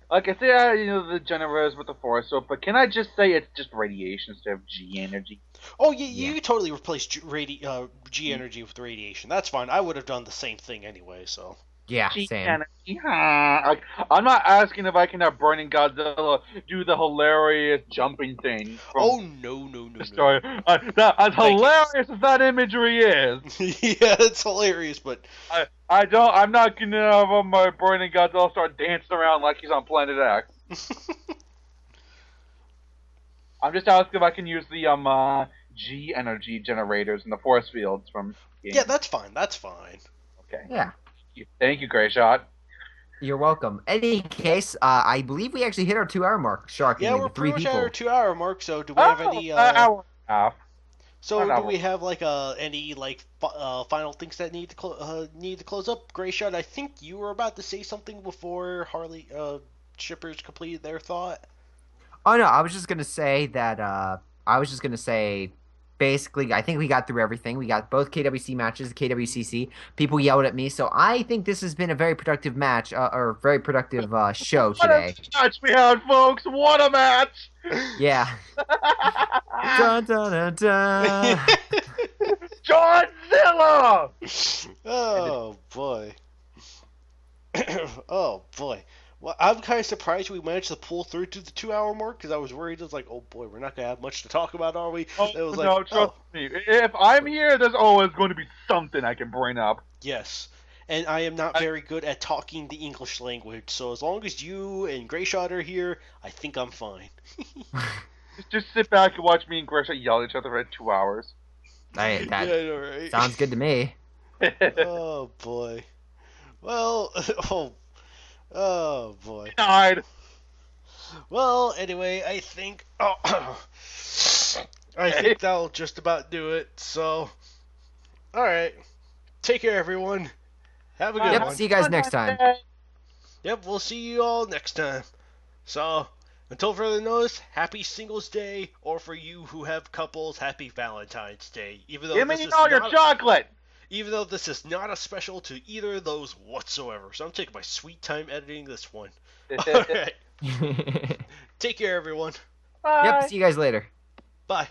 Like I say, the generators with the force, but can I just say it's just radiation instead of G energy? Oh, yeah, you totally replaced G energy with radiation. That's fine. I would have done the same thing anyway, so. Yeah, G same. energy. I'm not asking if I can have Burning Godzilla do the hilarious jumping thing. Oh, no. Story. As hilarious as that imagery is. Yeah, it's hilarious, but I'm not gonna have my Burning Godzilla start dancing around like he's on Planet X. I'm just asking if I can use the G energy generators in the force fields from games. Yeah, that's fine. Okay. Yeah. Thank you, Gray Shot. You're welcome. Any case, I believe we actually hit our 2-hour mark. Shockingly, yeah, we're three pretty much people. at our 2-hour mark. So, do we have any? Hour and a half. So, do we have like any like final things that need to close up? Gray Shot, I think you were about to say something before Harley shippers completed their thought. Oh no, I was just gonna say basically, I think we got through everything. We got both KWC matches, KWCC. People yelled at me, so I think this has been a very productive match, or very productive show today. What a match we had, folks! What a match! Yeah. Dun, dun, dun, dun. Godzilla! Oh boy. Oh boy. Well, I'm kind of surprised we managed to pull through to the 2-hour mark, because I was worried. I was like, oh boy, we're not going to have much to talk about, are we? Oh, no, trust me. If I'm here, there's always going to be something I can bring up. Yes. And I am not very good at talking the English language, so as long as you and Grayshot are here, I think I'm fine. Just sit back and watch me and Grayshot yell at each other for 2 hours. That Yeah, I know, right? sounds good to me. Oh boy. Well, oh boy. Died. Well, anyway, I think I think that'll just about do it. So, all right. Take care, everyone. Have a good one. See you guys next time. Yep, we'll see you all next time. So, Until further notice, happy Singles Day, or for you who have couples, happy Valentine's Day. Give me all your chocolate! Even though this is not a special to either of those whatsoever. So I'm taking my sweet time editing this one. Alright. Take care, everyone. Bye. Yep, see you guys later. Bye.